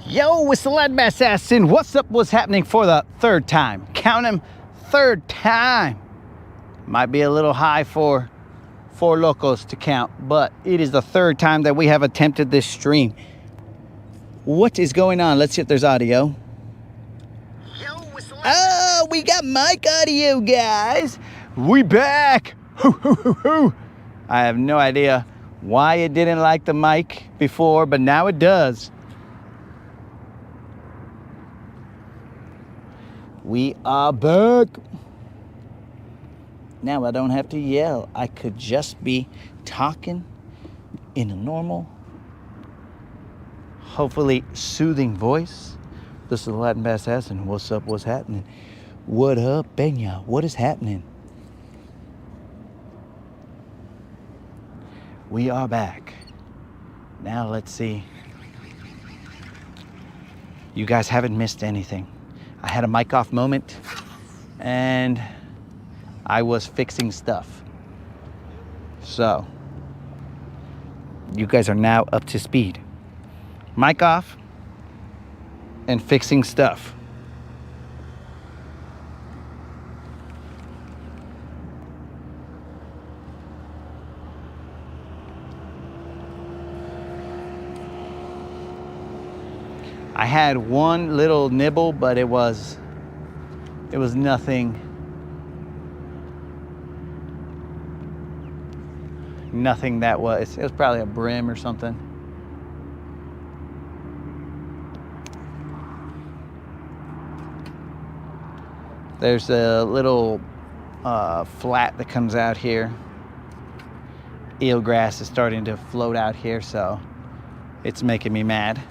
Yo, it's the Ladman Assassin. What's up? What's happening for the third time? Count 'em, third time. Might be a little high for Four Locos to count, but it is the third time that we have attempted this stream. What is going on? Let's see if there's audio. Oh, we got mic audio, guys. We back. Hoo, hoo, hoo, hoo. I have no idea why it didn't like the mic before, but now it does. We are back. Now I don't have to yell. I could just be talking in a normal, hopefully soothing voice. This is the Latin Bass Assassin. What's up? What's happening? What up, Benya? What is happening? We are back. Now let's see. You guys haven't missed anything. I had a mic off moment and I was fixing stuff. So you guys are now up to speed. Mic off and fixing stuff. I had one little nibble, but it was nothing that it was probably a brim or something. There's a little flat that comes out here. Eelgrass is starting to float out here, so it's making me mad.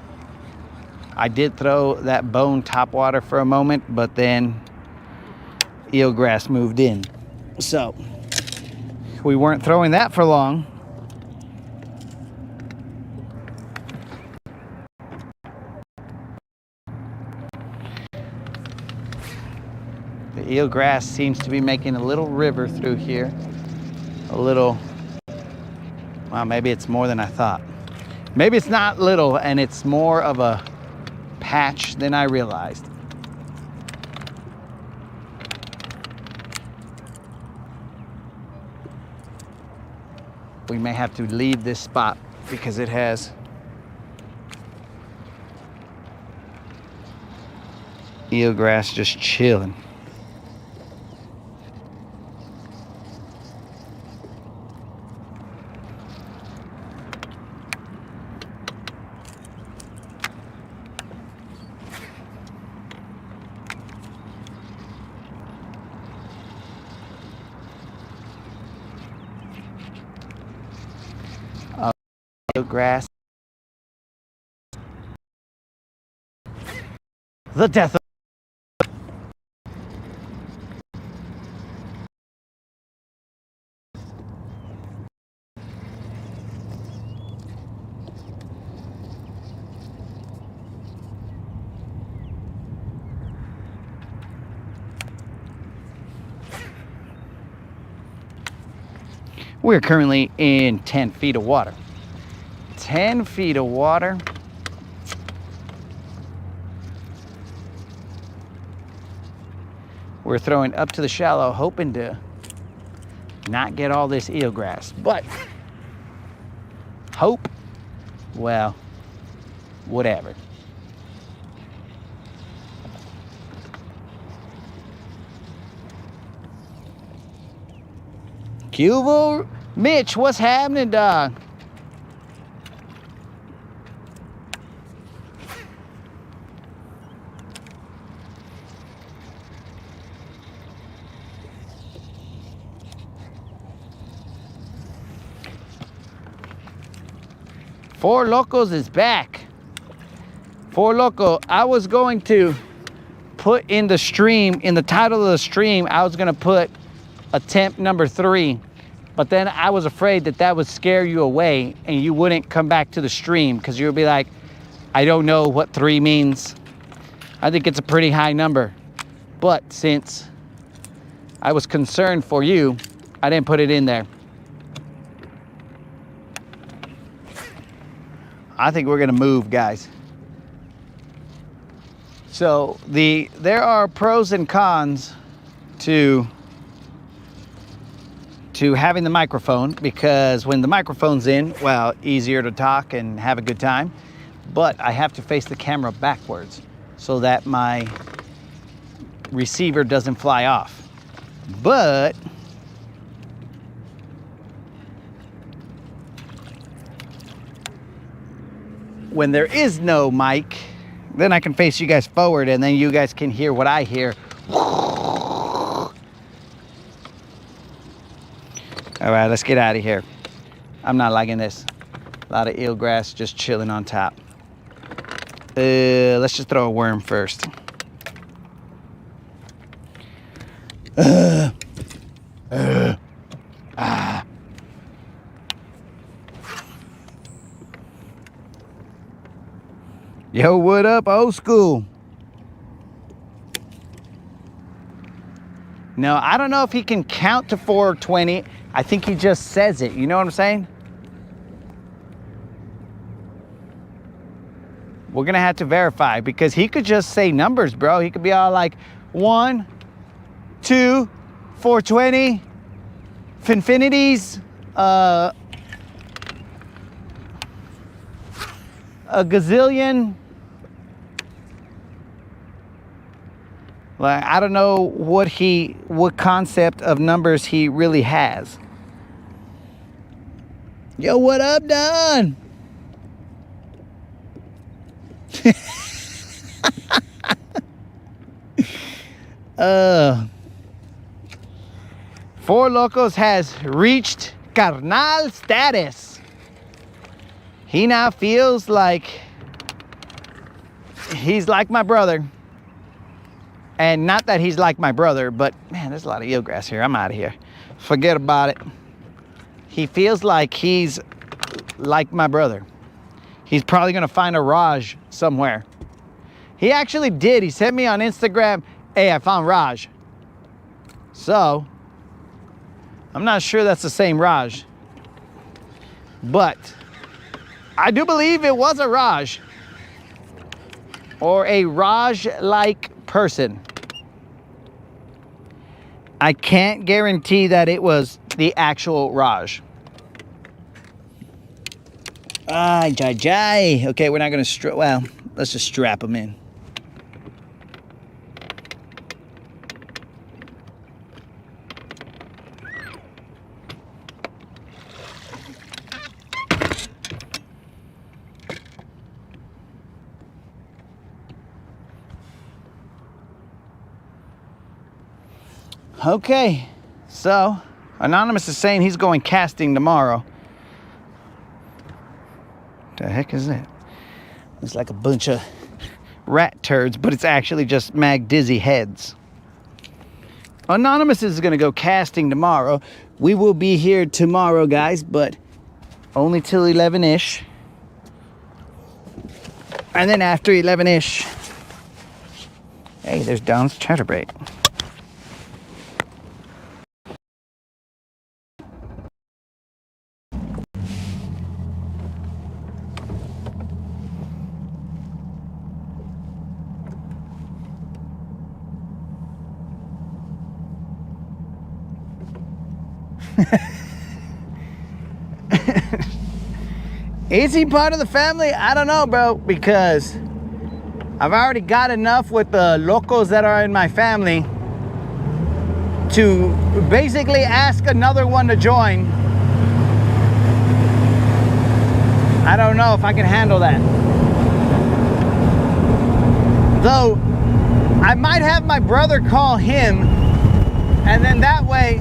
I did throw that bone topwater for a moment, but then eelgrass moved in. So we weren't throwing that for long. The eelgrass seems to be making a little river through here. Well, maybe it's more than I thought. Maybe it's not little and it's more of a patch than I realized. We may have to leave this spot because it has eelgrass just chilling. Grass. The death of we're currently in 10 feet of water. 10 feet of water. We're throwing up to the shallow, hoping to not get all this eelgrass, but hope, well, whatever. Cubo, Mitch, what's happening, dog? Four Locos is back. Four Loco, I was going to put in the stream, in the title of the stream, I was gonna put attempt number 3, but then I was afraid that would scare you away and you wouldn't come back to the stream because you would be like, I don't know what 3 means. I think it's a pretty high number. But since I was concerned for you, I didn't put it in there. I think we're gonna move, guys. So there are pros and cons to having the microphone, because when the microphone's in, well, easier to talk and have a good time. But I have to face the camera backwards so that my receiver doesn't fly off. But when there is no mic, then I can face you guys forward and then you guys can hear what I hear. All right, let's get out of here. I'm not liking this. A lot of eelgrass just chilling on top. Let's just throw a worm first. Yo, what up, old school? No, I don't know if he can count to 420. I think he just says it. You know what I'm saying? We're gonna have to verify, because he could just say numbers, bro. He could be all like 1, 2, 420, finfinities, a gazillion. Like, I don't know what concept of numbers he really has. Yo, what up, Don? Four Locos has reached carnal status. He now feels like he's like my brother. And not that he's like my brother, but man, there's a lot of eelgrass here. I'm out of here. Forget about it. He feels like he's like my brother. He's probably gonna find a Raj somewhere. He actually did. He sent me on Instagram, hey, I found Raj. So, I'm not sure that's the same Raj. But I do believe it was a Raj. Or a Raj-like person. I can't guarantee that it was the actual Raj. Jai. Okay, we're not gonna well, let's just strap him in. Okay, so Anonymous is saying he's going casting tomorrow. The heck is that? It's like a bunch of rat turds, but it's actually just Mag Dizzy heads. Anonymous is gonna go casting tomorrow. We will be here tomorrow, guys, but only till 11-ish. And then after 11-ish, hey, there's Don's chatterbait. Is he part of the family? I don't know, bro, because I've already got enough with the locos that are in my family to basically ask another one to join. I don't know if I can handle that. Though, I might have my brother call him, and then that way,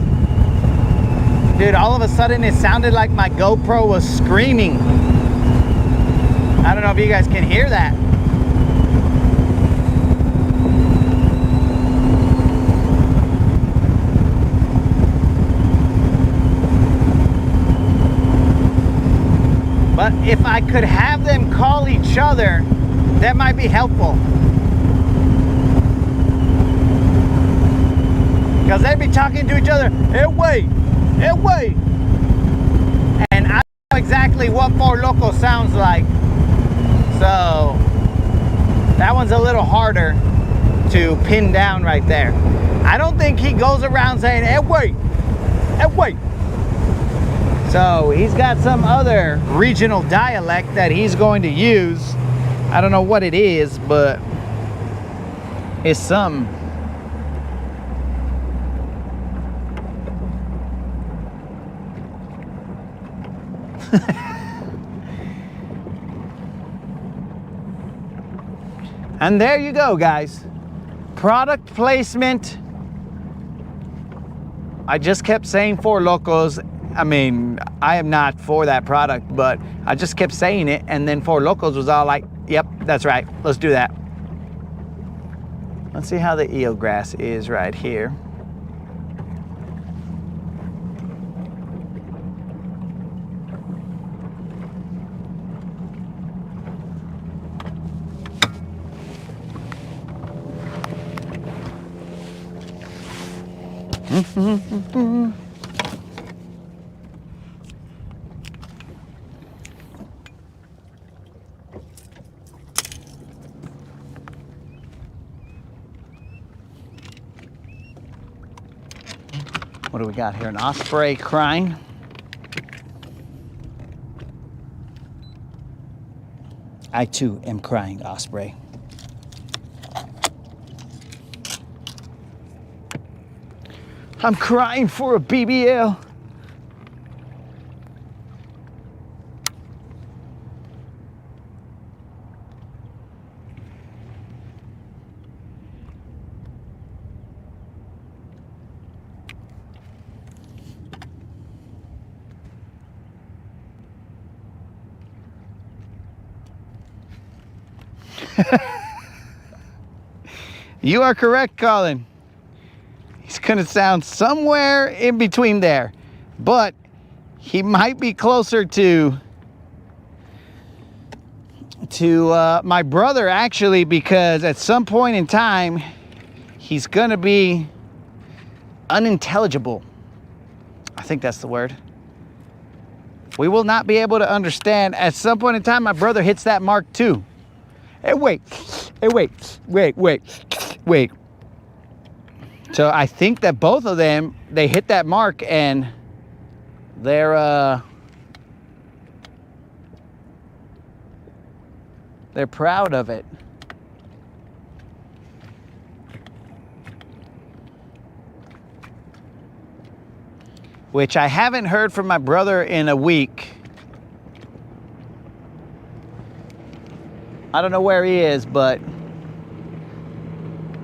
dude, all of a sudden it sounded like my GoPro was screaming. I don't know if you guys can hear that. But if I could have them call each other, that might be helpful. Because they'd be talking to each other, hey, wait. And I know exactly what Four Loko sounds like. So, that one's one's a little harder to pin down right there. I don't think he goes around saying, hey, wait, hey, wait. So he's got some other regional dialect that he's going to use. I don't know what it is, but it's some. And there you go, guys. Product placement. I just kept saying Four Locos. I mean, I am not for that product, but I just kept saying it, and then Four Locos was all like, yep, that's right, let's do that. Let's see how the eelgrass is right here. What do we got here? An osprey crying. I too am crying, osprey. I'm crying for a BBL. You are correct, Colin. He's gonna sound somewhere in between there, but he might be closer to my brother, actually, because at some point in time he's gonna be unintelligible. I think that's the word. We will not be able to understand. At some point in time, my brother hits that mark too. Hey, wait. Hey, wait. So I think that both of them, they hit that mark, and they're proud of it. Which I haven't heard from my brother in a week. I don't know where he is, but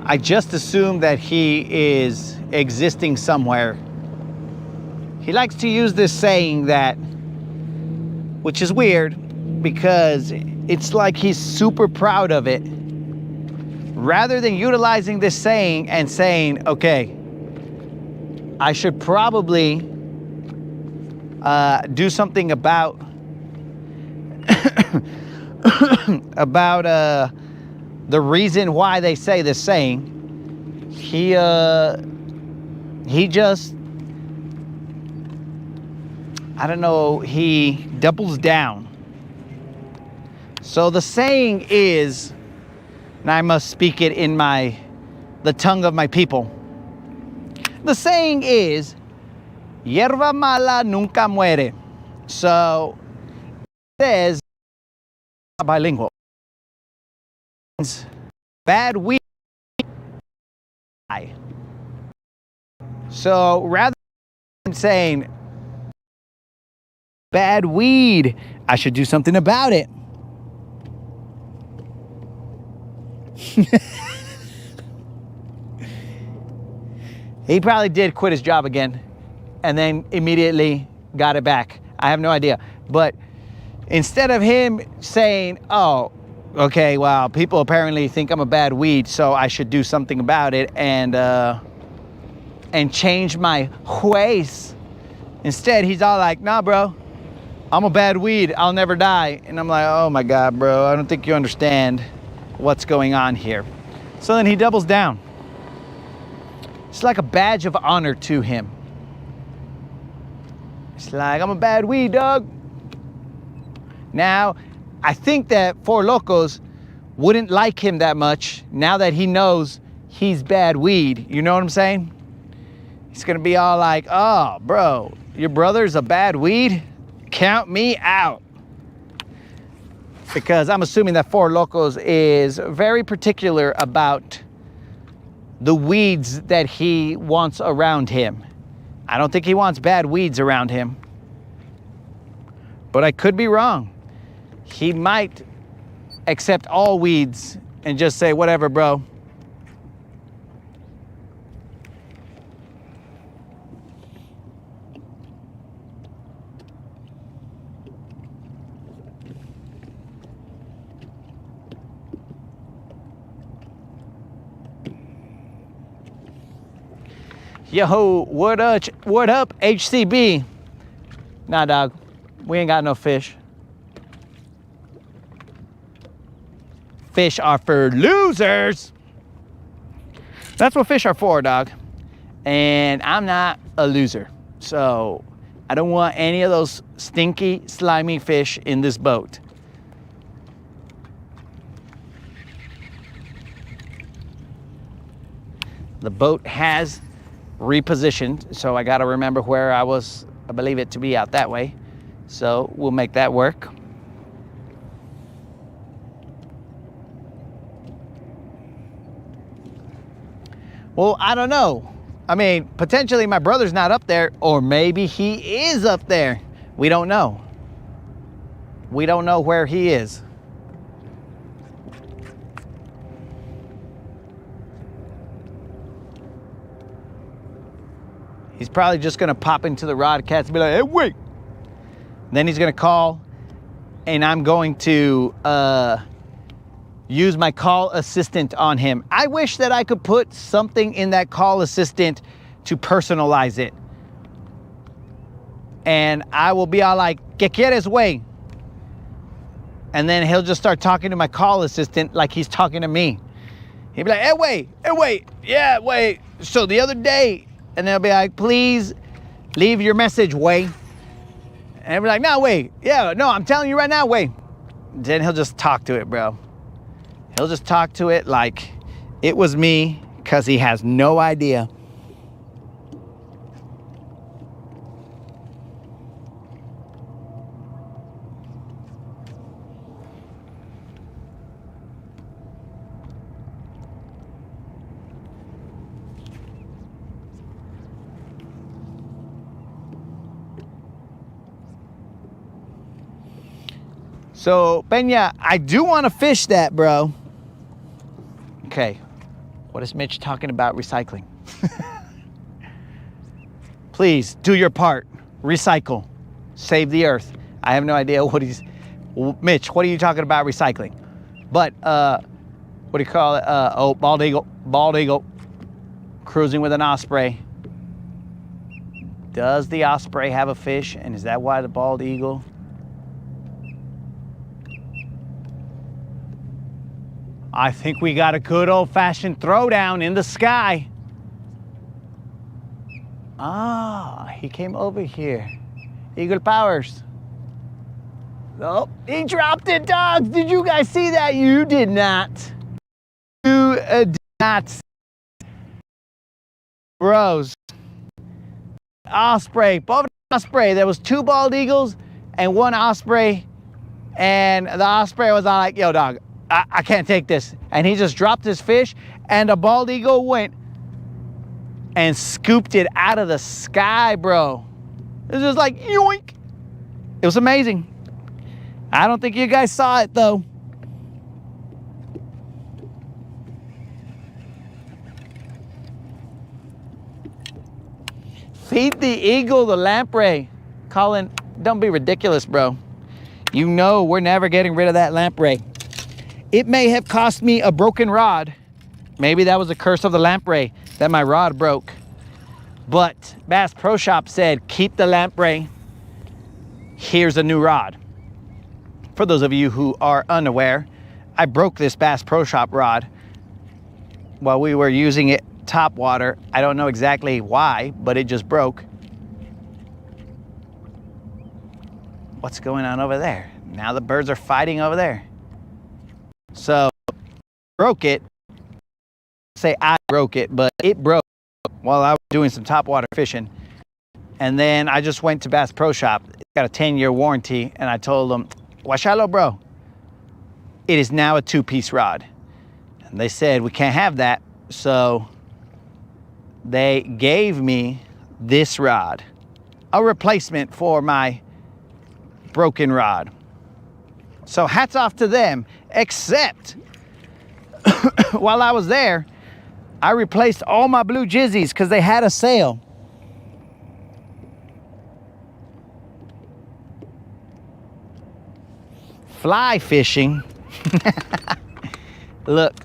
I just assume that he is existing somewhere. He likes to use this saying that, which is weird, because it's like he's super proud of it. Rather than utilizing this saying and saying, okay, I should probably do something about about the reason why they say this saying, he just, I don't know, he doubles down. So the saying is, and I must speak it in the tongue of my people. The saying is, hierba mala nunca muere. So it says, bilingual. Bad weed. So rather than saying bad weed, I should do something about it. He probably did quit his job again and then immediately got it back. I have no idea. But instead of him saying, oh, okay, well, people apparently think I'm a bad weed, so I should do something about it and change my ways. Instead, he's all like, nah, bro, I'm a bad weed. I'll never die. And I'm like, oh my God, bro, I don't think you understand what's going on here. So then he doubles down. It's like a badge of honor to him. It's like, I'm a bad weed, dog. Now, I think that Four Locos wouldn't like him that much now that he knows he's bad weed. You know what I'm saying? He's gonna be all like, oh, bro, your brother's a bad weed? Count me out. Because I'm assuming that Four Locos is very particular about the weeds that he wants around him. I don't think he wants bad weeds around him. But I could be wrong. He might accept all weeds and just say, whatever, bro. Yo, what up, HCB? Nah, dog, we ain't got no fish. Fish are for losers. That's what fish are for, dog. And I'm not a loser. So I don't want any of those stinky, slimy fish in this boat. The boat has repositioned, so I got to remember where I was. I believe it to be out that way, so we'll make that work. Well, I don't know. I mean, potentially my brother's not up there, or maybe he is up there. We don't know. We don't know where he is. He's probably just gonna pop into the rod cats and be like, hey, wait. Then he's gonna call, and I'm going to use my call assistant on him. I wish that I could put something in that call assistant to personalize it. And I will be all like, ¿qué quieres, güey? And then he'll just start talking to my call assistant like he's talking to me. He'll be like, hey, wait, yeah, wait. So the other day, and they'll be like, please leave your message, Way. And I'll be like, no, wait. Yeah, no, I'm telling you right now, Way. Then he'll just talk to it, bro. He'll just talk to it like it was me, because he has no idea. So, Peña, I do want to fish that, bro. Okay, what is Mitch talking about recycling? Please, do your part. Recycle. Save the earth. I have no idea what he's... Mitch, what are you talking about recycling? But, what do you call it? Oh, bald eagle. Bald eagle. Cruising with an osprey. Does the osprey have a fish? And is that why the bald eagle... I think we got a good old-fashioned throwdown in the sky. Ah, he came over here. Eagle Powers. Oh, he dropped it, dogs. Did you guys see that? You did not. You did not. Bros. Osprey. Both osprey. There was 2 bald eagles and 1 osprey. And the osprey was all like, yo, dog, I can't take this. And he just dropped his fish, and the bald eagle went and scooped it out of the sky, bro. It was just like, yoink. It was amazing. I don't think you guys saw it, though. Feed the eagle the lamprey. Colin, don't be ridiculous, bro. You know we're never getting rid of that lamprey. It may have cost me a broken rod. Maybe that was a curse of the lamprey that my rod broke. But Bass Pro Shop said, keep the lamprey. Here's a new rod. For those of you who are unaware, I broke this Bass Pro Shop rod while we were using it top water. I don't know exactly why, but it just broke. What's going on over there? Now the birds are fighting over there. So broke it. Say I broke it, but it broke while I was doing some topwater fishing. And then I just went to Bass Pro Shop. It's got a 10-year warranty, and I told them, "Washalo, bro, it is now a 2-piece rod." And they said, "We can't have that." So they gave me this rod, a replacement for my broken rod. So hats off to them, except while I was there, I replaced all my blue jizzies because they had a sale. Fly fishing. Look,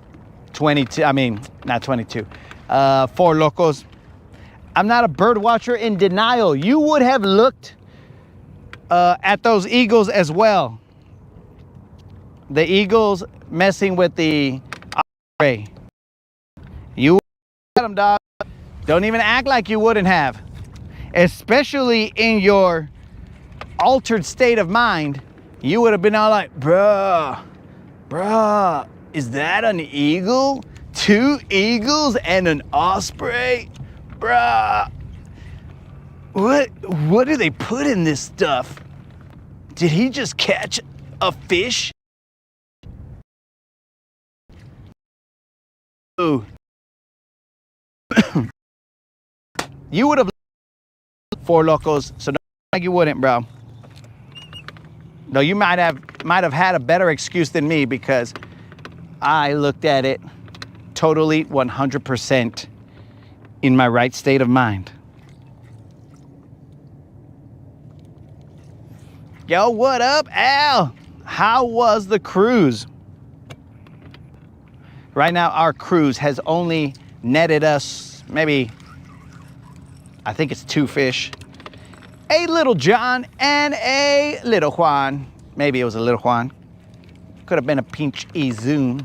22, I mean, not 22. 4 Locos. I'm not a bird watcher in denial. You would have looked at those eagles as well. The eagles messing with the osprey. You at them, dog. Don't even act like you wouldn't have. Especially in your altered state of mind, you would have been all like, bruh, is that an eagle? 2 eagles and an osprey? Bruh. What do they put in this stuff? Did he just catch a fish? Ooh. You would have 4 Locos, so don't like you wouldn't, bro. No, you might have had a better excuse than me because I looked at it totally 100% in my right state of mind. Yo, what up, Al? How was the cruise? Right now, our cruise has only netted us maybe, I think it's 2 fish. A little John and a little Juan. Maybe it was a little Juan. Could have been a pinch zoom.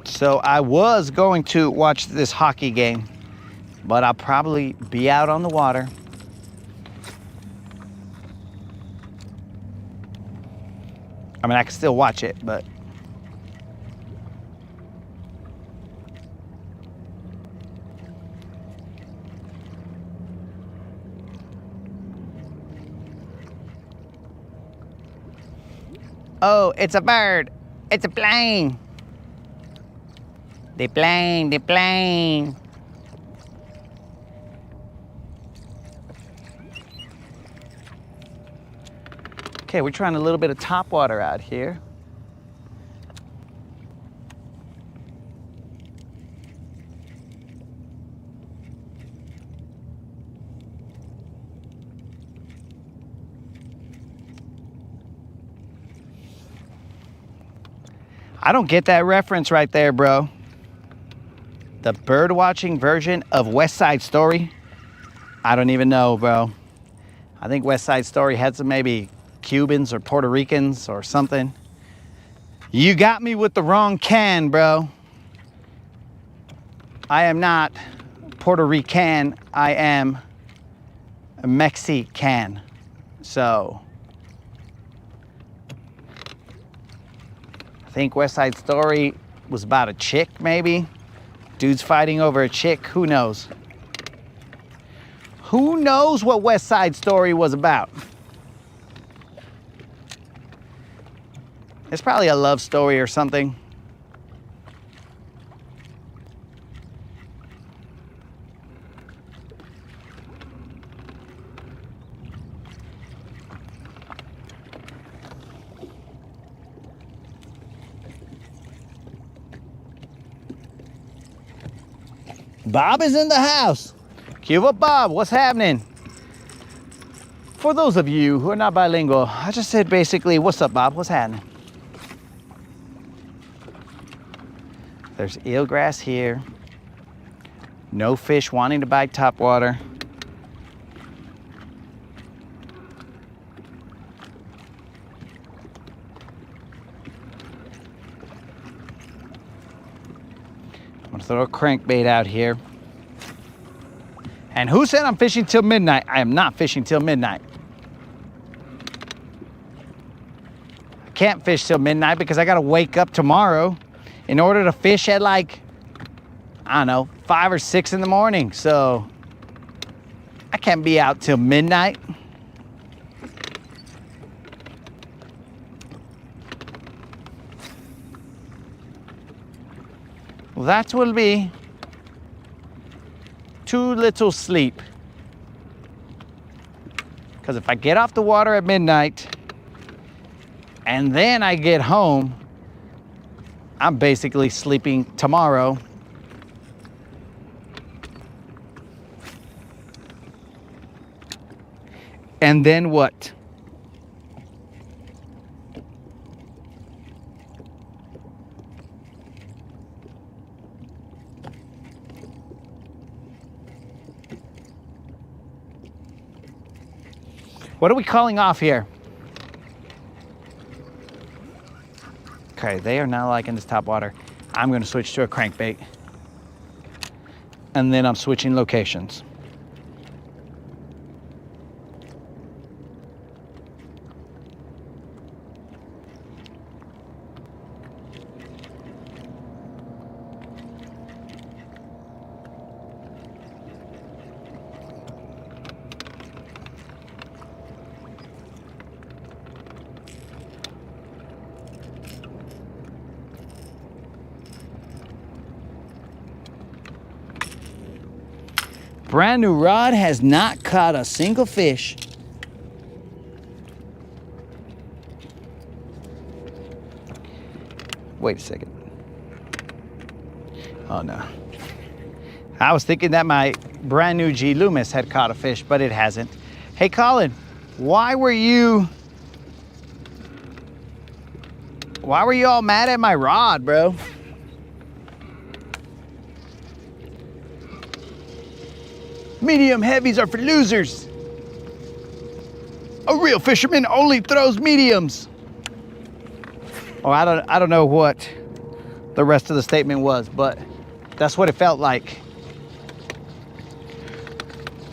So I was going to watch this hockey game, but I'll probably be out on the water. I mean, I can still watch it, but oh, it's a bird. It's a plane. The plane, the plane. Okay, we're trying a little bit of topwater out here. I don't get that reference right there, bro. The bird watching version of West Side Story? I don't even know, bro. I think West Side Story had some maybe Cubans or Puerto Ricans or something. You got me with the wrong can, bro. I am not Puerto Rican. I am a Mexican. So I think West Side Story was about a chick, maybe. Dudes fighting over a chick. Who knows? Who knows what West Side Story was about? It's probably a love story or something. Bob is in the house. Cue up, Bob. What's happening? For those of you who are not bilingual, I just said basically, what's up, Bob? What's happening? There's eelgrass here. No fish wanting to bite topwater. gonna throw a crankbait out here. And who said I'm fishing till midnight? I am not fishing till midnight. I can't fish till midnight because I gotta wake up tomorrow in order to fish at like, I don't know, 5 or 6 in the morning. So I can't be out till midnight. Well, that will be too little sleep. Because if I get off the water at midnight and then I get home, I'm basically sleeping tomorrow. And then what? What are we calling off here? Okay, they are not liking this top water. I'm gonna switch to a crankbait. And then I'm switching locations. Brand new rod, has not caught a single fish. Wait a second. Oh no. I was thinking that my brand new G Loomis had caught a fish, but it hasn't. Hey Colin, why were you all mad at my rod, bro? Medium heavies are for losers. A real fisherman only throws mediums. Oh, I don't know what the rest of the statement was, but that's what it felt like.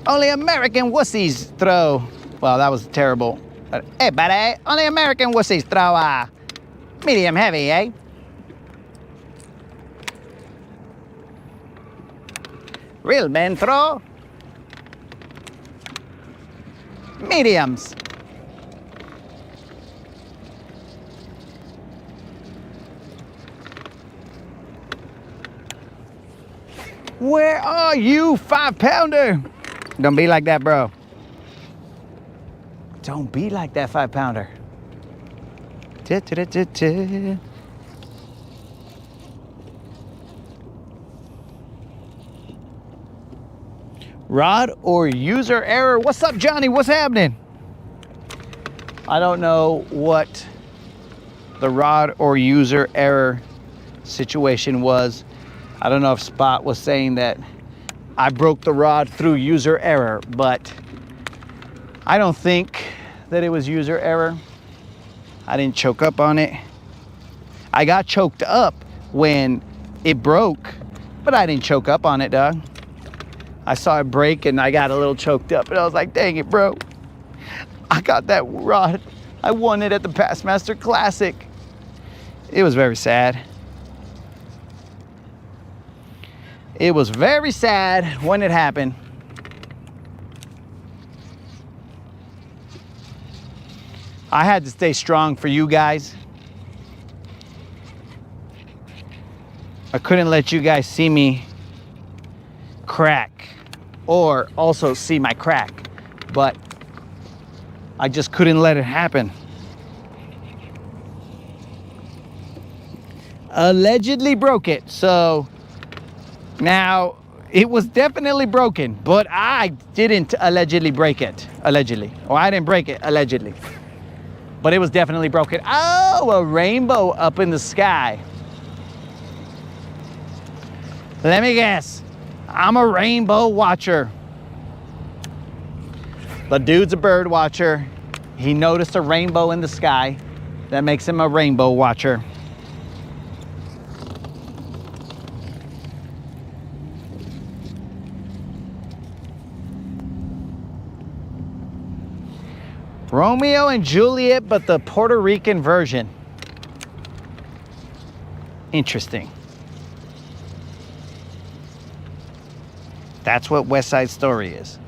Only American wussies throw. Well, that was terrible. Hey, buddy, only American wussies throw medium heavy, eh? Real men throw mediums. Where are you, 5-pounder? Don't be like that, bro. Don't be like that, 5-pounder. Rod or user error? What's up, Johnny? What's happening? I don't know what the rod or user error situation was. I don't know if Spot was saying that I broke the rod through user error, but I don't think that it was user error. I didn't choke up on it. I got choked up when it broke, but I didn't choke up on it, dog. I saw it break and I got a little choked up and I was like, dang it, bro. I got that rod. I won it at the Bassmaster Classic. It was very sad. It was very sad when it happened. I had to stay strong for you guys. I couldn't let you guys see me crack or also see my crack, but I just couldn't let it happen. Allegedly broke it, so now it was definitely broken, but I didn't allegedly break it. Allegedly. Or I didn't break it, allegedly. But it was definitely broken. Oh, a rainbow up in the sky. Let me guess. I'm a rainbow watcher. The dude's a bird watcher. He noticed a rainbow in the sky. That makes him a rainbow watcher. Romeo and Juliet, but the Puerto Rican version. Interesting. That's what West Side Story is.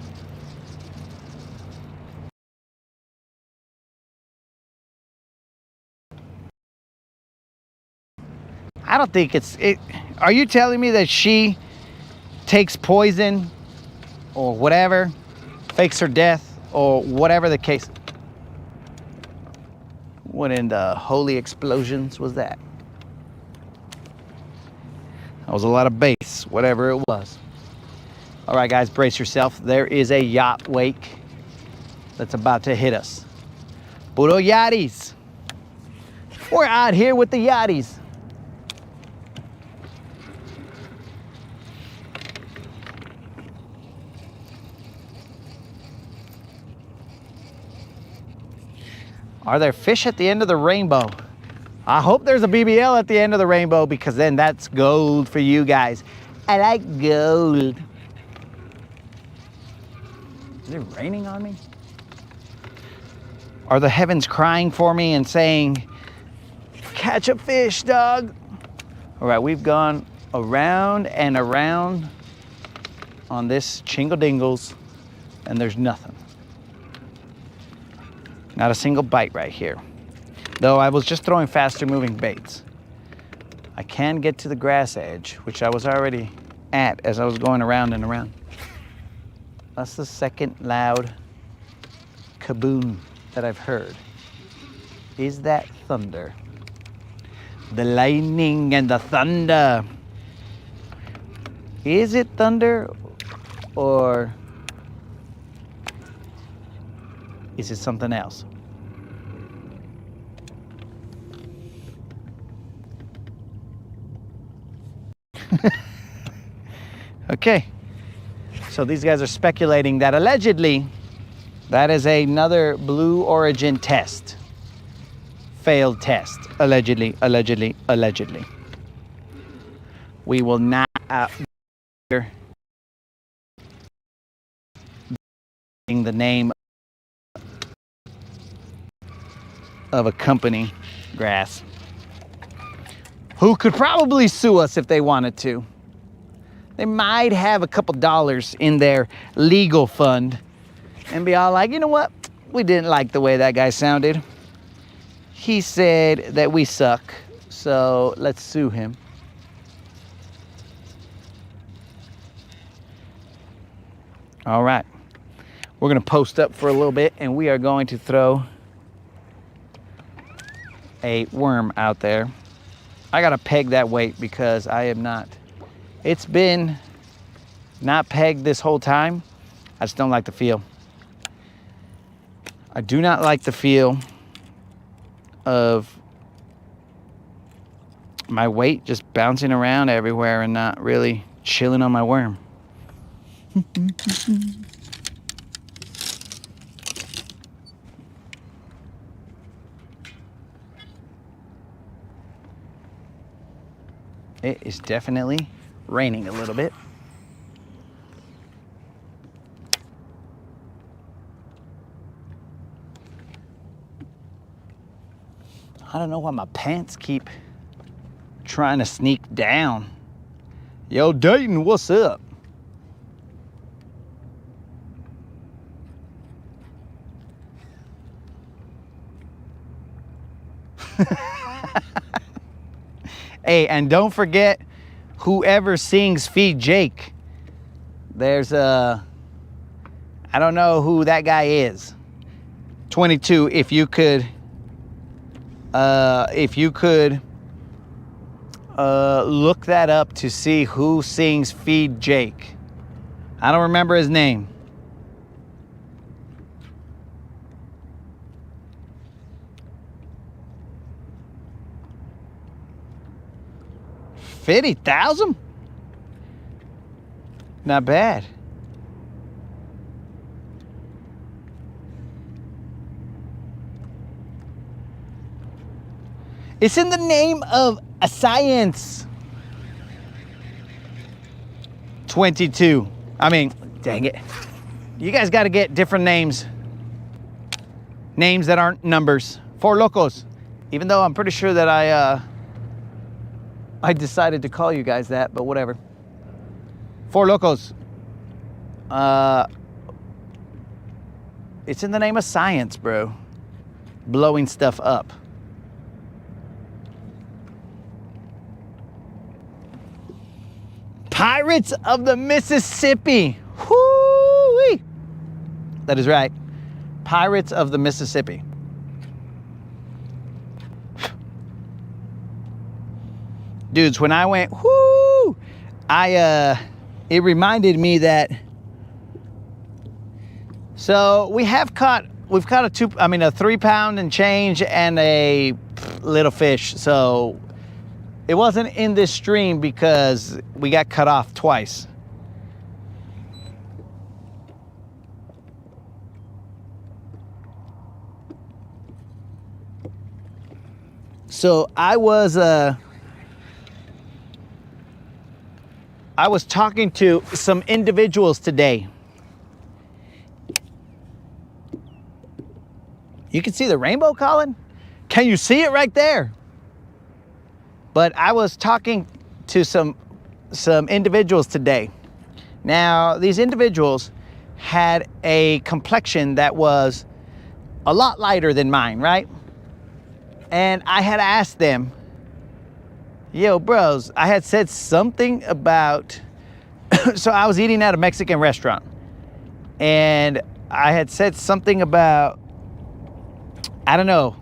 I don't think it's it. Are you telling me that she takes poison or whatever, fakes her death or whatever the case? What in the holy explosions was that? That was a lot of bass, whatever it was. All right, guys, brace yourself. There is a yacht wake that's about to hit us. Puro yachties. We're out here with the yachties. Are there fish at the end of the rainbow? I hope there's a BBL at the end of the rainbow, because then that's gold for you guys. I like gold. Is it raining on me? Are the heavens crying for me and saying, catch a fish, dog? All right, we've gone around and around on this Chingle Dingles, and there's nothing. Not a single bite right here. Though I was just throwing faster moving baits. I can get to the grass edge, which I was already at as I was going around and around. That's the second loud kaboom that I've heard. Is that thunder? The lightning and the thunder. Is it thunder, or is it something else? Okay, so these guys are speculating that allegedly that is another Blue Origin test. Failed test. Allegedly, allegedly, allegedly. We will not in the name of a company, Grass, who could probably sue us if they wanted to. They might have a couple dollars in their legal fund and be all like, you know what? We didn't like the way that guy sounded. He said that we suck, so let's sue him. All right. We're going to post up for a little bit, and we are going to throw a worm out there. I got to peg that weight because I am not. It's been not pegged this whole time. I just don't like the feel. I do not like the feel of my weight just bouncing around everywhere and not really chilling on my worm. It is definitely raining a little bit. I don't know why my pants keep trying to sneak down. Yo, Dayton, what's up? Hey, and don't forget, whoever sings Feed Jake, there's a, I don't know who that guy is. 22, if you could look that up to see who sings Feed Jake. I don't remember his name. $50,000? Not bad. It's in the name of a science. 22. I mean, dang it. You guys got to get different names names that aren't numbers. Four Locos. Even though I'm pretty sure that I decided to call you guys that, but whatever. Four Locos. It's in the name of science, bro. Blowing stuff up. Pirates of the Mississippi. Whoo-wee. That is right. Pirates of the Mississippi. Dudes, when I went, whoo, it reminded me that, so we've caught a 3 pound and change and a little fish. So it wasn't in this stream because we got cut off twice. So I was talking to some individuals today. You can see the rainbow, Colin? Can you see it right there? But I was talking to some individuals today. Now, these individuals had a complexion that was a lot lighter than mine, right? And I had asked them, yo, bros, I had said something about, so I was eating at a Mexican restaurant. And I had said something about, I don't know,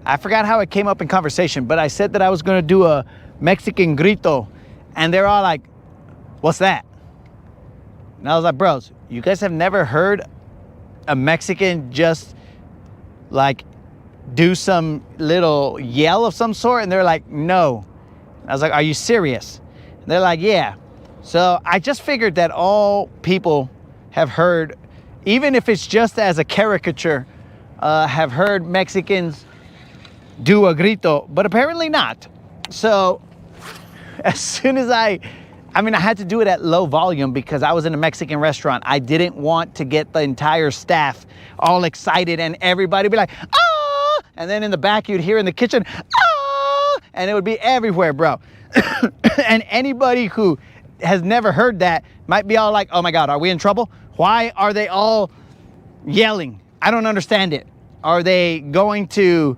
I forgot how it came up in conversation, but I said that I was gonna do a Mexican grito. And they're all like, what's that? And I was like, bros, you guys have never heard a Mexican just like do some little yell of some sort? And they're like, no. I was like, are you serious? And they're like, yeah. So I just figured that all people have heard, even if it's just as a caricature, have heard Mexicans do a grito, but apparently not. So as soon as I had to do it at low volume because I was in a Mexican restaurant. I didn't want to get the entire staff all excited and everybody be like, ah! And then in the back you'd hear in the kitchen, ah! And it would be everywhere, bro. And anybody who has never heard that might be all like, oh my God, are we in trouble? Why are they all yelling? I don't understand it. Are they going to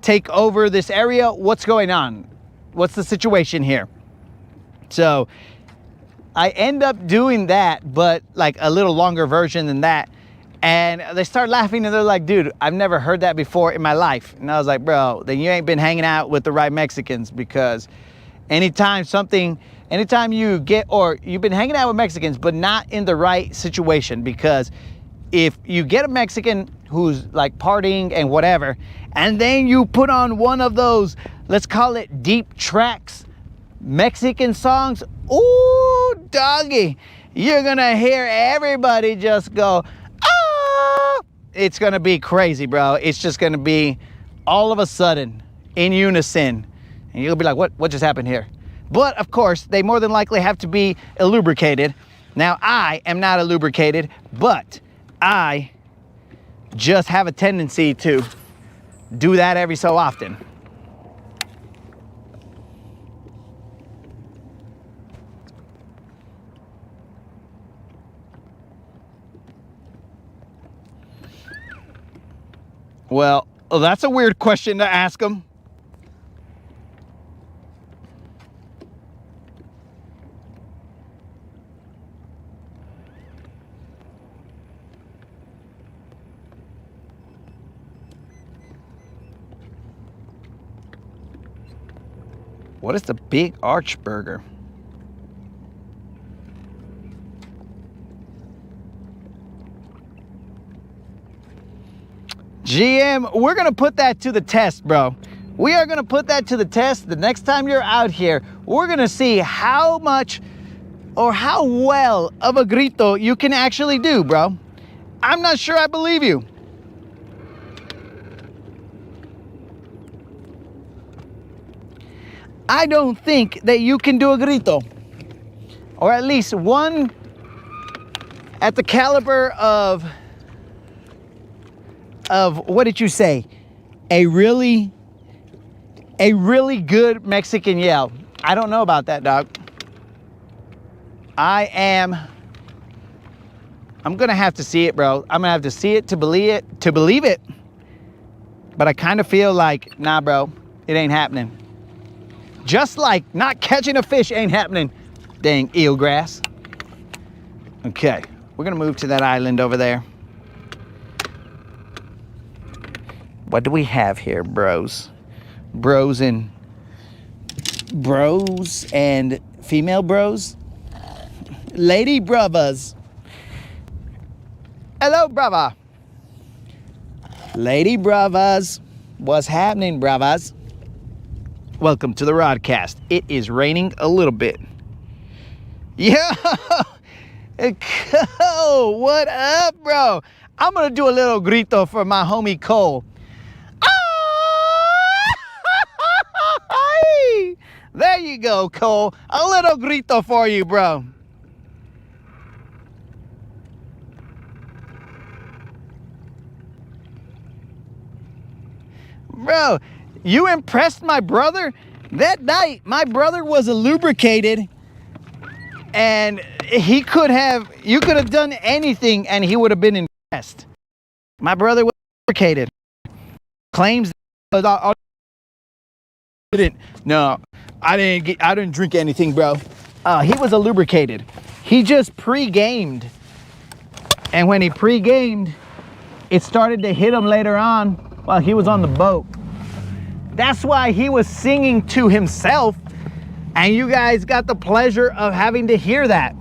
take over this area? What's going on? What's the situation here? So I end up doing that, but like a little longer version than that. And they start laughing and they're like, dude, I've never heard that before in my life. And I was like, bro, then you ain't been hanging out with the right Mexicans, because anytime you get, or you've been hanging out with Mexicans, but not in the right situation. Because if you get a Mexican who's like partying and whatever, and then you put on one of those, let's call it deep tracks, Mexican songs, ooh, doggy, you're gonna hear everybody just go, ah! It's gonna be crazy, bro. It's just gonna be all of a sudden in unison. And you'll be like, what just happened here? But of course, they more than likely have to be lubricated. Now, I am not lubricated, but I just have a tendency to do that every so often. Well, that's a weird question to ask them. What is the Big Arch Burger? GM, we're gonna put that to the test, bro. We are gonna put that to the test. The next time you're out here, we're gonna see how much or how well of a grito you can actually do, bro. I'm not sure I believe you. I don't think that you can do a grito, or at least one at the caliber of of, what did you say? A really good Mexican yell. I don't know about that, dog. I'm gonna have to see it, bro. I'm gonna have to see it to believe it. But I kind of feel like, nah, bro, it ain't happening. Just like not catching a fish ain't happening. Dang eelgrass. Okay, we're gonna move to that island over there. What do we have here, bros? Bros and female bros? Lady brothers. Hello, brother. Lady brothers. What's happening, brothers? Welcome to the Rodcast. It is raining a little bit. Yeah. Cole, what up, bro? I'm gonna do a little grito for my homie Cole. There you go, Cole. A little grito for you, bro. Bro, you impressed my brother? That night, my brother was lubricated, and you could have done anything and he would have been impressed. My brother was lubricated. Claims that I didn't drink anything, bro. He was lubricated. He just pre-gamed. And when he pre-gamed, it started to hit him later on while he was on the boat. That's why he was singing to himself, and you guys got the pleasure of having to hear that.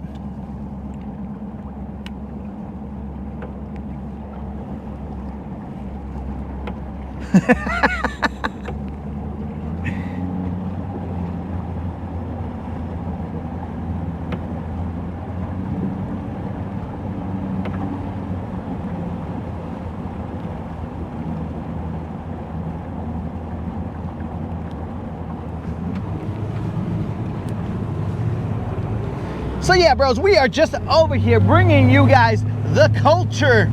So yeah, bros, we are just over here bringing you guys the culture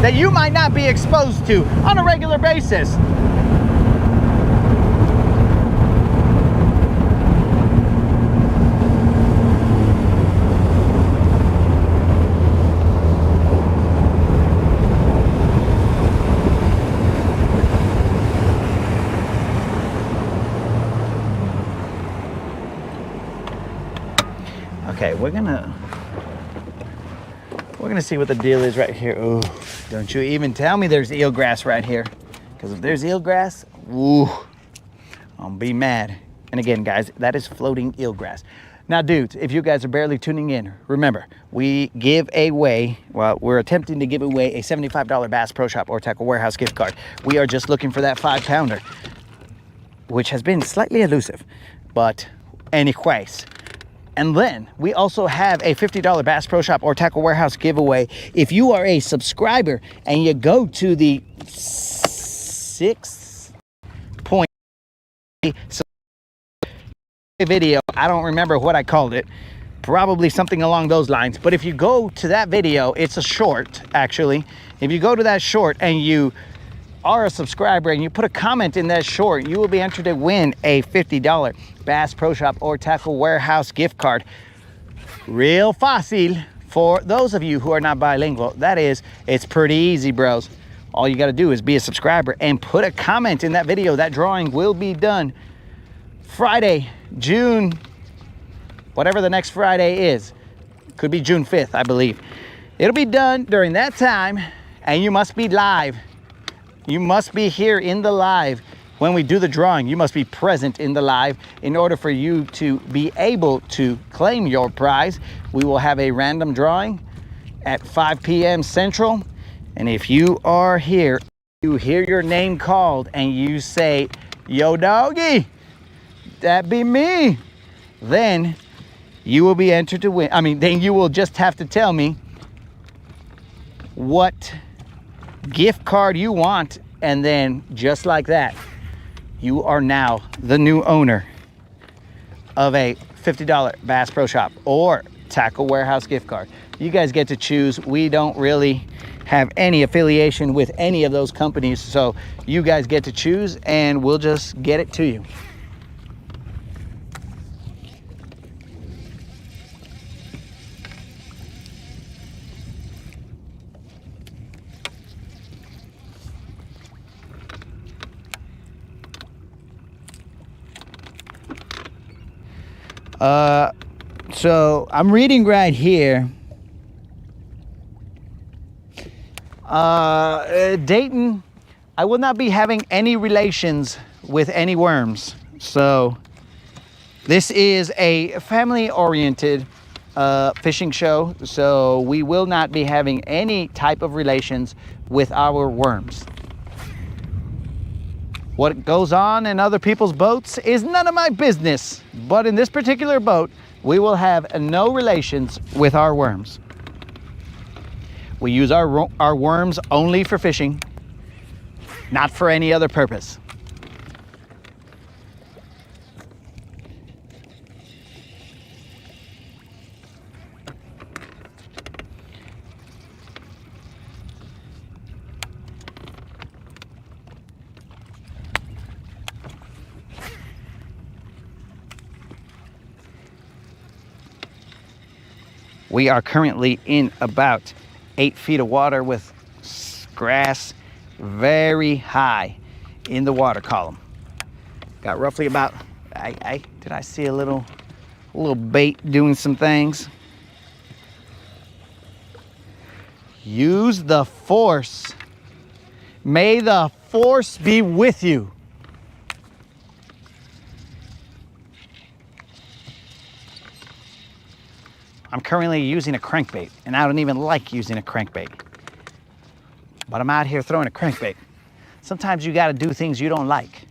that you might not be exposed to on a regular basis. Okay, we're gonna see what the deal is right here. Ooh, don't you even tell me there's eelgrass right here. Because if there's eelgrass, ooh, I'll be mad. And again, guys, that is floating eelgrass. Now, dudes, if you guys are barely tuning in, remember, we give away, well, we're attempting to give away a $75 Bass Pro Shop or Tackle Warehouse gift card. We are just looking for that 5-pounder, which has been slightly elusive, but anyways. And then we also have a $50 Bass Pro Shop or Tackle Warehouse giveaway. If you are a subscriber and you go to the 6 point video, I don't remember what I called it, probably something along those lines. But if you go to that video, it's a short, actually. If you go to that short and you are a subscriber and you put a comment in that short, you will be entered to win a $50 Bass Pro Shop or Tackle Warehouse gift card. Real fácil for those of you who are not bilingual. That is, it's pretty easy, bros. All you got to do is be a subscriber and put a comment in that video. That drawing will be done Friday, June, whatever the next Friday is. Could be June 5th, I believe. It'll be done during that time, and you must be live. You must be here in the live. When we do the drawing, you must be present in the live in order for you to be able to claim your prize. We will have a random drawing at 5 p.m. Central. And if you are here, you hear your name called and you say, "Yo, doggy, that be me," then you will be entered to win. Then you will just have to tell me what gift card you want, and then just like that, you are now the new owner of a $50 Bass Pro Shop or Tackle Warehouse gift card. You guys get to choose. We don't really have any affiliation with any of those companies, so you guys get to choose and we'll just get it to you. So I'm reading right here. Dayton, I will not be having any relations with any worms. So this is a family-oriented fishing show. So we will not be having any type of relations with our worms. What goes on in other people's boats is none of my business. But in this particular boat, we will have no relations with our worms. We use our worms only for fishing, not for any other purpose. We are currently in about 8 feet of water with grass very high in the water column. Got roughly about, did I see a little bait doing some things? Use the force. May the force be with you. I'm currently using a crankbait, and I don't even like using a crankbait. But I'm out here throwing a crankbait. Sometimes you gotta do things you don't like.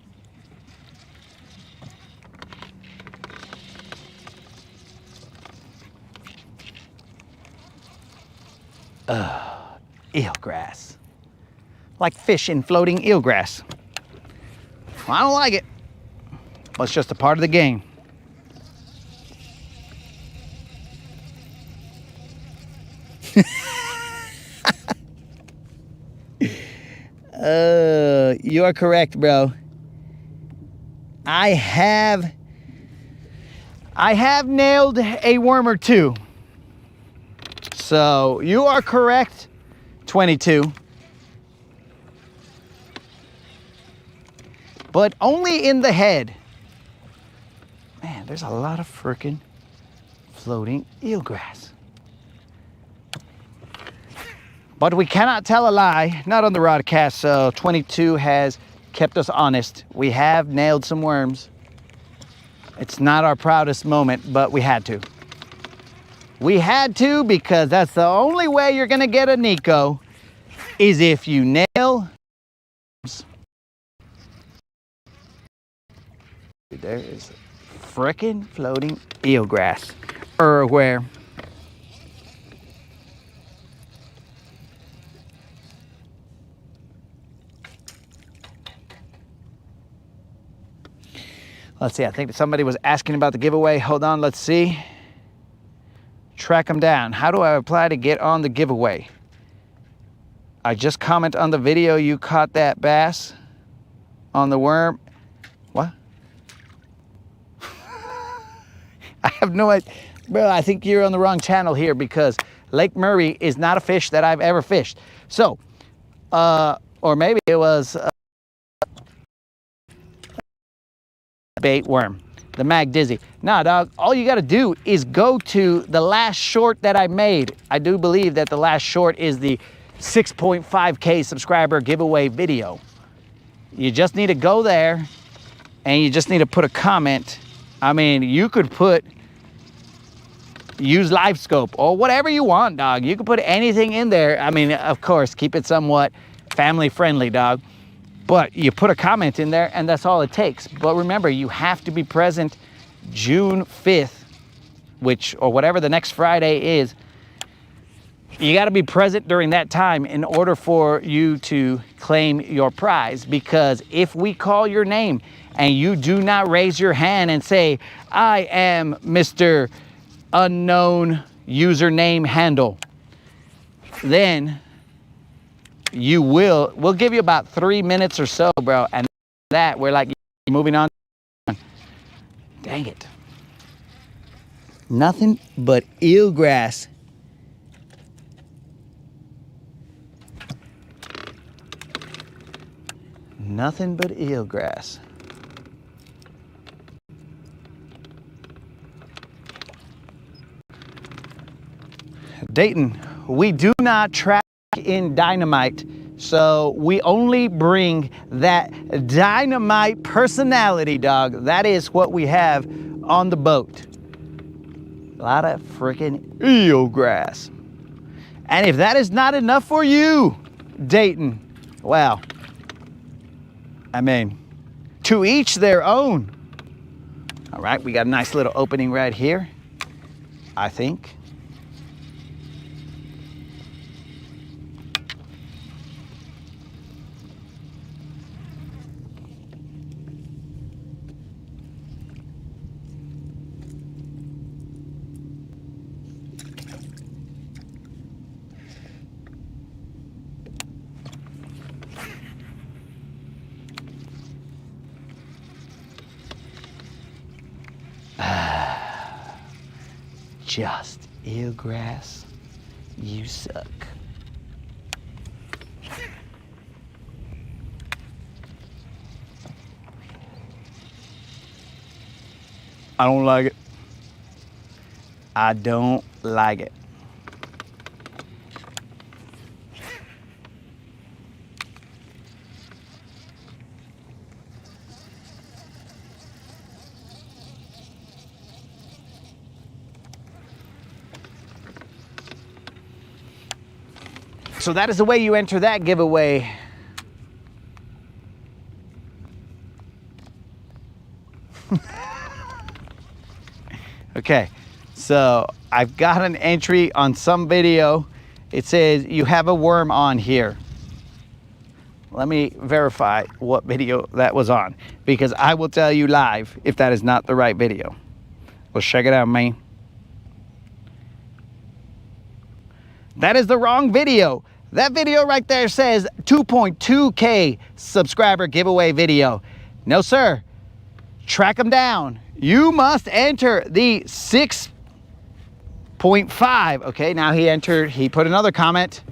Eelgrass. Like fish in floating eelgrass. Well, I don't like it, but it's just a part of the game. You are correct, bro. I have nailed a worm or two. So you are correct, 22. But only in the head. Man, there's a lot of frickin' floating eelgrass. But we cannot tell a lie, not on the Rodcast, so 22 has kept us honest. We have nailed some worms. It's not our proudest moment, but we had to. We had to because that's the only way you're gonna get a Nico, is if you nail worms. There is frickin' floating eelgrass everywhere. Let's see, I think somebody was asking about the giveaway. Hold on, let's see. Track them down. How do I apply to get on the giveaway? I just comment on the video you caught that bass on the worm. What? I have no idea. Bro, I think you're on the wrong channel here because Lake Murray is not a fish that I've ever fished. So, or maybe it was bait worm, the Mag Dizzy. Nah, dog, all you gotta do is go to the last short that I made. I do believe that the last short is the 6.5K subscriber giveaway video. You just need to go there and you just need to put a comment. I mean, you could put use live scope or whatever you want, dog. You can put anything in there. I mean, of course, keep it somewhat family friendly, dog. But you put a comment in there and that's all it takes. But remember, you have to be present June 5th, or whatever the next Friday is. You got to be present during that time in order for you to claim your prize. Because if we call your name and you do not raise your hand and say, I am Mr. unknown username handle, then we'll give you about 3 minutes or so, bro, and that we're like moving on. Dang it. Nothing but eelgrass. Nothing but eelgrass. Dayton, we do not track in dynamite, so we only bring that dynamite personality, dog. That is what we have on the boat. A lot of freaking eelgrass. And if that is not enough for you, Dayton, well, I mean, to each their own. All right, we got a nice little opening right here, I think. Just eelgrass, you suck. I don't like it. I don't like it. So that is the way you enter that giveaway. Okay, so I've got an entry on some video. It says you have a worm on here. Let me verify what video that was on, because I will tell you live if that is not the right video. Well, check it out, man. That is the wrong video. That video right there says 2.2K subscriber giveaway video. No, sir. Track them down. You must enter the 6.5. Okay, now he put another comment.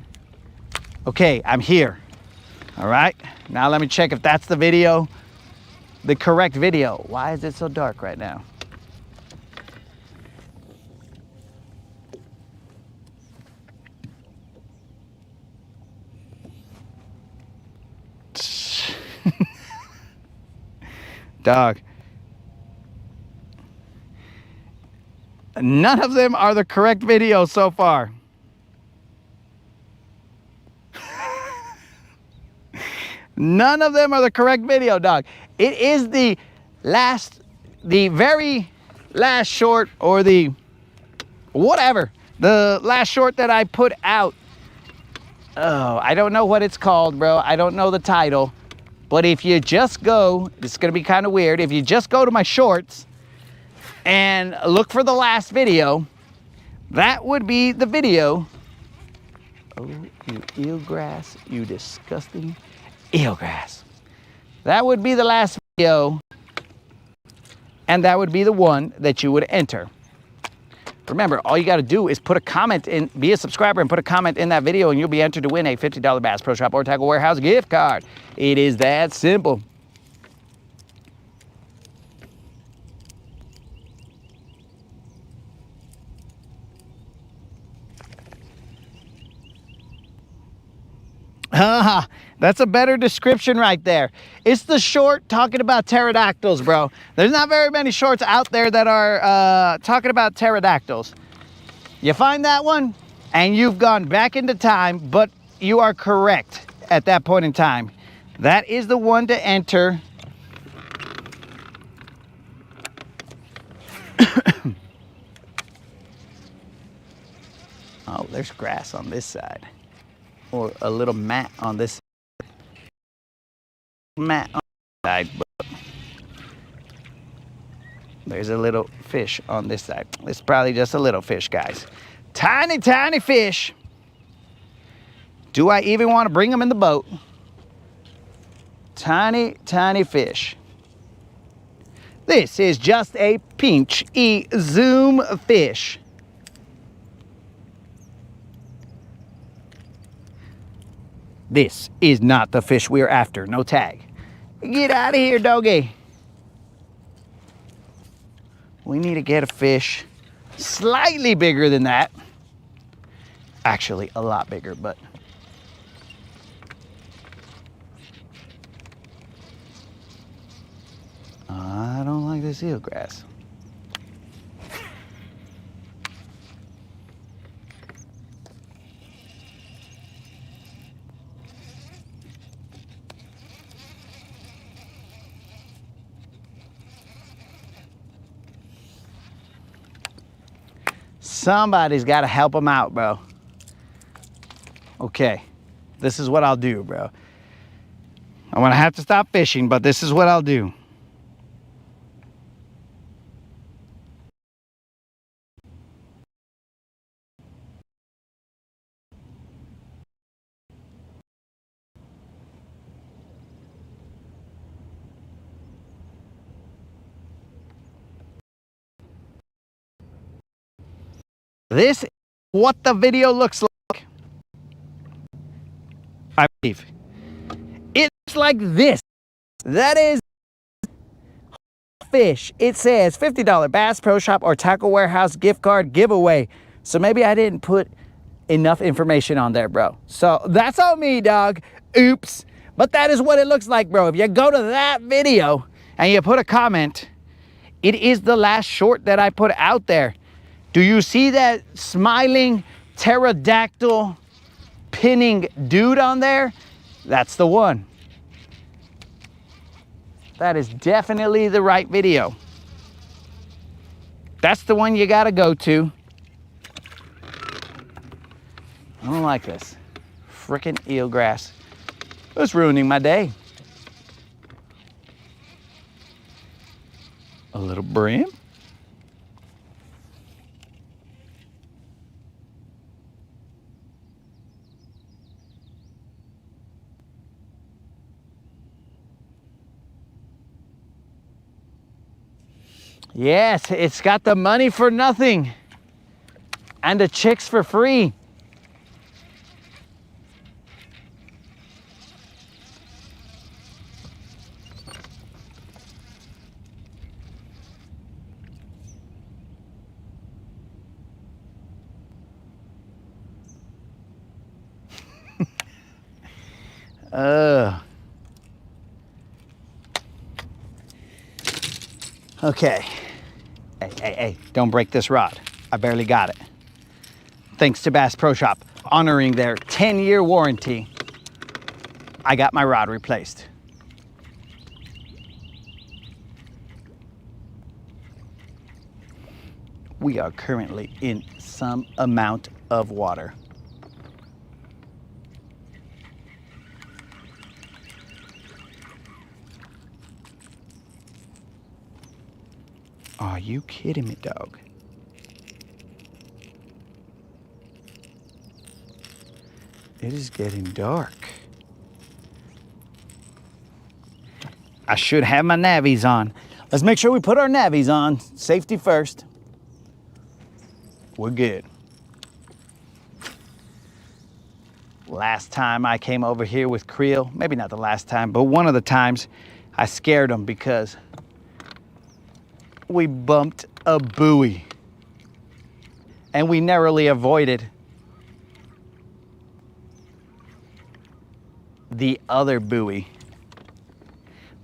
Okay, I'm here. All right, now let me check if that's the video, the correct video. Why is it so dark right now? Dog. None of them are the correct video so far. None of them are the correct video, dog. It is the very last short, or the whatever, the last short that I put out. Oh, I don't know what it's called, bro. I don't know the title. But if you just go, it's gonna be kind of weird. If you just go to my shorts and look for the last video, that would be the video. Oh, you eelgrass, you disgusting eelgrass. That would be the last video, and that would be the one that you would enter. Remember, all you got to do is put a comment in, be a subscriber and put a comment in that video, and you'll be entered to win a $50 Bass Pro Shop or Tackle Warehouse gift card. It is that simple. That's a better description right there. It's the short talking about pterodactyls, bro. There's not very many shorts out there that are talking about pterodactyls. You find that one and you've gone back into time, but you are correct at that point in time. That is the one to enter. Oh, there's grass on this side. Or a little mat on this mat on the side. There's a little fish on this side. It's probably just a little fish, guys. Tiny, tiny fish. Do I even want to bring them in the boat? Tiny, tiny fish. This is just a pinch-y zoom fish. This is not the fish we're after. No tag. Get out of here, doggy. We need to get a fish slightly bigger than that. Actually, a lot bigger, but I don't like this eelgrass. Somebody's got to help them out, bro. Okay, this is what I'll do, bro. I'm gonna have to stop fishing, but this is what I'll do. This is what the video looks like. I believe. It looks like this. That is fish. It says $50 Bass Pro Shop or Tackle Warehouse gift card giveaway. So maybe I didn't put enough information on there, bro. So that's on me, dog. Oops. But that is what it looks like, bro. If you go to that video and you put a comment, it is the last short that I put out there. Do you see that smiling pterodactyl pinning dude on there? That's the one. That is definitely the right video. That's the one you gotta go to. I don't like this. Frickin' eelgrass. It's ruining my day. A little brim. Yes, it's got the money for nothing and the chicks for free. Okay. Hey, don't break this rod. I barely got it. Thanks to Bass Pro Shop honoring their 10-year warranty, I got my rod replaced. We are currently in some amount of water. Are you kidding me, dog? It is getting dark. I should have my navies on. Let's make sure we put our navies on. Safety first. We're good. Last time I came over here with Creel, maybe not the last time, but one of the times, I scared him because we bumped a buoy and we narrowly avoided the other buoy.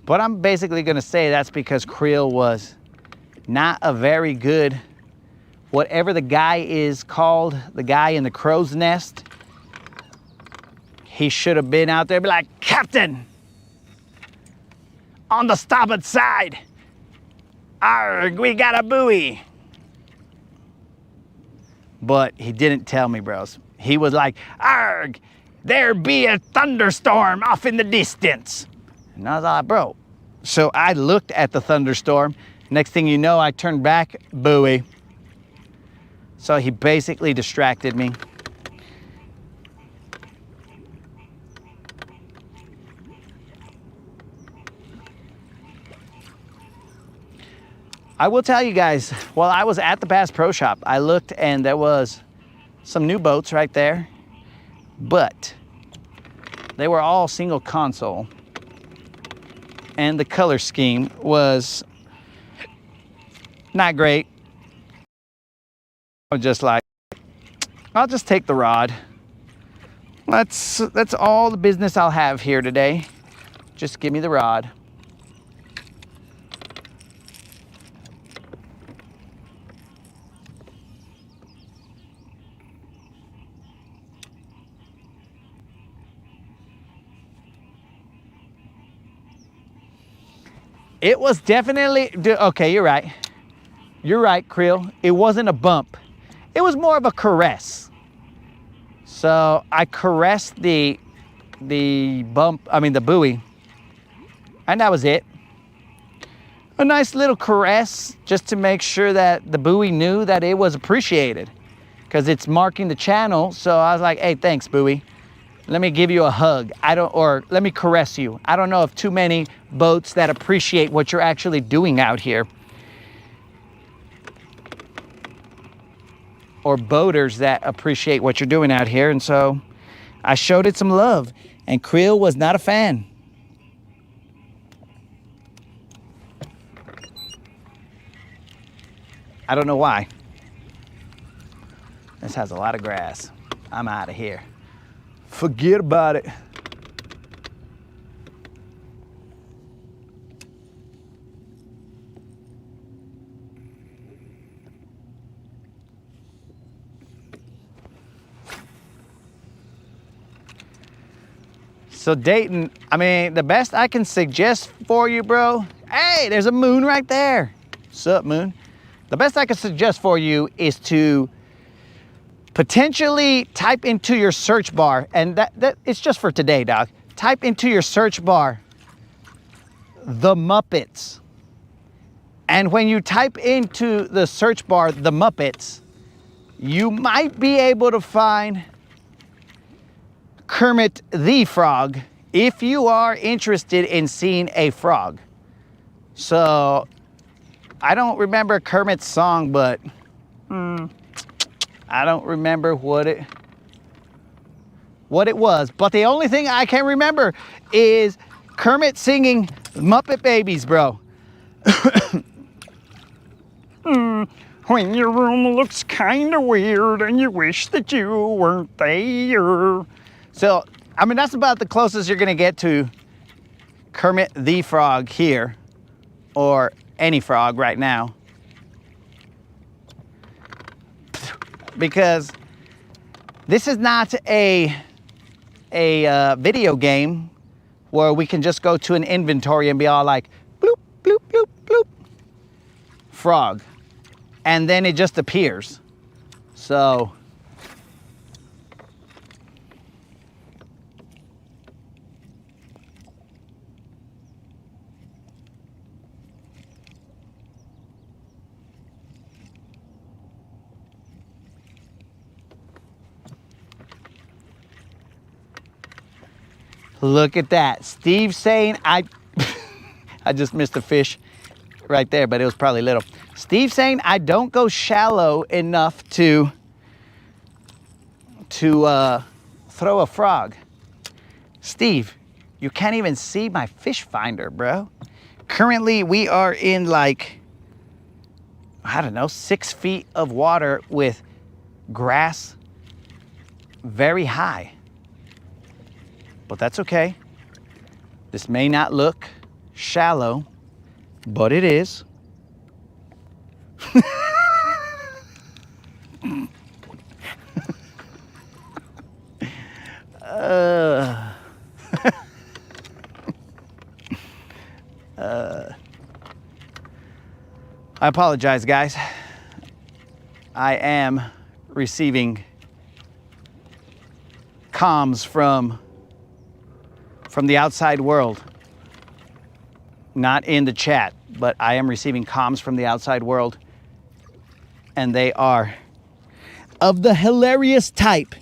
But I'm basically gonna say that's because Creel was not a very good, whatever the guy is called, the guy in the crow's nest, he should have been out there be like, Captain, on the starboard side, arg, we got a buoy. But he didn't tell me, bros. He was like, arg, there be a thunderstorm off in the distance. And I was like, bro. So I looked at the thunderstorm. Next thing you know, I turned back, buoy. So he basically distracted me. I will tell you guys, while I was at the Bass Pro Shop, I looked and there was some new boats right there, but they were all single console. And the color scheme was not great. I was just like, I'll just take the rod. That's all the business I'll have here today. Just give me the rod. It was definitely, okay, you're right. You're right, Creel. It wasn't a bump. It was more of a caress. So I caressed the buoy, and that was it. A nice little caress just to make sure that the buoy knew that it was appreciated, because it's marking the channel. So I was like, hey, thanks, buoy. Let me give you a hug. Or let me caress you. I don't know of too many boats that appreciate what you're actually doing out here. Or boaters that appreciate what you're doing out here. And so I showed it some love, and Creel was not a fan. I don't know why. This has a lot of grass. I'm out of here. Forget about it. So Dayton, I mean, the best I can suggest for you, bro, hey, there's a moon right there. Sup, moon? The best I can suggest for you is to potentially type into your search bar, and that it's just for today, dog. Type into your search bar, The Muppets. And when you type into the search bar, The Muppets, you might be able to find Kermit the Frog if you are interested in seeing a frog. So I don't remember Kermit's song, but I don't remember what it was. But the only thing I can remember is Kermit singing Muppet Babies, bro. When your room looks kind of weird and you wish that you weren't there. So, I mean, that's about the closest you're gonna get to Kermit the Frog here, or any frog right now. Because this is not a video game where we can just go to an inventory and be all like, bloop, bloop, bloop, bloop, frog. And then it just appears. So, look at that. Steve saying I just missed a fish right there, but it was probably little. Steve saying I don't go shallow enough to throw a frog. Steve, you can't even see my fish finder, bro. Currently, we are in like, I don't know, 6 feet of water with grass very high. But that's okay. This may not look shallow, but it is. I apologize, guys. I am receiving comms from the outside world. not in the chat, but I am receiving comms from the outside world, and they are of the hilarious type.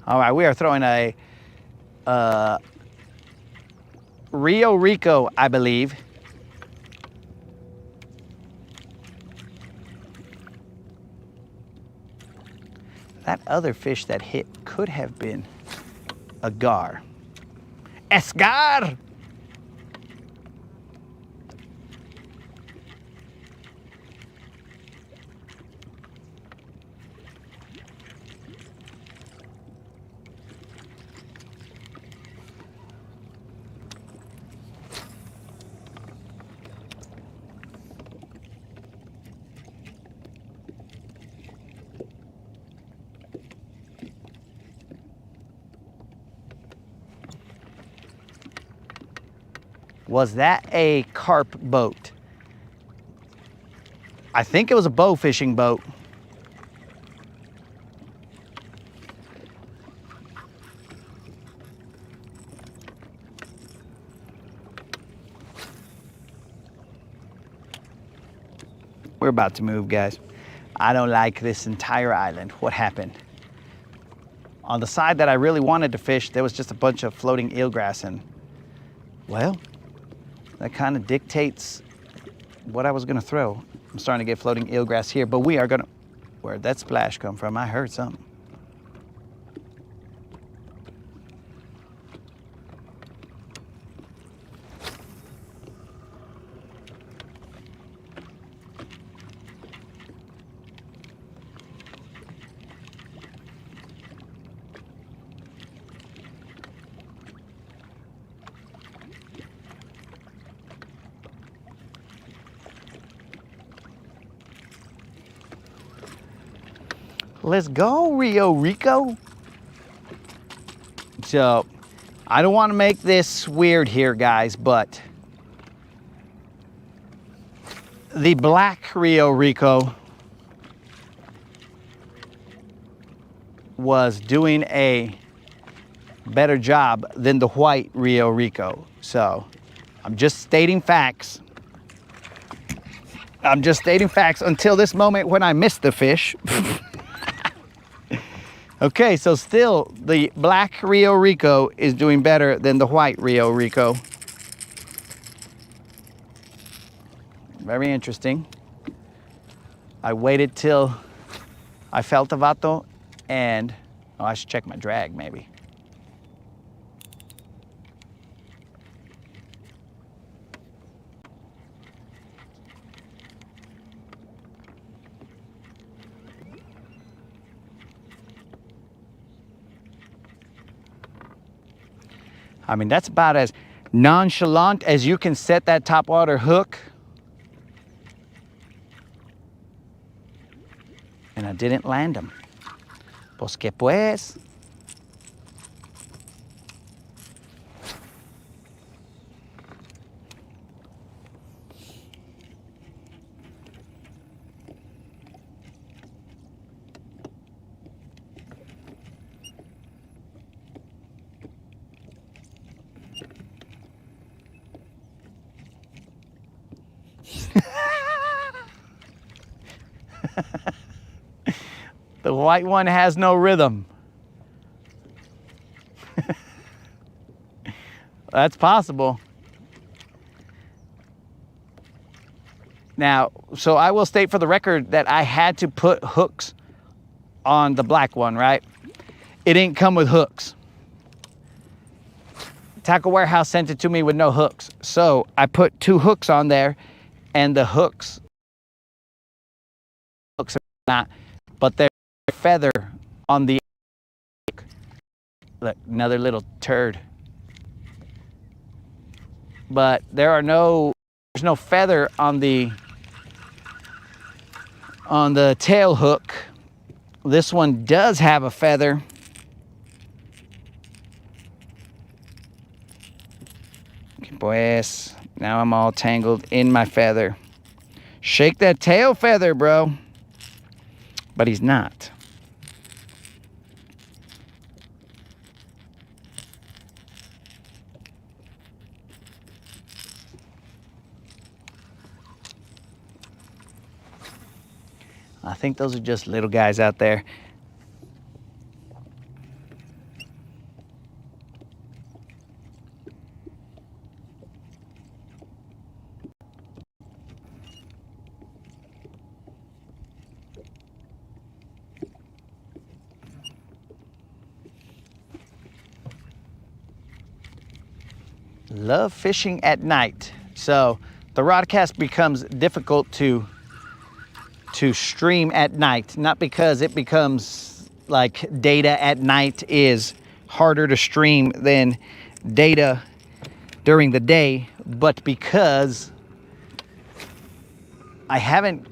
All right, we are throwing a Rio Rico, I believe. That other fish that hit could have been a gar. Esgar! Was that a carp boat? I think it was a bow fishing boat. We're about to move, guys. I don't like this entire island. What happened? On the side that I really wanted to fish, there was just a bunch of floating eelgrass, and well, that kind of dictates what I was gonna throw. I'm starting to get floating eelgrass here, but we are gonna, where'd that splash come from? I heard something. Let's go, Rio Rico. So, I don't want to make this weird here, guys, but the black Rio Rico was doing a better job than the white Rio Rico. So, I'm just stating facts. I'm just stating facts until this moment when I missed the fish. Okay, so still the black Rio Rico is doing better than the white Rio Rico. Very interesting. I waited till I felt the vato, and oh, I should check my drag maybe. I mean, that's about as nonchalant as you can set that topwater hook. And I didn't land him. Pues que pues. The white one has no rhythm. That's possible. Now, so I will state for the record that I had to put hooks on the black one, right? It didn't come with hooks. Tackle Warehouse sent it to me with no hooks. So I put 2 hooks on there, and the hooks are not, but they're feather on the hook. Look, another little turd. But there's no feather on the tail hook. This one does have a feather. pues. Now I'm all tangled in my feather. Shake that tail feather, bro. But he's not. I think those are just little guys out there. Love fishing at night. So the Rodcast becomes difficult to stream at night, not because it becomes like data at night is harder to stream than data during the day, but because I haven't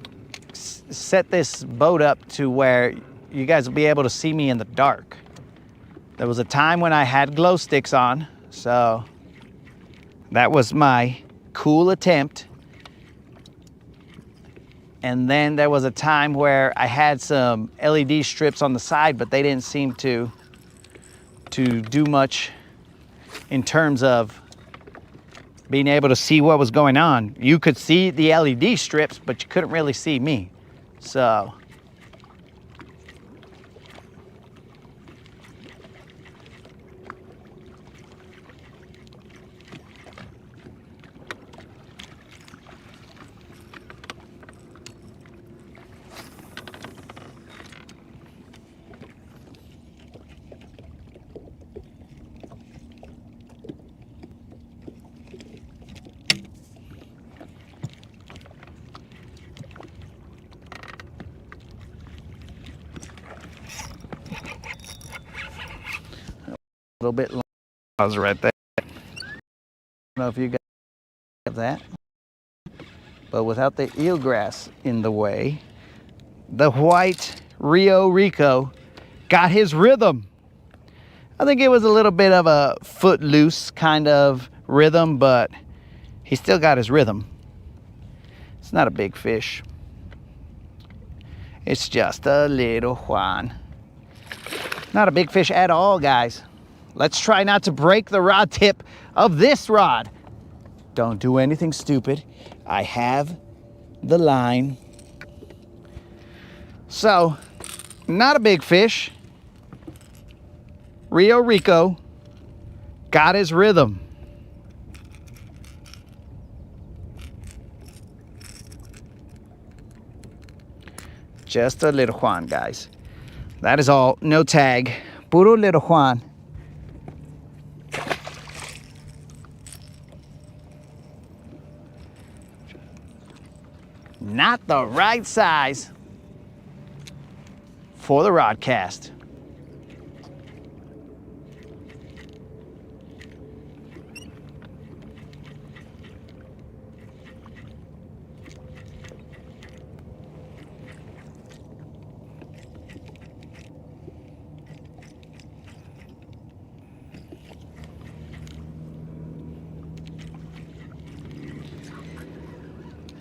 set this boat up to where you guys will be able to see me in the dark. There was a time when I had glow sticks on, so that was my cool attempt. And then there was a time where I had some LED strips on the side, but they didn't seem to do much in terms of being able to see what was going on. You could see the LED strips, but you couldn't really see me. So a little bit long. Pause right there. I don't know if you guys have that, but without the eelgrass in the way, the white Rio Rico got his rhythm. I think it was a little bit of a footloose kind of rhythm, but he still got his rhythm. It's not a big fish. It's just a little Juan. Not a big fish at all, guys. Let's try not to break the rod tip of this rod. Don't do anything stupid. I have the line. So, not a big fish. Rio Rico got his rhythm. Just a little Juan, guys. That is all. No tag. Puro little Juan. Not the right size for the Rodcast.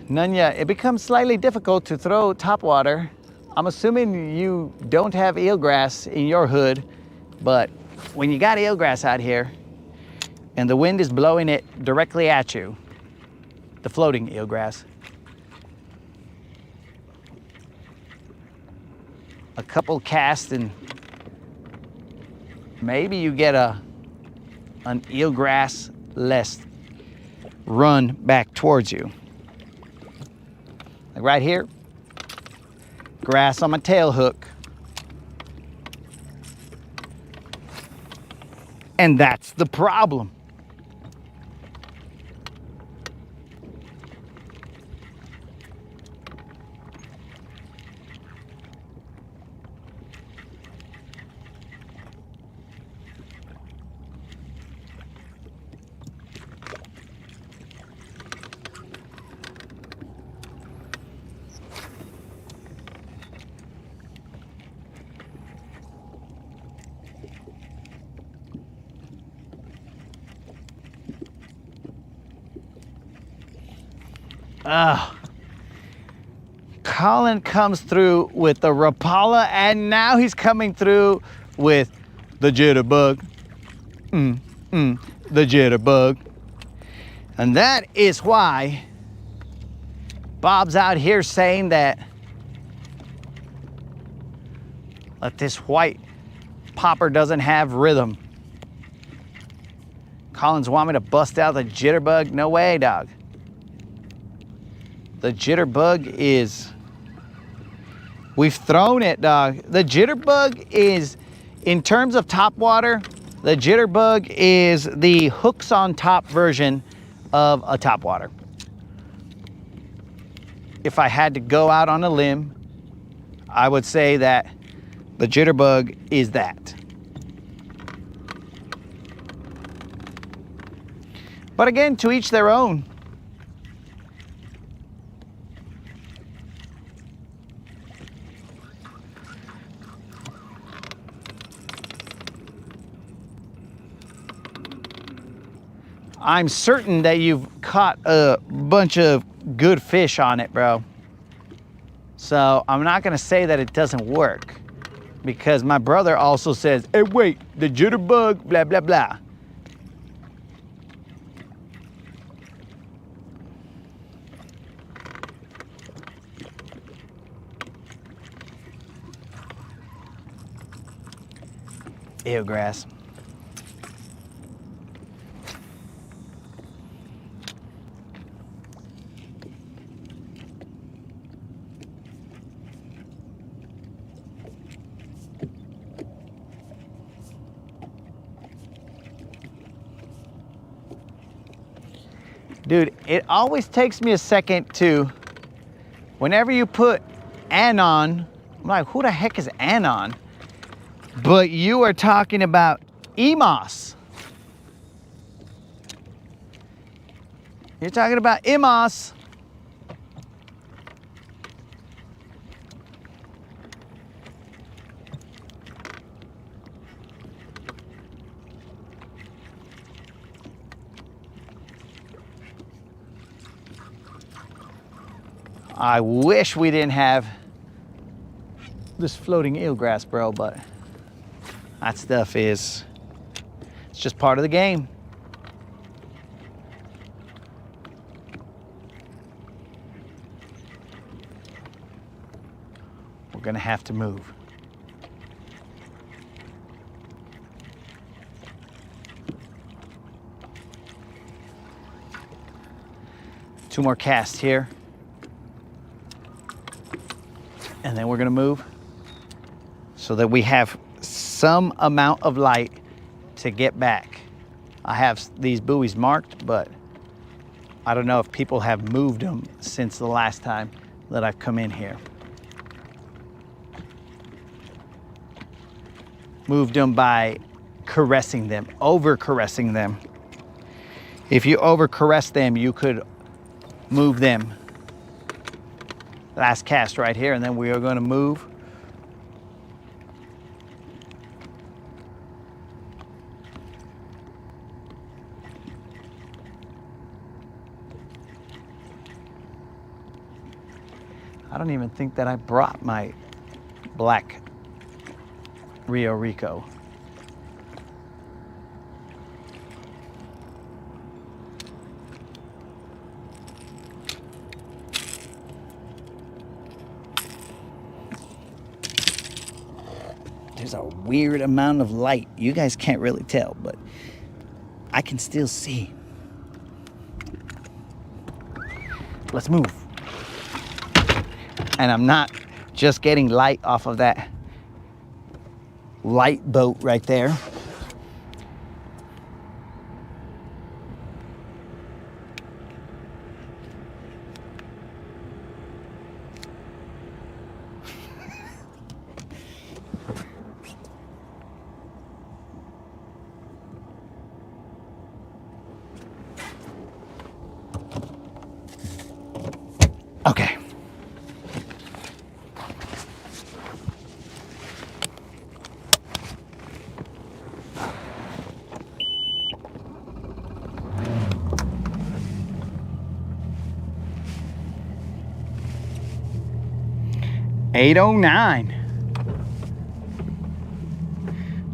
Nunya, it becomes slightly difficult to throw topwater. I'm assuming you don't have eelgrass in your hood, but when you got eelgrass out here and the wind is blowing it directly at you, the floating eelgrass, a couple casts and maybe you get an eelgrass-less run back towards you. Like right here, grass on my tail hook. And that's the problem. Colin comes through with the Rapala, and now he's coming through with the jitterbug. The jitterbug. And that is why Bob's out here saying that this white popper doesn't have rhythm. Collins want me to bust out the jitterbug? No way, dog. The jitterbug is, we've thrown it, dog. The jitterbug is, in terms of top water, the jitterbug is the hooks on top version of a top water. If I had to go out on a limb, I would say that the jitterbug is that. But again, to each their own. I'm certain that you've caught a bunch of good fish on it, bro. So I'm not gonna say that it doesn't work, because my brother also says, hey, wait, the jitterbug, blah, blah, blah. Eelgrass. Dude, it always takes me a second to, whenever you put Anon, I'm like, who the heck is Anon? But you are talking about Emos. You're talking about Emos. I wish we didn't have this floating eelgrass, bro, but that stuff is, it's just part of the game. We're gonna have to move. Two more casts here. And then we're gonna move so that we have some amount of light to get back. I have these buoys marked, but I don't know if people have moved them since the last time that I've come in here. Moved them by caressing them, over caressing them. If you over caress them, you could move them. Last cast right here, and then we are going to move. I don't even think that I brought my black Rio Rico. There's a weird amount of light. You guys can't really tell, but I can still see. Let's move. And I'm not just getting light off of that light boat right there. Okay. 8:09.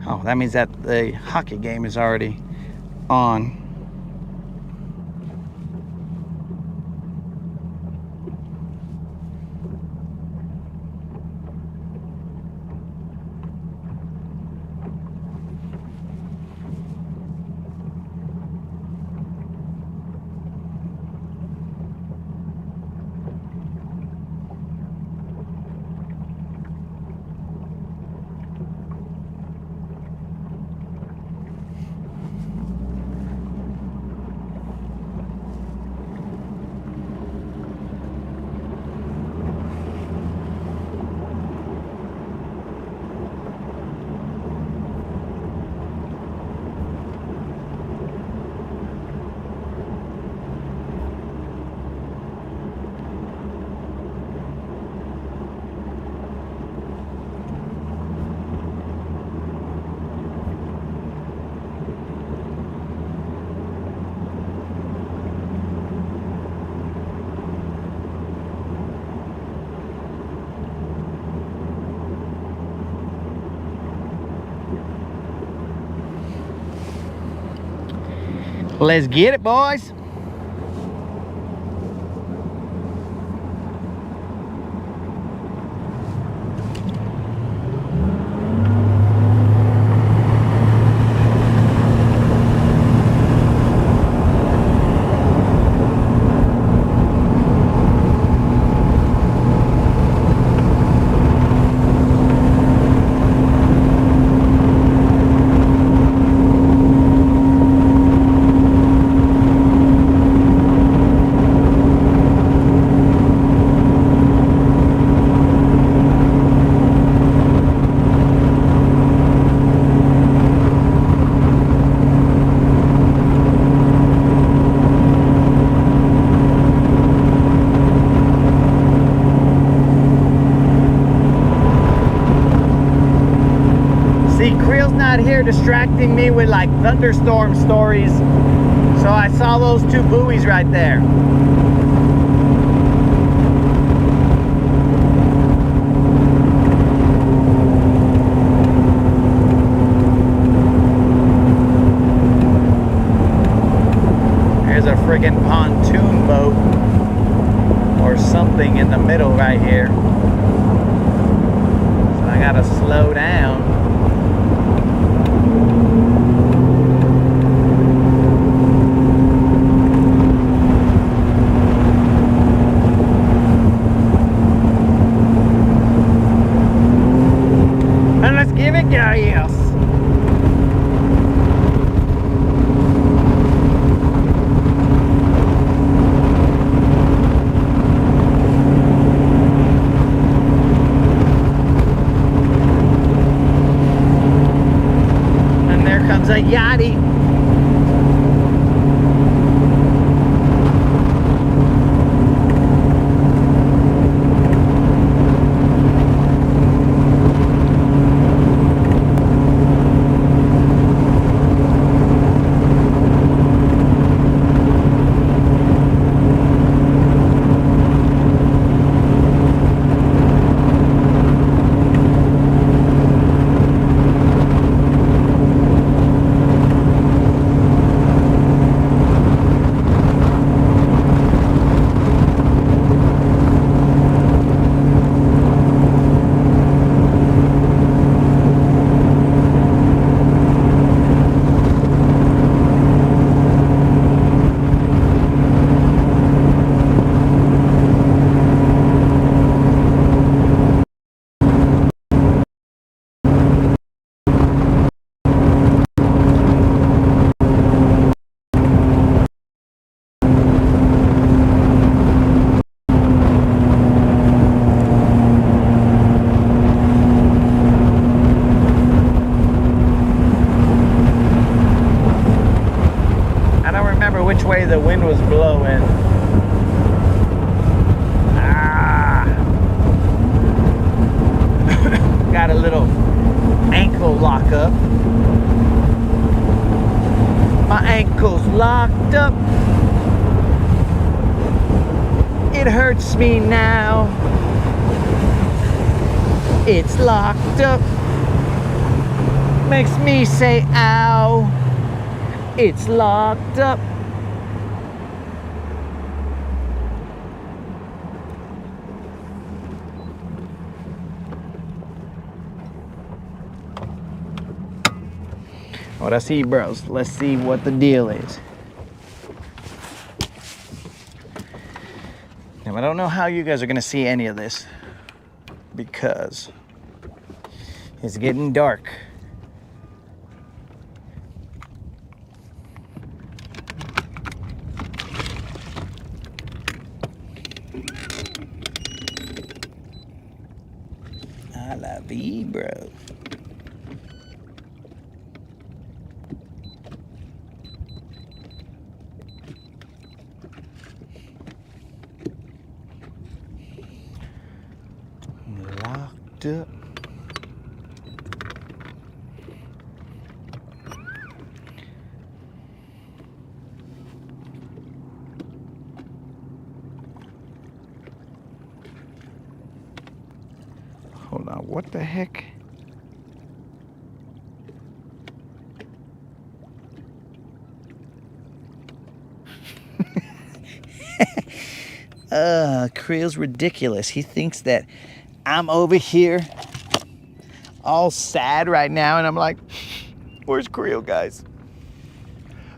Oh, that means that the hockey game is already on. Let's get it, boys. Here distracting me with like thunderstorm stories, so I saw those two buoys right there. There's a friggin' pontoon boat or something in the middle right here, so I gotta slow down. Yes. And there comes a yachty. Which way the wind was blowing. Got a little ankle lock up. My ankle's locked up. It hurts me now. It's locked up. Makes me say ow. It's locked up. What I see, bros. Let's see what the deal is. Now, I don't know how you guys are gonna see any of this because it's getting dark. I love you, bro. Locked up. Hold on, what the heck? Creel's ridiculous. He thinks that I'm over here all sad right now, and I'm like, where's Creel, guys?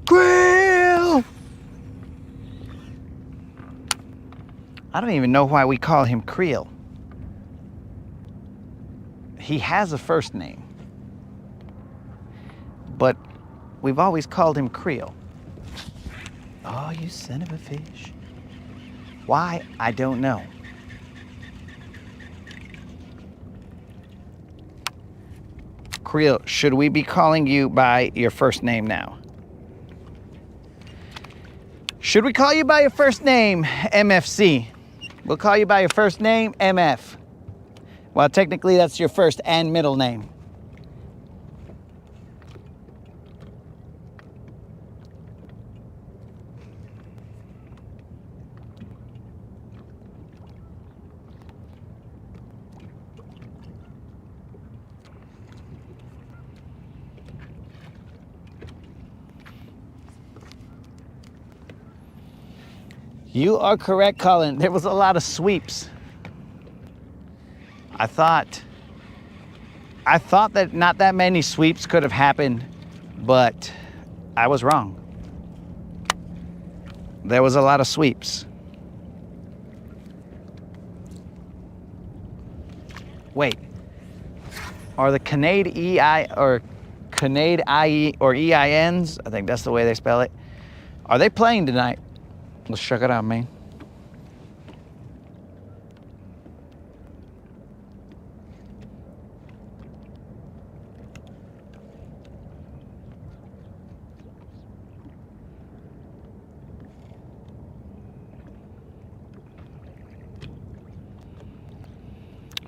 Creel! I don't even know why we call him Creel. He has a first name, but we've always called him Creel. Oh, you son of a fish. Why? I don't know. Creel, should we be calling you by your first name now? Should we call you by your first name, MFC? We'll call you by your first name, MF. Well, technically that's your first and middle name. You are correct, Colin. There was a lot of sweeps. I thought that not that many sweeps could have happened, but I was wrong. There was a lot of sweeps. Wait, are the Canade EI or Canade IE or EINs, I think that's the way they spell it, are they playing tonight? Let's check it out, man.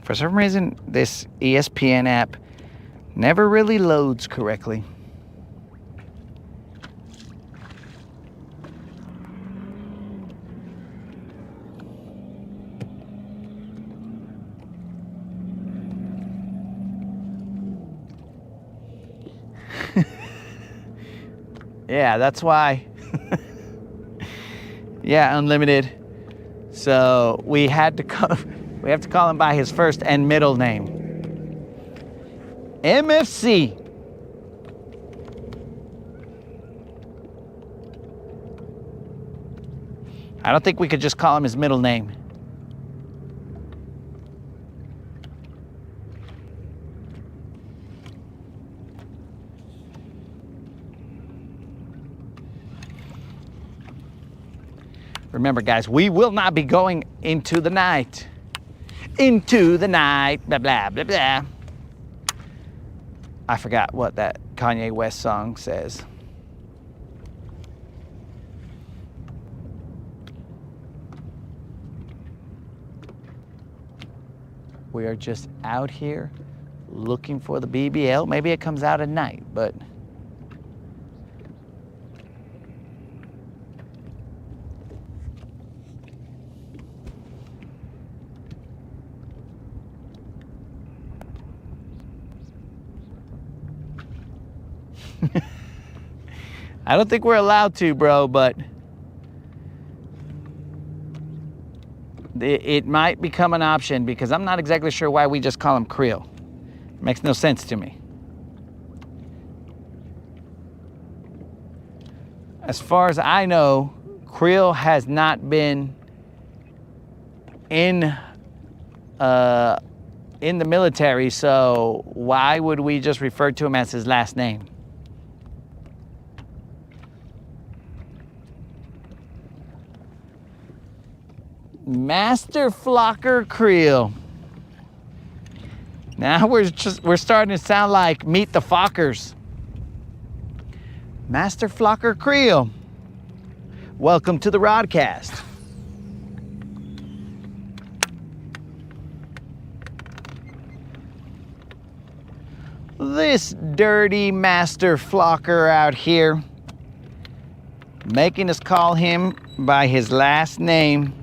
For some reason, this ESPN app never really loads correctly. Yeah, that's why. Yeah, unlimited. So we have to call him by his first and middle name. MFC. I don't think we could just call him his middle name. Remember, guys, we will not be going into the night. Into the night, blah, blah, blah, blah. I forgot what that Kanye West song says. We are just out here looking for the BBL. Maybe it comes out at night, but I don't think we're allowed to, bro, but it might become an option because I'm not exactly sure why we just call him Creel. Makes no sense to me. As far as I know, Creel has not been in the military, so why would we just refer to him as his last name? Master Flocker Creel. Now we're starting to sound like Meet the Fockers. Master Flocker Creel. Welcome to the Rodcast. This dirty Master Flocker out here, making us call him by his last name.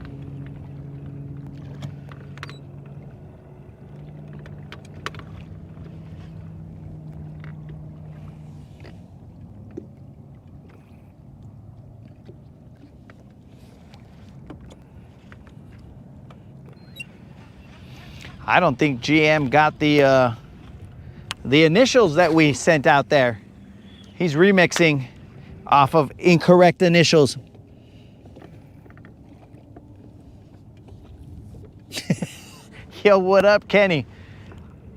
I don't think GM got the initials that we sent out there. He's remixing off of incorrect initials. Yo, what up, Kenny?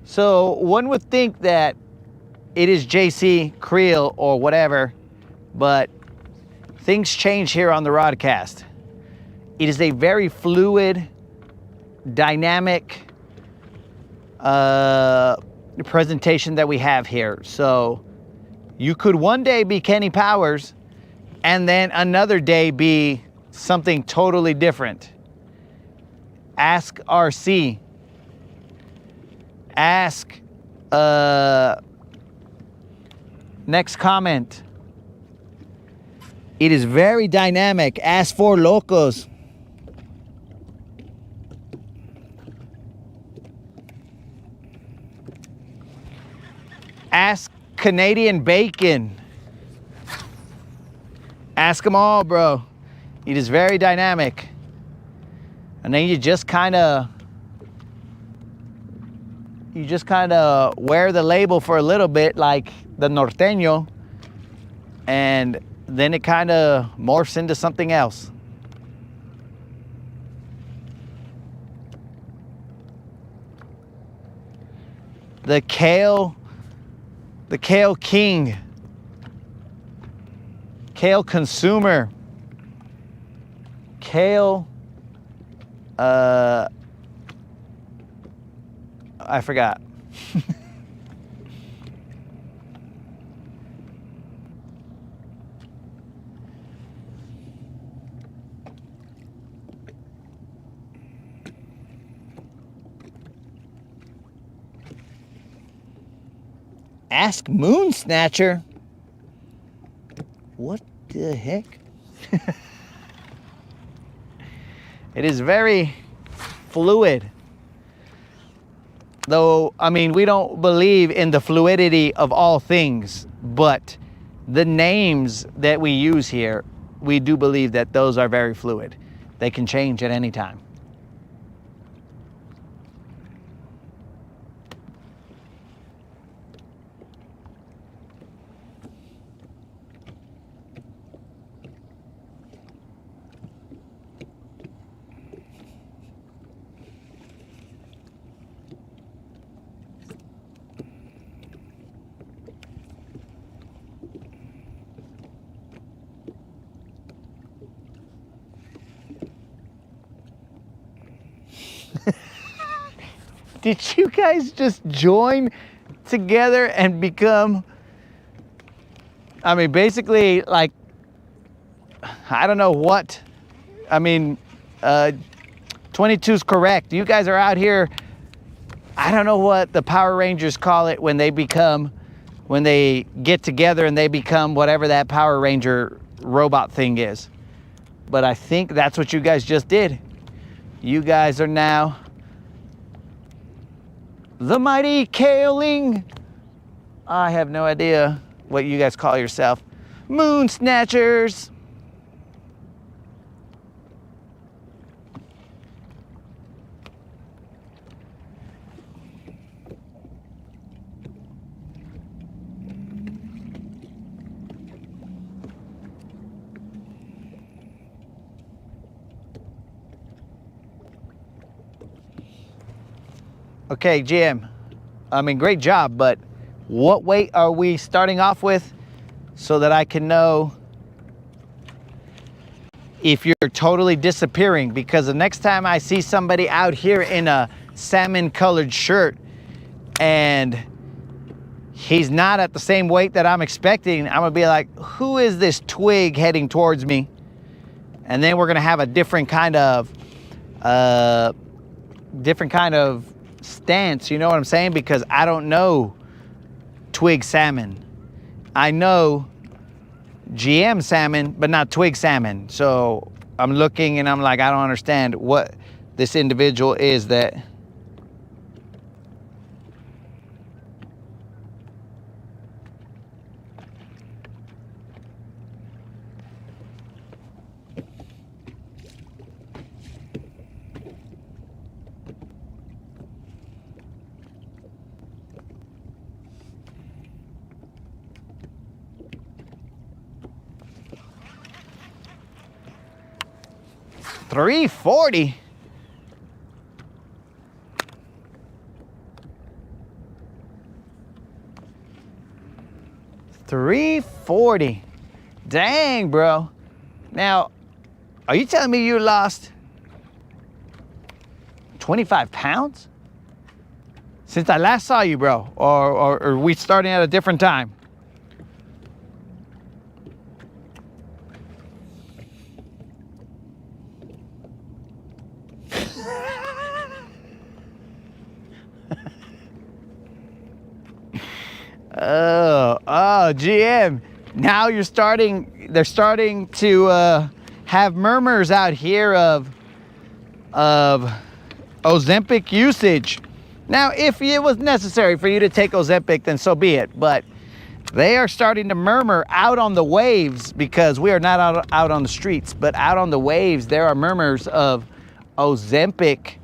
So one would think that it is JC Creel or whatever, but things change here on the Rodcast. It is a very fluid, dynamic presentation that we have here. So you could one day be Kenny Powers and then another day be something totally different. Ask RC. Ask next comment. It is very dynamic. Ask for Locos. Ask Canadian Bacon. Ask them all, bro. It is very dynamic. And then you just kind of wear the label for a little bit, like the norteño, and then it kind of morphs into something else. The Kale King, Kale Consumer, Kale, I forgot. Ask Moon Snatcher. What the heck? It is very fluid. Though, I mean, we don't believe in the fluidity of all things, but the names that we use here, we do believe that those are very fluid. They can change at any time. Did you guys just join together and become, I mean, basically, like, I don't know what, I mean, 22 is correct. You guys are out here, I don't know what the Power Rangers call it when they get together and they become whatever that Power Ranger robot thing is. But I think that's what you guys just did. You guys are now the mighty Kaling. I have no idea what you guys call yourself. Moon snatchers. Okay, Jim, I mean, great job, but what weight are we starting off with so that I can know if you're totally disappearing? Because the next time I see somebody out here in a salmon colored shirt and he's not at the same weight that I'm expecting, I'm gonna be like, who is this twig heading towards me? And then we're gonna have a different kind of stance, you know what I'm saying? Because I don't know twig salmon. I know GM salmon, but not twig salmon. So I'm looking and I'm like, I don't understand what this individual is that. $3.40. $3.40. Dang, bro. Now, are you telling me you lost 25 pounds since I last saw you, bro? Or are we starting at a different time? Oh, GM. Now they're starting to have murmurs out here of Ozempic usage. Now, if it was necessary for you to take Ozempic, then so be it. But they are starting to murmur out on the waves, because we are not out on the streets, but out on the waves, there are murmurs of Ozempic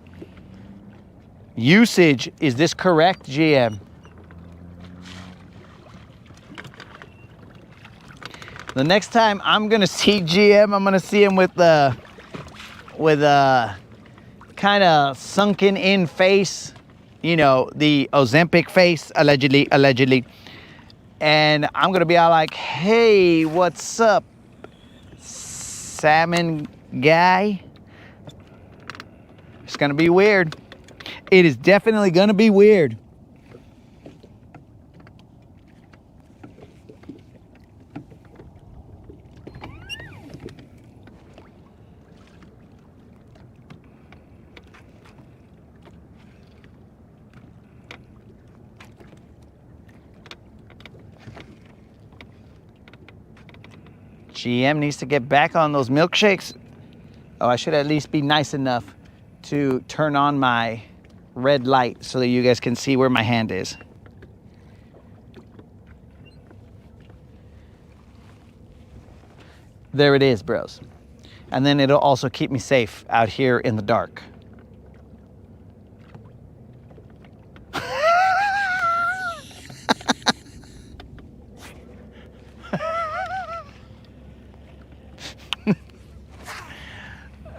usage. Is this correct, GM? The next time I'm gonna see GM, I'm gonna see him with a kind of sunken in face, you know, the Ozempic face, allegedly. And I'm gonna be all like, hey, what's up, salmon guy? It's gonna be weird. It is definitely gonna be weird. GM needs to get back on those milkshakes. Oh, I should at least be nice enough to turn on my red light so that you guys can see where my hand is. There it is, bros. And then it'll also keep me safe out here in the dark.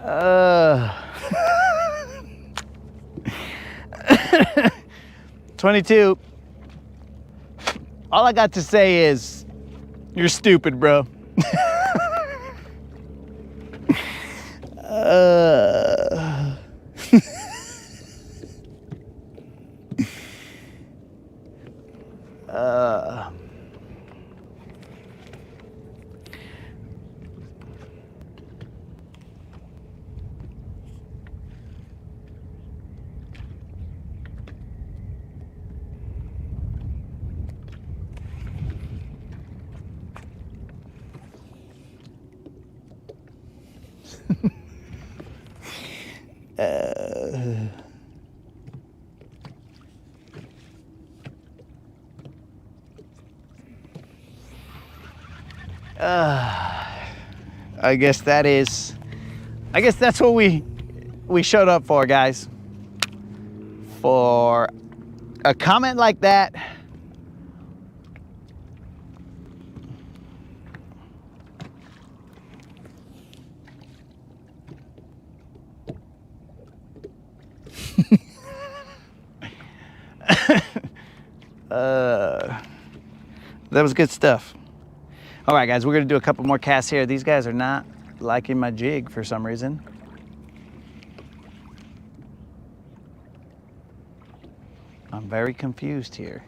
Uh, 22. All I got to say is, you're stupid, bro. I guess that's what we showed up for, guys. For a comment like that. That was good stuff. All right, guys, we're gonna do a couple more casts here. These guys are not liking my jig for some reason. I'm very confused here.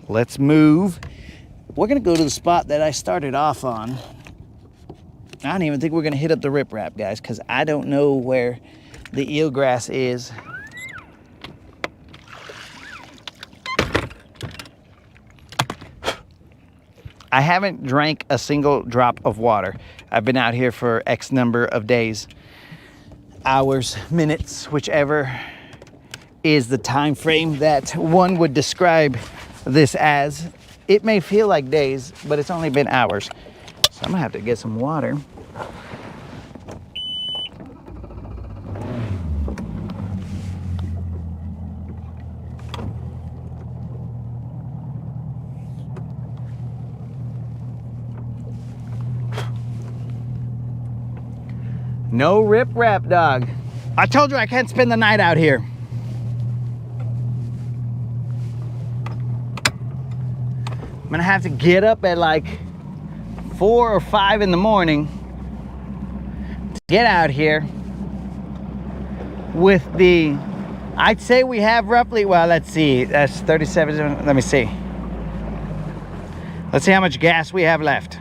Let's move. We're gonna go to the spot that I started off on. I don't even think we're gonna hit up the riprap, guys, because I don't know where the eelgrass is. I haven't drank a single drop of water. I've been out here for X number of days, hours, minutes, whichever is the time frame that one would describe this as. It may feel like days, but it's only been hours. So I'm gonna have to get some water. No riprap, dog. I told you I can't spend the night out here. I'm gonna have to get up at like 4 or 5 in the morning to get out here with the, I'd say we have roughly, well, let's see, that's 37, let me see. Let's see how much gas we have left.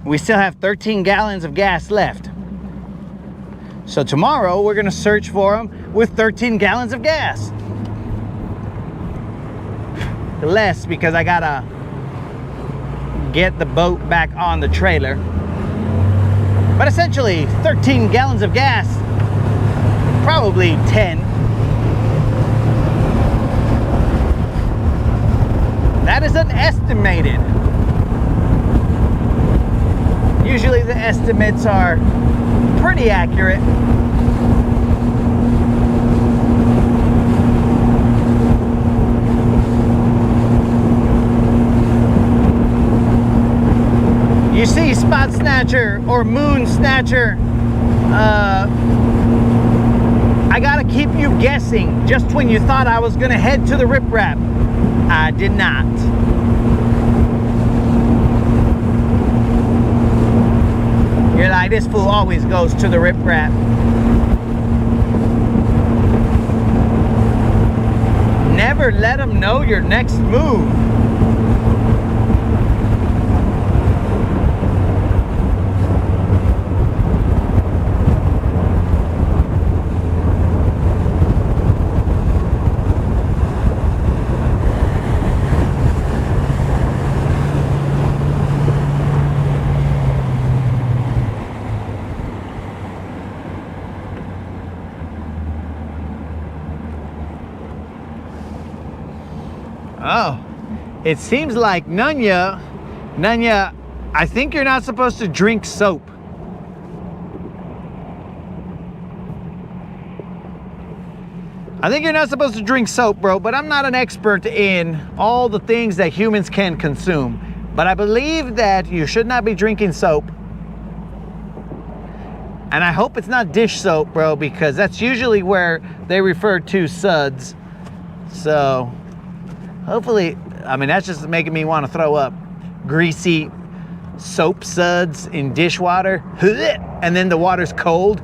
We still have 13 gallons of gas left. So tomorrow we're gonna search for them with 13 gallons of gas. Less because I gotta get the boat back on the trailer. But essentially 13 gallons of gas, probably 10. That is an estimated. Usually the estimates are pretty accurate. You see, Spot Snatcher or Moon Snatcher, I gotta keep you guessing. Just when you thought I was gonna head to the riprap, I did not. You're like, this fool always goes to the riprap. Never let them know your next move. Oh, it seems like Nunya, I think you're not supposed to drink soap. I think you're not supposed to drink soap, bro, but I'm not an expert in all the things that humans can consume. But I believe that you should not be drinking soap. And I hope it's not dish soap, bro, because that's usually where they refer to suds. So hopefully, I mean, that's just making me want to throw up. Greasy soap suds in dishwater. And then the water's cold.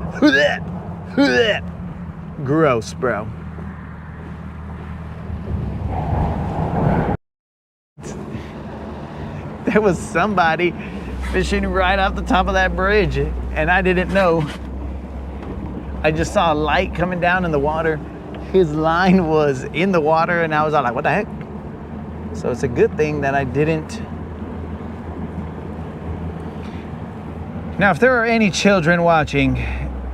Gross, bro. There was somebody fishing right off the top of that bridge, and I didn't know. I just saw a light coming down in the water. His line was in the water, and I was all like, what the heck? So it's a good thing that I didn't Now, if there are any children watching,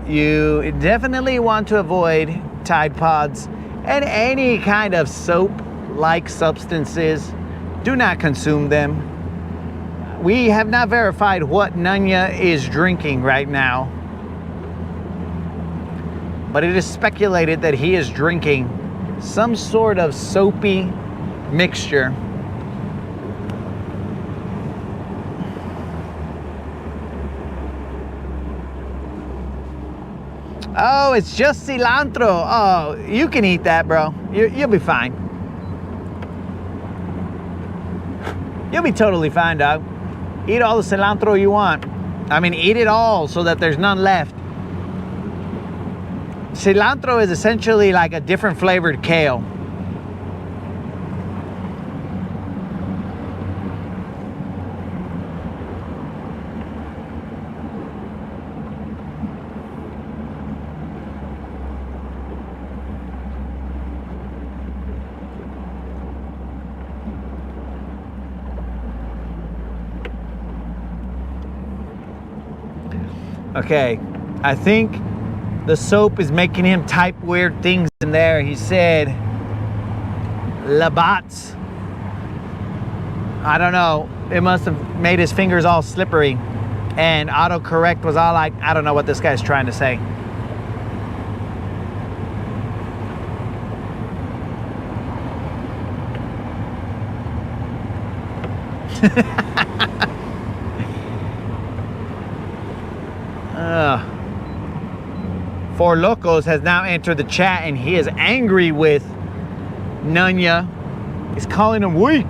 you definitely want to avoid Tide Pods and any kind of soap-like substances. Do not consume them. We have not verified what Nunya is drinking right now, but it is speculated that he is drinking some sort of soapy mixture. Oh, it's just cilantro. Oh, you can eat that, bro. You'll be fine. You'll be totally fine, dog. Eat all the cilantro you want. I mean, eat it all so that there's none left. Cilantro is essentially like a different flavored kale. Okay, I think the soap is making him type weird things in there. He said, Labatt's. I don't know. It must have made his fingers all slippery. And autocorrect was all like, I don't know what this guy's trying to say. Four Locos has now entered the chat and he is angry with Nunya. He's calling him weak.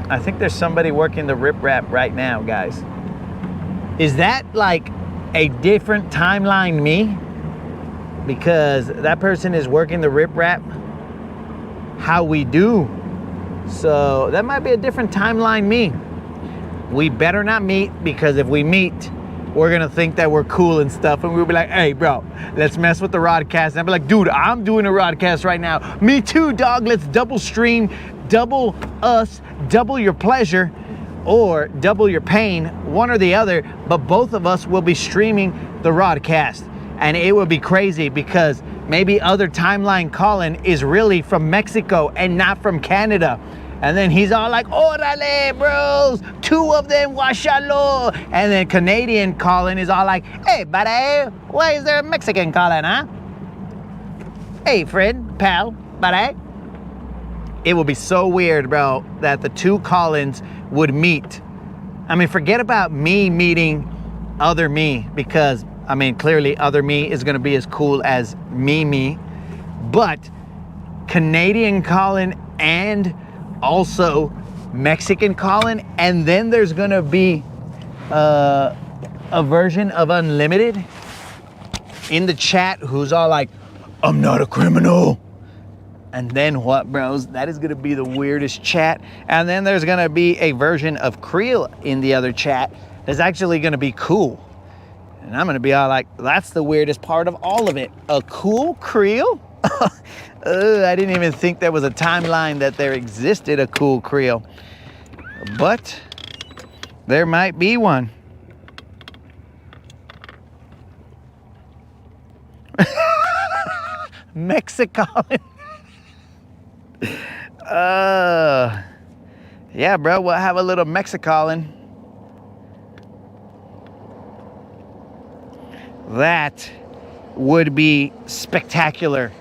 I think there's somebody working the rip rap right now, guys. Is that like a different timeline me? Because that person is working the rip rap how we do. So that might be a different timeline me. We better not meet, because if we meet, we're gonna think that we're cool and stuff, and we'll be like, hey bro, let's mess with the Rodcast. And I'll be like, dude, I'm doing a Rodcast right now. Me too, dog. Let's double stream, double us, double your pleasure, or double your pain, one or the other, but both of us will be streaming the Rodcast. And it would be crazy because maybe other timeline Colin is really from Mexico and not from Canada. And then he's all like, orale, bros, 2 of them, washalo. And then Canadian Colin is all like, hey, buddy, why is there a Mexican Colin, huh? Hey, friend, pal, buddy. It would be so weird, bro, that the 2 Collins would meet. I mean, forget about me meeting other me, because, I mean, clearly other me is gonna be as cool as me. But Canadian Colin and also Mexican Colin, and then there's gonna be a version of Unlimited in the chat who's all like, I'm not a criminal. And then what, bros? That is gonna be the weirdest chat. And then there's gonna be a version of Creel in the other chat that's actually gonna be cool. And I'm gonna be all like, that's the weirdest part of all of it. A cool Creel? I didn't even think there was a timeline that there existed a cool Creel. But there might be one. Mexicolin. Yeah, bro, we'll have a little Mexicolin. That would be spectacular.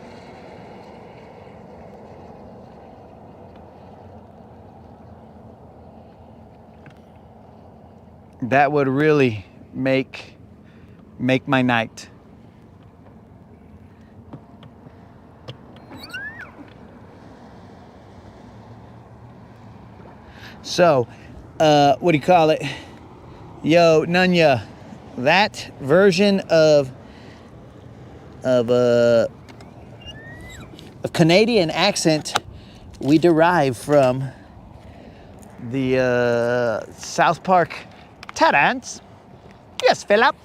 That would really make my night. So, what do you call it? Yo, Nunya, that version of Canadian accent we derive from the South Park Terrence. Yes, Philip.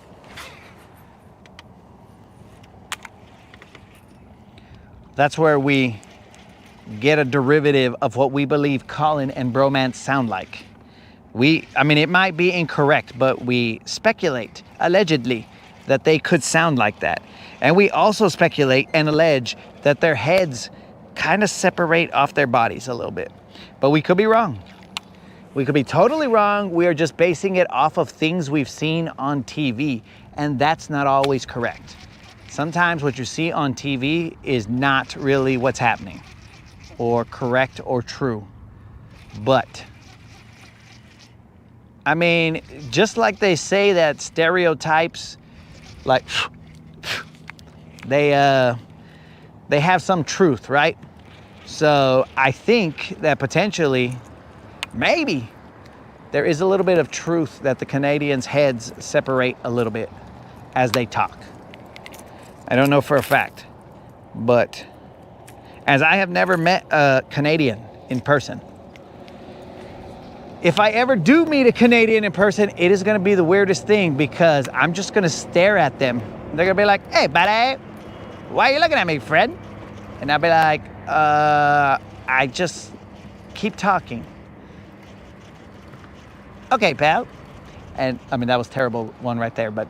That's where we get a derivative of what we believe Colin and Bromance sound like. I mean, it might be incorrect, but we speculate, allegedly, that they could sound like that. And we also speculate and allege that their heads kind of separate off their bodies a little bit. But we could be wrong. We could be totally wrong. We are just basing it off of things we've seen on TV, and that's not always correct. Sometimes what you see on TV is not really what's happening, or correct or true. But I mean, just like they say that stereotypes, like, they have some truth, right? So I think that potentially, maybe, there is a little bit of truth that the Canadians' heads separate a little bit as they talk. I don't know for a fact, but as I have never met a Canadian in person, if I ever do meet a Canadian in person, it is gonna be the weirdest thing, because I'm just gonna stare at them. They're gonna be like, "Hey, buddy, why are you looking at me, friend?" And I'll be like, I just keep talking. Okay, pal. And I mean, that was a terrible one right there, but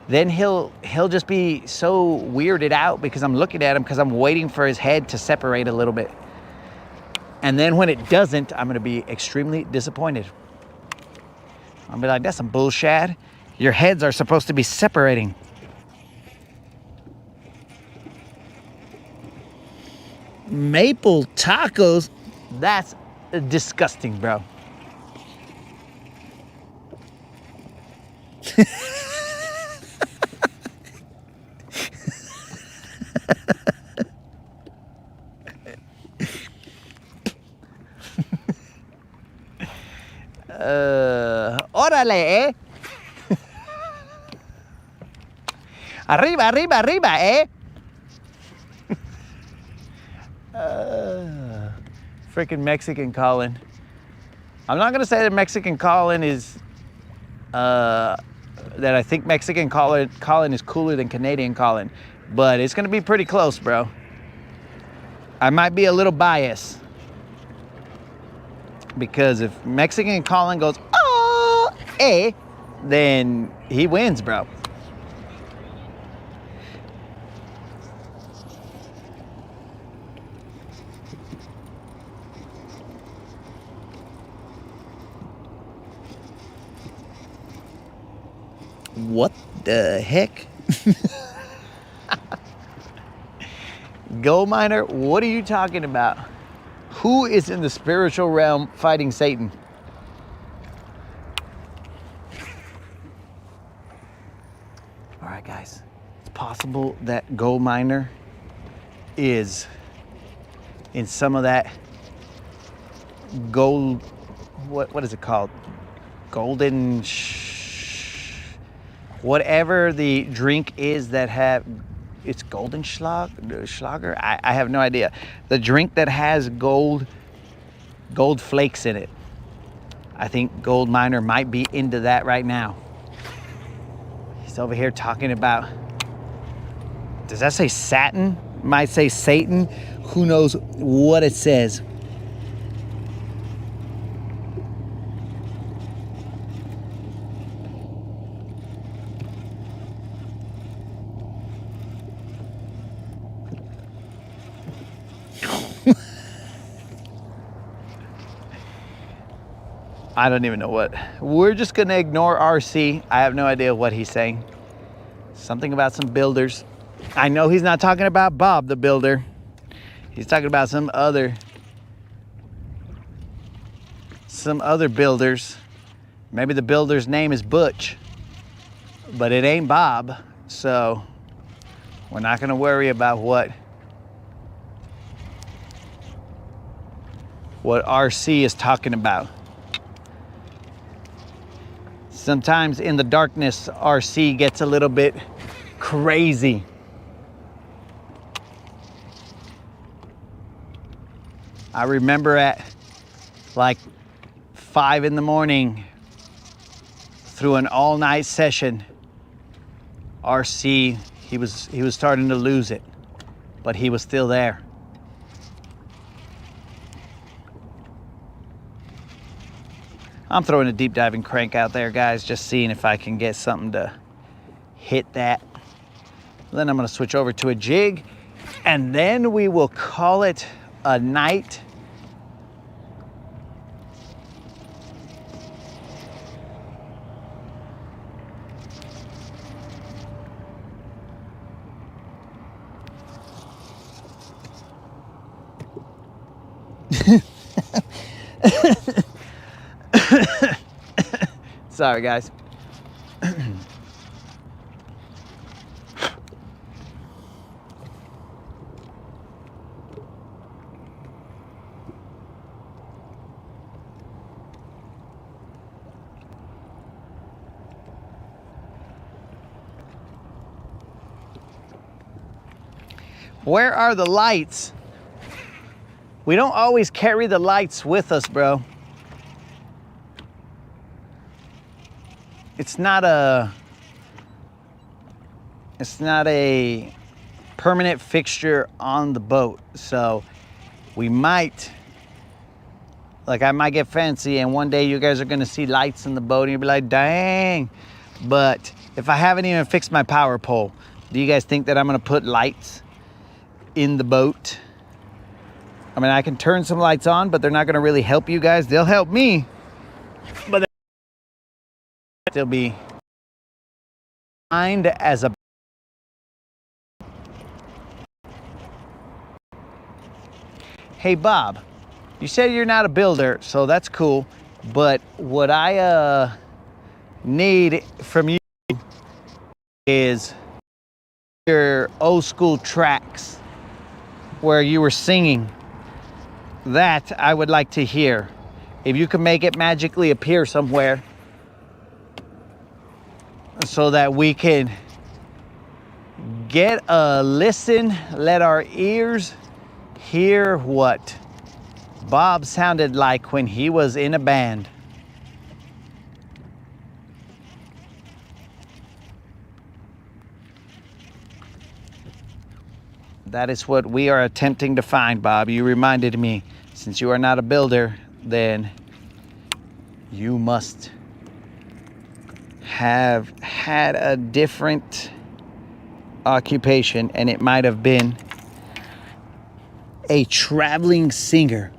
then he'll just be so weirded out because I'm looking at him, because I'm waiting for his head to separate a little bit. And then when it doesn't, I'm gonna be extremely disappointed. I'll be like, that's some bullshit. Your heads are supposed to be separating. Maple tacos? That's disgusting, bro. Órale, eh. Arriba, arriba, arriba, eh. Freaking Mexican calling. I'm not gonna say that Mexican calling is that I think Mexican calling is cooler than Canadian calling, but it's gonna be pretty close, bro. I might be a little biased, because if Mexican calling goes, oh, eh, then he wins, bro. What the heck? Gold miner, what are you talking about? Who is in the spiritual realm fighting Satan? All right, guys. It's possible that gold miner is in some of that gold, what is it called? Golden, whatever the drink is that have, it's golden schlager? I have no idea. The drink that has gold flakes in it. I think gold miner might be into that right now. He's over here talking about, does that say Satan? Might say Satan. Who knows what it says? I don't even know what. We're just gonna ignore RC. I have no idea what he's saying. Something about some builders. I know he's not talking about Bob the builder. He's talking about some other builders. Maybe the builder's name is Butch, but it ain't Bob. So we're not gonna worry about what RC is talking about. Sometimes in the darkness, RC gets a little bit crazy. I remember at like 5 in the morning, through an all-night session, RC, he was starting to lose it, but he was still there. I'm throwing a deep diving crank out there, guys, just seeing if I can get something to hit that. Then I'm gonna switch over to a jig, and then we will call it a night. Sorry, guys. Where are the lights? We don't always carry the lights with us, bro. It's not a permanent fixture on the boat. So we might, like, I might get fancy and one day you guys are gonna see lights in the boat and you'll be like, dang. But if I haven't even fixed my power pole, do you guys think that I'm gonna put lights in the boat? I mean, I can turn some lights on, but they're not gonna really help you guys. They'll help me, but they'll be defined as a. Hey, Bob, you said you're not a builder, so that's cool, but what I need from you is your old school tracks where you were singing. That I would like to hear. If you can make it magically appear somewhere so that we can get a listen, let our ears hear what Bob sounded like when he was in a band. That is what we are attempting to find, Bob. You reminded me, since you are not a builder, then you must have had a different occupation, and it might have been a traveling singer.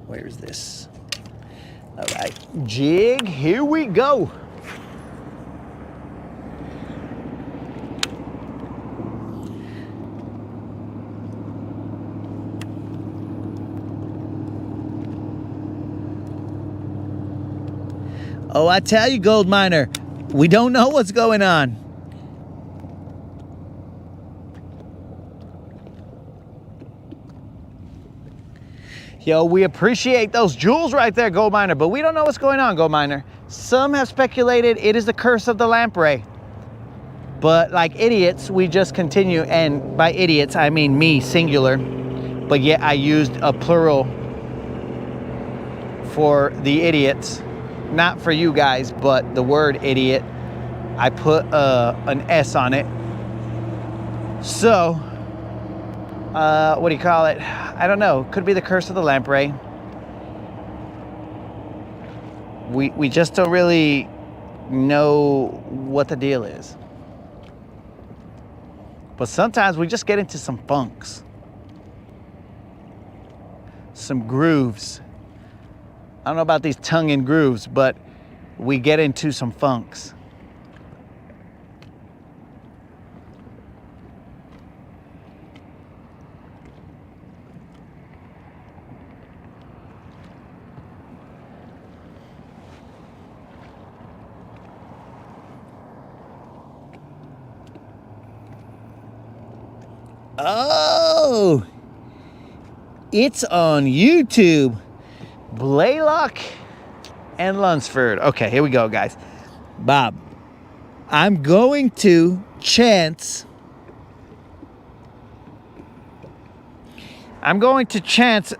Where is this? All right, jig, here we go. Oh, I tell you, gold miner, we don't know what's going on. Yo, we appreciate those jewels right there, gold miner, but we don't know what's going on, gold miner. Some have speculated it is the curse of the lamprey. But like idiots, we just continue, and by idiots, I mean me, singular. But yet I used a plural for the idiots. Not for you guys, but the word idiot, I put an S on it. So, what do you call it? I don't know. Could be the curse of the lamprey. We just don't really know what the deal is. But sometimes we just get into some funks, some grooves. I don't know about these tongue and grooves, but we get into some funks. Oh, it's on YouTube. Blaylock and Lunsford. Okay, here we go, guys. Bob, I'm going to chance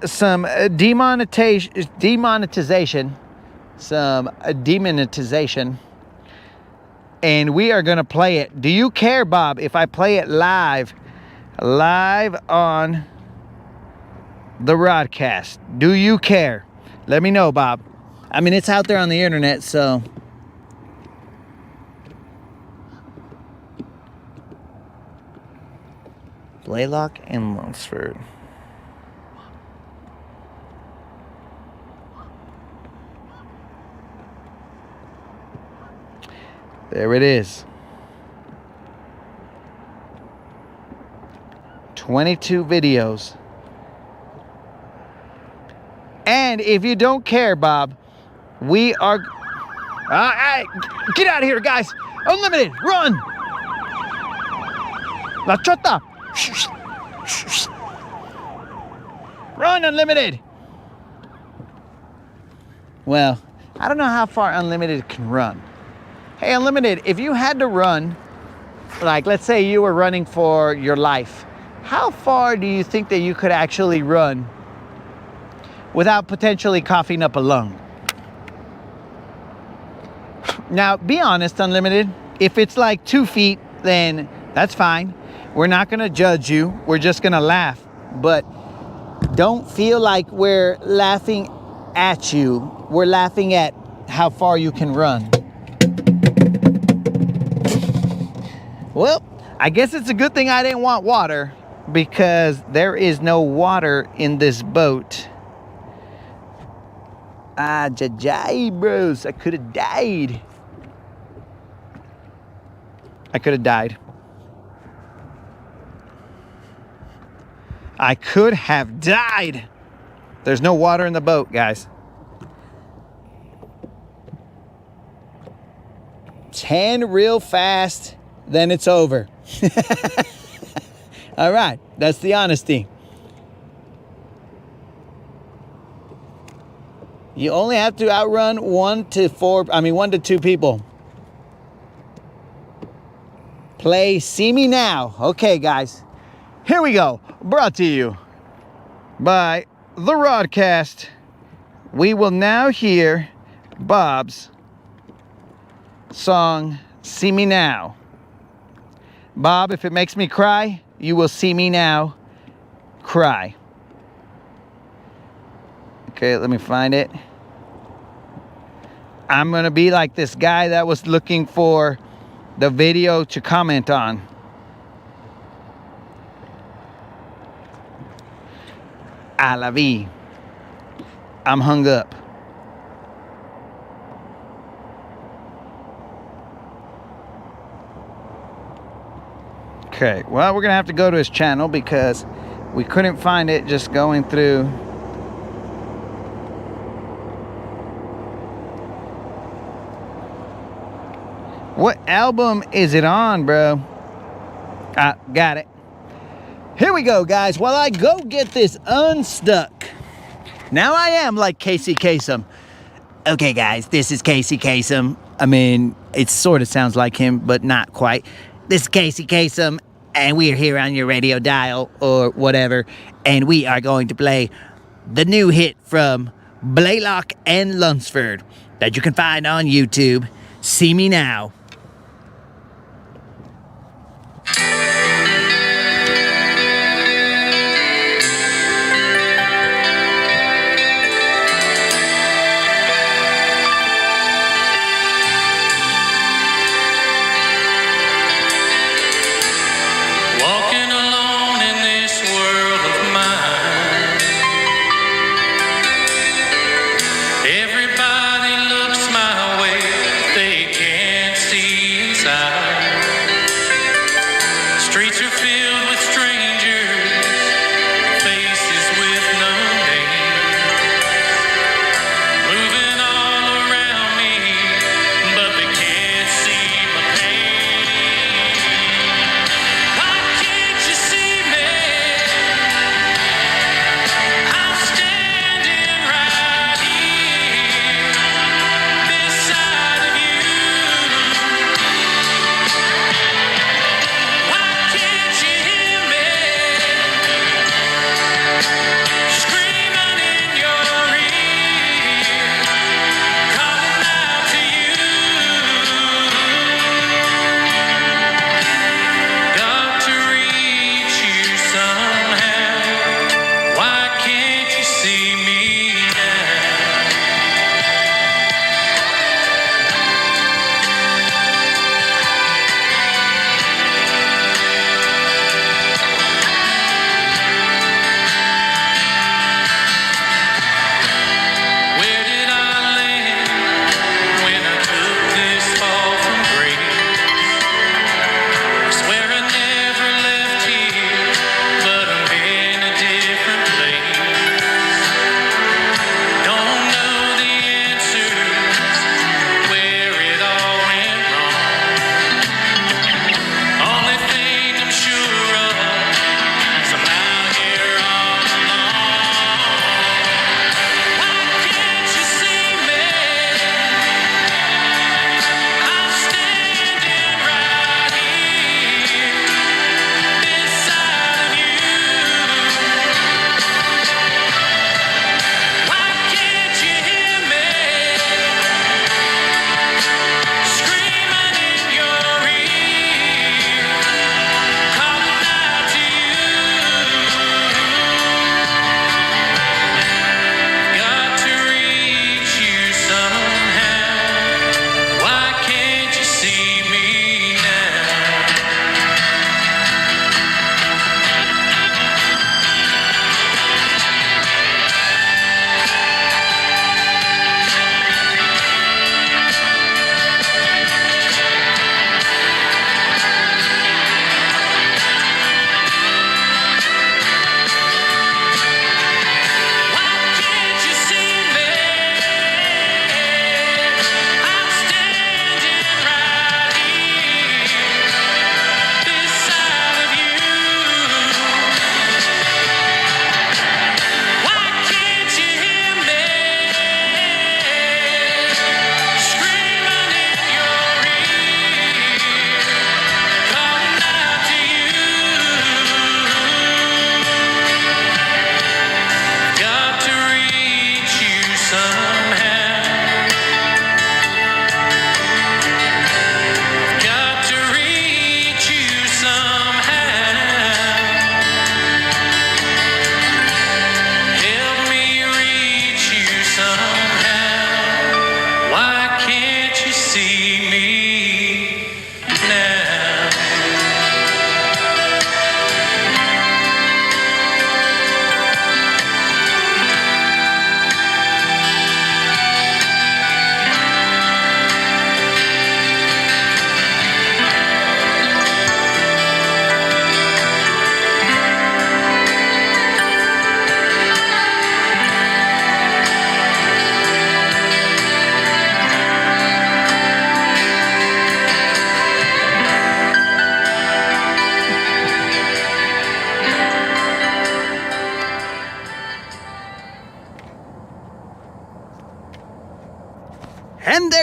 some demonetization, and we are going to play it. Do you care, Bob, if I play it live on the broadcast? Do you care? Let me know, Bob. I mean, it's out there on the internet, so. Blaylock and Lunsford. There it is. 22 videos. And if you don't care, Bob, we are... Hey, get out of here, guys. Unlimited, run. La Chota. Run, Unlimited. Well, I don't know how far Unlimited can run. Hey, Unlimited, if you had to run, like let's say you were running for your life, how far do you think that you could actually run without potentially coughing up a lung? Now, be honest, Unlimited. If it's like 2 feet, then that's fine. We're not gonna judge you. We're just gonna laugh. But don't feel like we're laughing at you. We're laughing at how far you can run. Well, I guess it's a good thing I didn't want water, because there is no water in this boat. Ah, jajai, bros. I could have died. I could have died. I could have died. There's no water in the boat, guys. 10 real fast, then it's over. All right, that's the honesty. You only have to outrun 1 to 2 people. Play See Me Now. Okay, guys. Here we go. Brought to you by The Rodcast. We will now hear Bob's song, See Me Now. Bob, if it makes me cry, you will see me now cry. Okay, let me find it. I'm gonna be like this guy that was looking for the video to comment on. I la vie. I'm hung up. Okay, well, we're gonna have to go to his channel because we couldn't find it just going through. What album is it on, bro? Ah, got it. Here we go, guys. While I go get this unstuck. Now I am like Casey Kasem. Okay, guys, this is Casey Kasem. I mean, it sort of sounds like him, but not quite. This is Casey Kasem, and we are here on your radio dial or whatever, and we are going to play the new hit from Blaylock and Lunsford that you can find on YouTube. See Me Now. Everybody looks my way, they can't see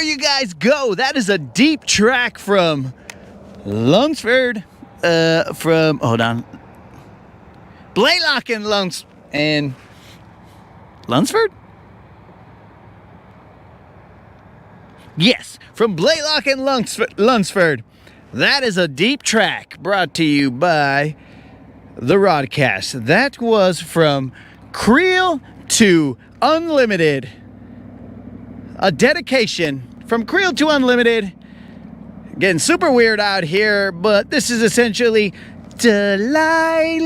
there you guys go. That is a deep track from Lunsford. Hold on. Blaylock and Lunsford? Yes, from Blaylock and Lunsford. That is a deep track brought to you by the Rodcast. That was from Creel to Unlimited. A dedication from Creel to Unlimited. Getting super weird out here, but this is essentially Delilah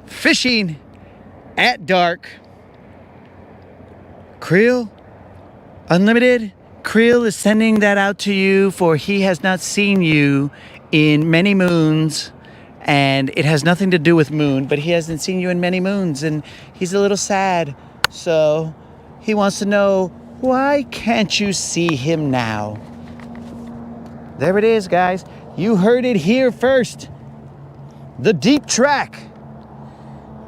fishing at dark. Creel, Unlimited, Creel is sending that out to you, for he has not seen you in many moons. And it has nothing to do with moon, but he hasn't seen you in many moons, and he's a little sad. So he wants to know, why can't you see him now? There it is, guys. You heard it here first. The deep track.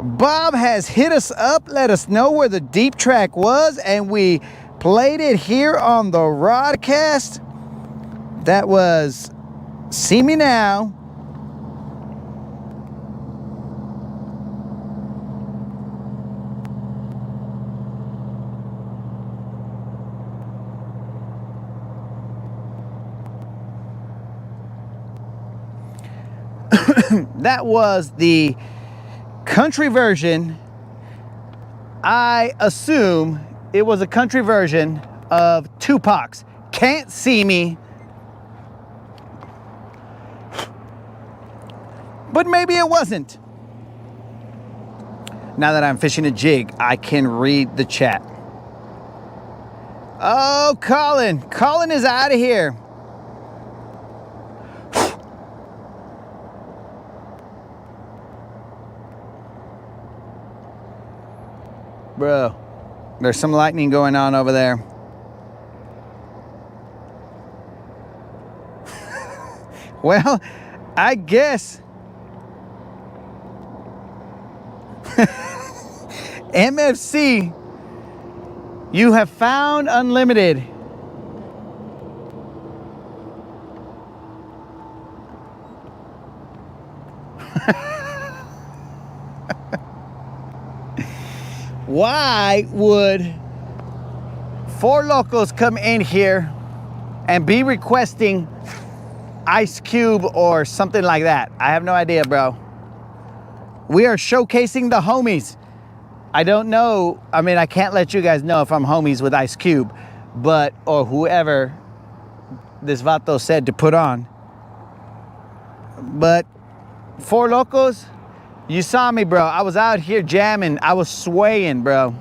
Bob has hit us up, let us know where the deep track was, and we played it here on the Rodcast. That was See Me Now. That was the country version. I assume it was a country version of Tupac's Can't See Me. But maybe it wasn't. Now that I'm fishing a jig, I can read the chat. Oh, Colin. Colin is out of here. Bro, there's some lightning going on over there. Well, I guess MFC, you have found Unlimited. Why would Four Locos come in here and be requesting Ice Cube or something like that? I have no idea, bro. We are showcasing the homies. I don't know. I mean, I can't let you guys know if I'm homies with Ice Cube, but, or whoever this vato said to put on. But Four Locos, you saw me, bro. I was out here jamming. I was swaying, bro.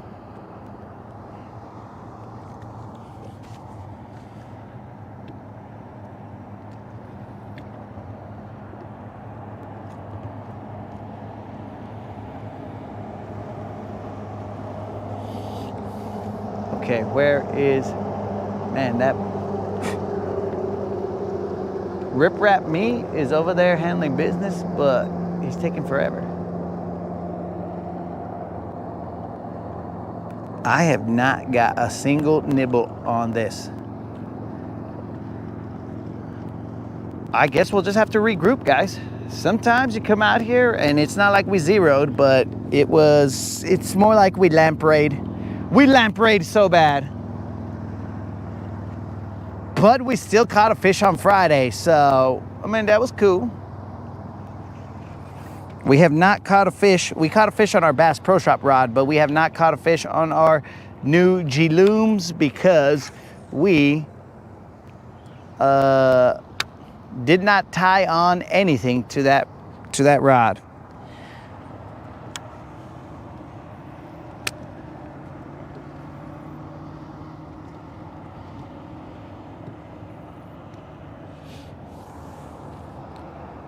Okay, where is, man, that Rip Rap Me is over there handling business, but he's taking forever. I have not got a single nibble on this. I guess we'll just have to regroup, guys. Sometimes you come out here and it's not like we zeroed, but it's more like we lampreyed. We lampreyed so bad. But we still caught a fish on Friday, so, I mean, that was cool. We have not caught a fish. We caught a fish on our Bass Pro Shop rod, but we have not caught a fish on our new G-Looms because we did not tie on anything to that rod.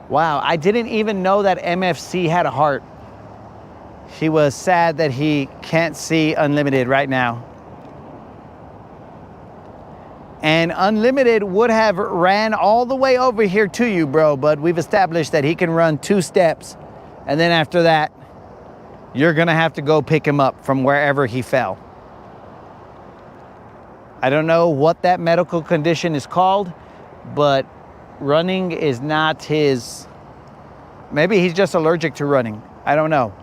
Wow, I didn't even know that MFC had a heart. He was sad that he can't see Unlimited right now. And Unlimited would have ran all the way over here to you, bro, but we've established that he can run 2 steps, and then after that, you're gonna have to go pick him up from wherever he fell. I don't know what that medical condition is called, but running is not his. Maybe he's just allergic to running. I don't know.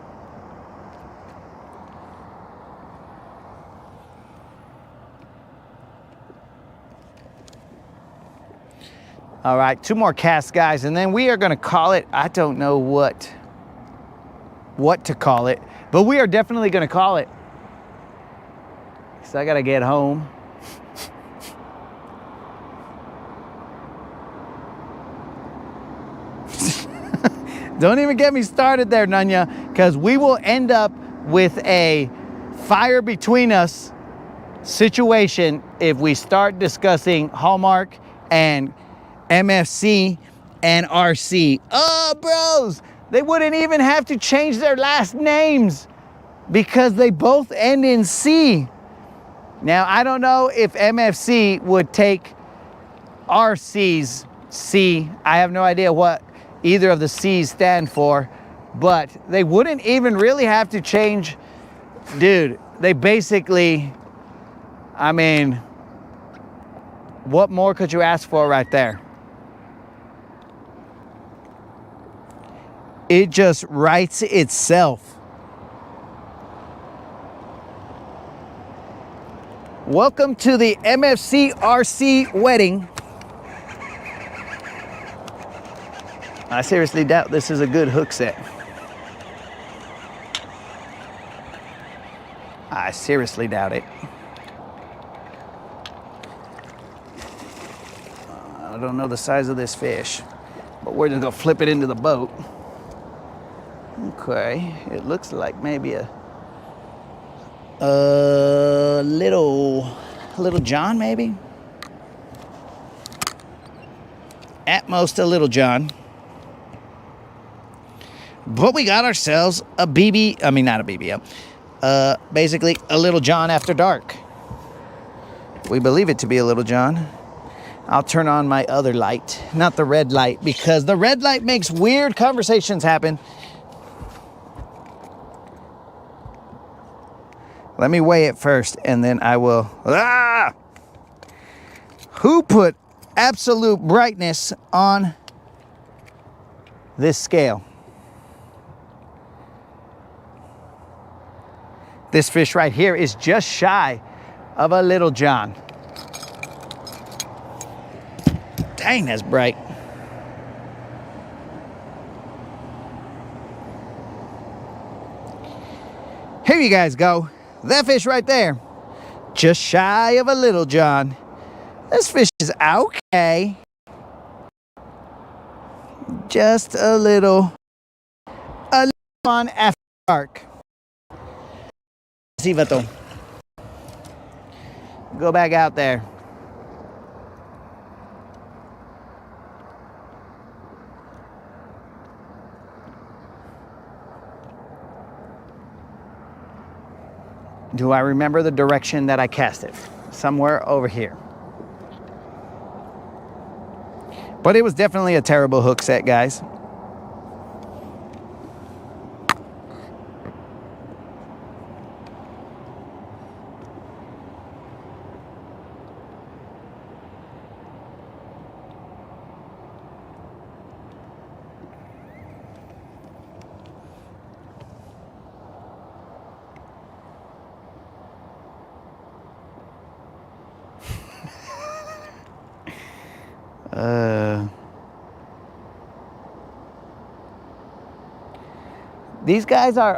All right, 2 more casts, guys, and then we are going to call it. I don't know what to call it, but we are definitely going to call it. So I got to get home. Don't even get me started there, Nunya, because we will end up with a fire between us situation if we start discussing Hallmark and MFC and RC. Oh, bros, they wouldn't even have to change their last names because they both end in C. Now, I don't know if MFC would take RC's C. I have no idea what either of the C's stand for, but they wouldn't even really have to change. Dude, they basically, I mean, what more could you ask for right there? It just writes itself. Welcome to the MFC RC wedding. I seriously doubt this is a good hook set. I seriously doubt it. I don't know the size of this fish, but we're just gonna flip it into the boat. Okay, it looks like maybe a little John, maybe. At most a little John. But we got ourselves a BB, I mean not a BBL, basically a Little John after dark. We believe it to be a Little John. I'll turn on my other light, not the red light, because the red light makes weird conversations happen. Let me weigh it first, and then I will. Ah! Who put absolute brightness on this scale? This fish right here is just shy of a Little John. Dang, that's bright. Here you guys go. That fish right there, just shy of a Little John. This fish is okay. Just a little on after dark. See, Vato. Go back out there. Do I remember the direction that I cast it? Somewhere over here. But it was definitely a terrible hook set, guys. These guys are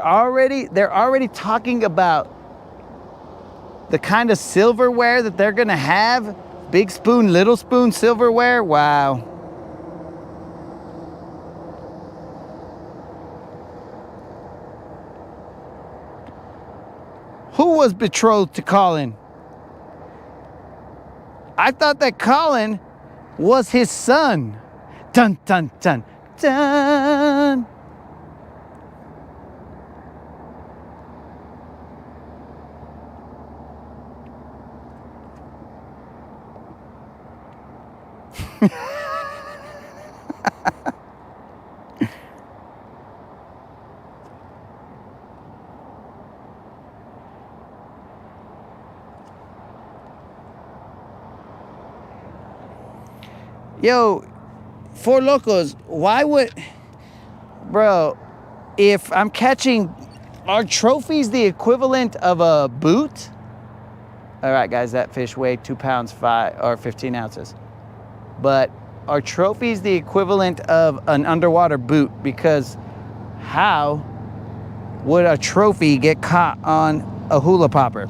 they're already talking about the kind of silverware that they're gonna have. Big spoon, little spoon silverware. Wow. Who was betrothed to Colin? I thought that Colin was his son. Dun, dun, dun, dun. Yo, Four Locos, why would... Bro, if I'm catching... Are trophies the equivalent of a boot? All right, guys, that fish weighed 2 pounds, 15 ounces. But are trophies the equivalent of an underwater boot? Because how would a trophy get caught on a hula popper?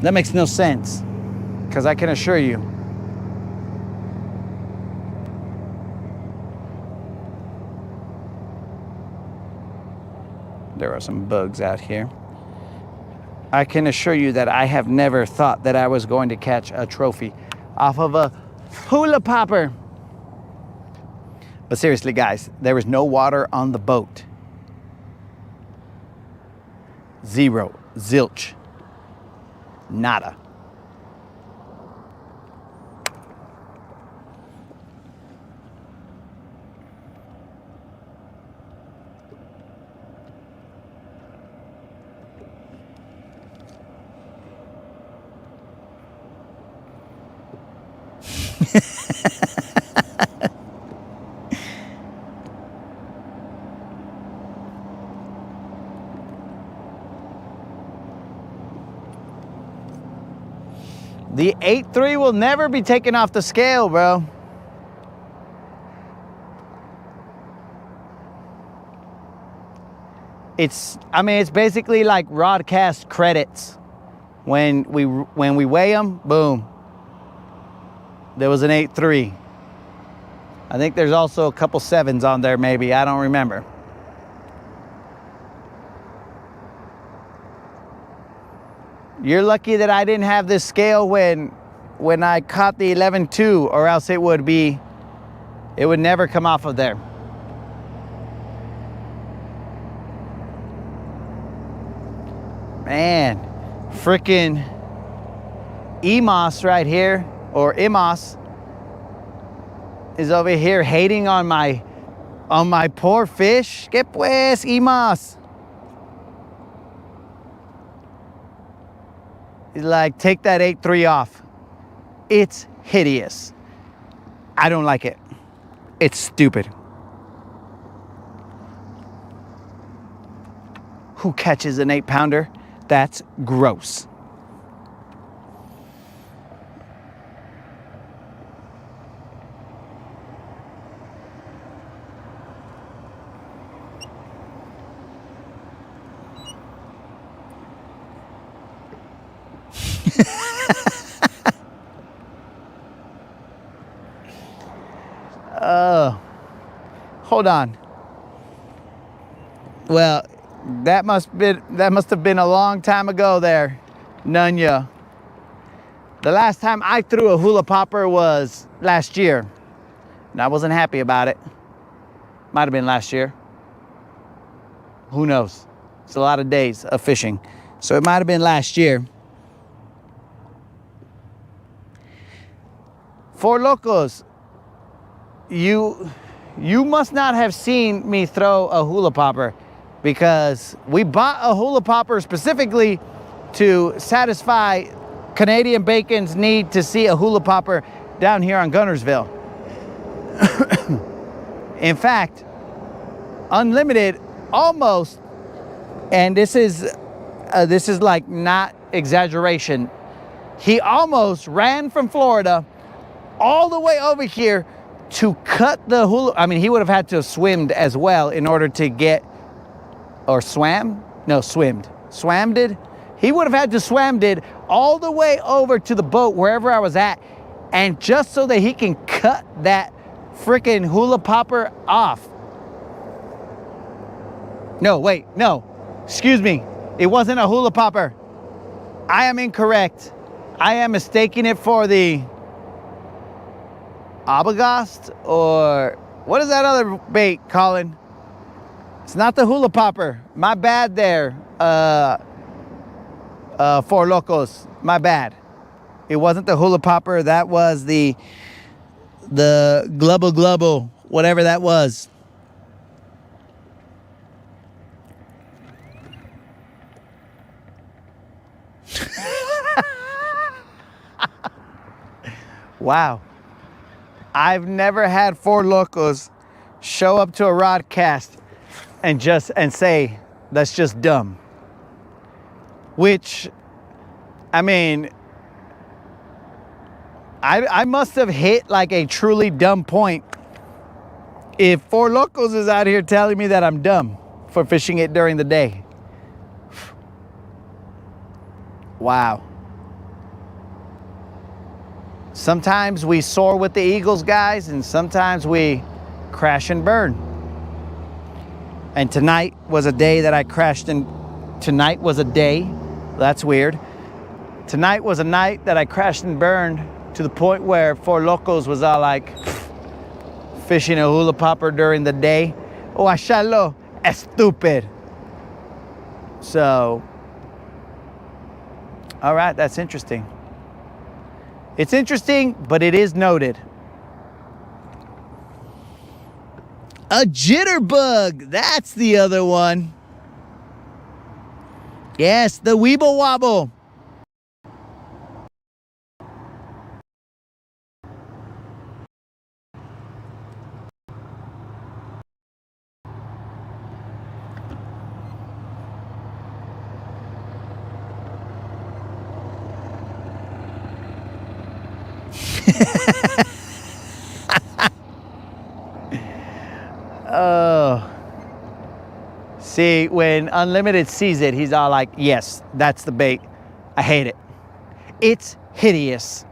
That makes no sense. Because I can assure you, there are some bugs out here. I can assure you that I have never thought that I was going to catch a trophy off of a hula popper. But seriously, guys, there was no water on the boat. Zero, zilch, nada. The 8.3 will never be taken off the scale, bro. It's basically like Rodcast credits. When we weigh them, boom. There was an 8.3. I think there's also a couple 7s on there, maybe. I don't remember. You're lucky that I didn't have this scale when I caught the 11.2, or else it would never come off of there. Man, freaking Emos right here, or Imos, is over here hating on my poor fish. Que pues, Emos? He's like, take that 8.3 off. It's hideous. I don't like it. It's stupid. Who catches an 8-pounder? That's gross. Hold on. Well, that must have been a long time ago there, Nunya. The last time I threw a hula popper was last year, and I wasn't happy about it. Might have been last year. Who knows? It's a lot of days of fishing, so it might have been last year. Four Locos, you must not have seen me throw a hula popper, because we bought a hula popper specifically to satisfy Canadian Bacon's need to see a hula popper down here on Guntersville. In fact, Unlimited almost, and this is like not exaggeration, he almost ran from Florida all the way over here to cut the hula. I mean, he would have had to have swimmed as well in order to get, or swam? No, swimmed. Swammed it? He would have had to swam it all the way over to the boat, wherever I was at, and just so that he can cut that freaking hula popper off. No, wait, no. Excuse me. It wasn't a hula popper. I am incorrect. I am mistaking it for the Abagast, or what is that other bait, Colin? It's not the hula popper. My bad there, Four Locos. My bad. It wasn't the hula popper. That was the glubble glubble, whatever that was. Wow. I've never had Four Locos show up to a rod cast and say, that's just dumb. Which, I mean, I must have hit like a truly dumb point if Four Locos is out here telling me that I'm dumb for fishing it during the day. Wow. Sometimes we soar with the eagles, guys, and sometimes we crash and burn. And tonight was a day that I crashed and tonight was a day, that's weird. Tonight was a night that I crashed and burned to the point where Four Locos was all like fishing a hula popper during the day. Oh, achalo, estúpido. So, all right, that's interesting. It's interesting, but it is noted. A jitterbug, that's the other one. Yes, the weeble wobble. Oh. See, when Unlimited sees it, he's all like, yes, that's the bait. I hate it. It's hideous.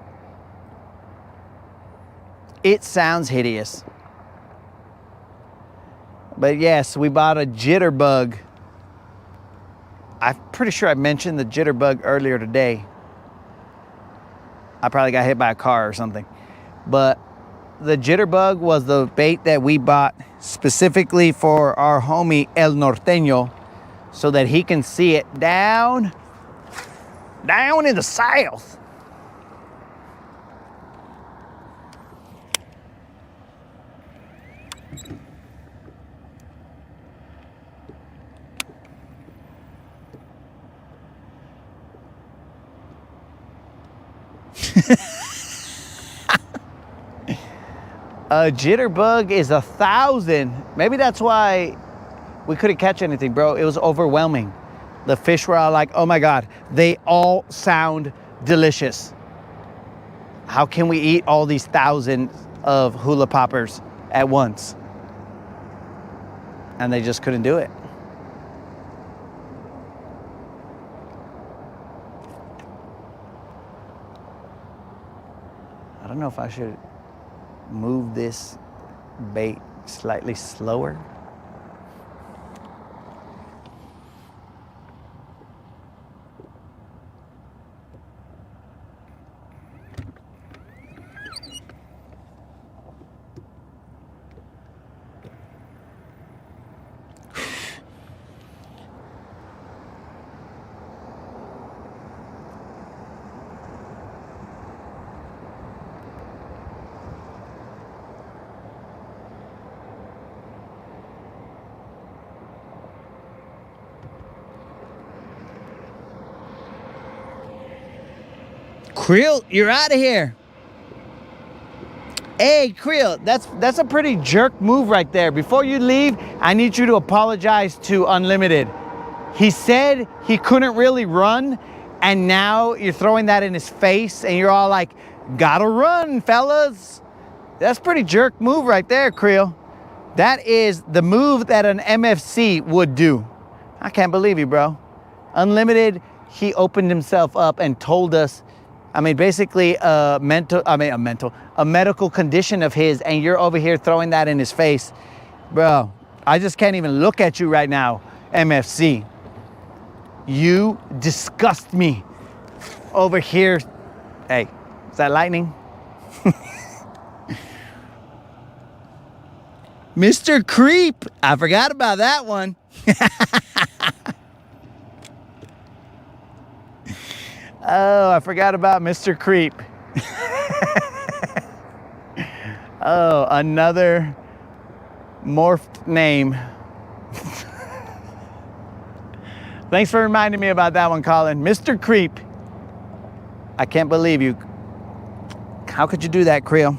It sounds hideous. But yes, we bought a jitterbug. I'm pretty sure I mentioned the jitterbug earlier today. I probably got hit by a car or something. But the jitterbug was the bait that we bought specifically for our homie El Norteño so that he can see it down in the south. A jitterbug is 1,000. Maybe that's why we couldn't catch anything, bro. It was overwhelming. The fish were all like, oh my God, they all sound delicious. How can we eat all these thousands of hula poppers at once? And they just couldn't do it. I don't know if I should move this bait slightly slower. Creel, you're out of here. Hey, Creel, that's a pretty jerk move right there. Before you leave, I need you to apologize to Unlimited. He said he couldn't really run, and now you're throwing that in his face, and you're all like, gotta run, fellas. That's a pretty jerk move right there, Creel. That is the move that an MFC would do. I can't believe you, bro. Unlimited, he opened himself up and told us, I mean, basically a medical condition of his, and you're over here throwing that in his face. Bro, I just can't even look at you right now, MFC. You disgust me over here. Hey, is that lightning? Mr. Creep, I forgot about that one. Oh, I forgot about Mr. Creep. Oh, another morphed name. Thanks for reminding me about that one, Colin. Mr. Creep. I can't believe you. How could you do that, Creel?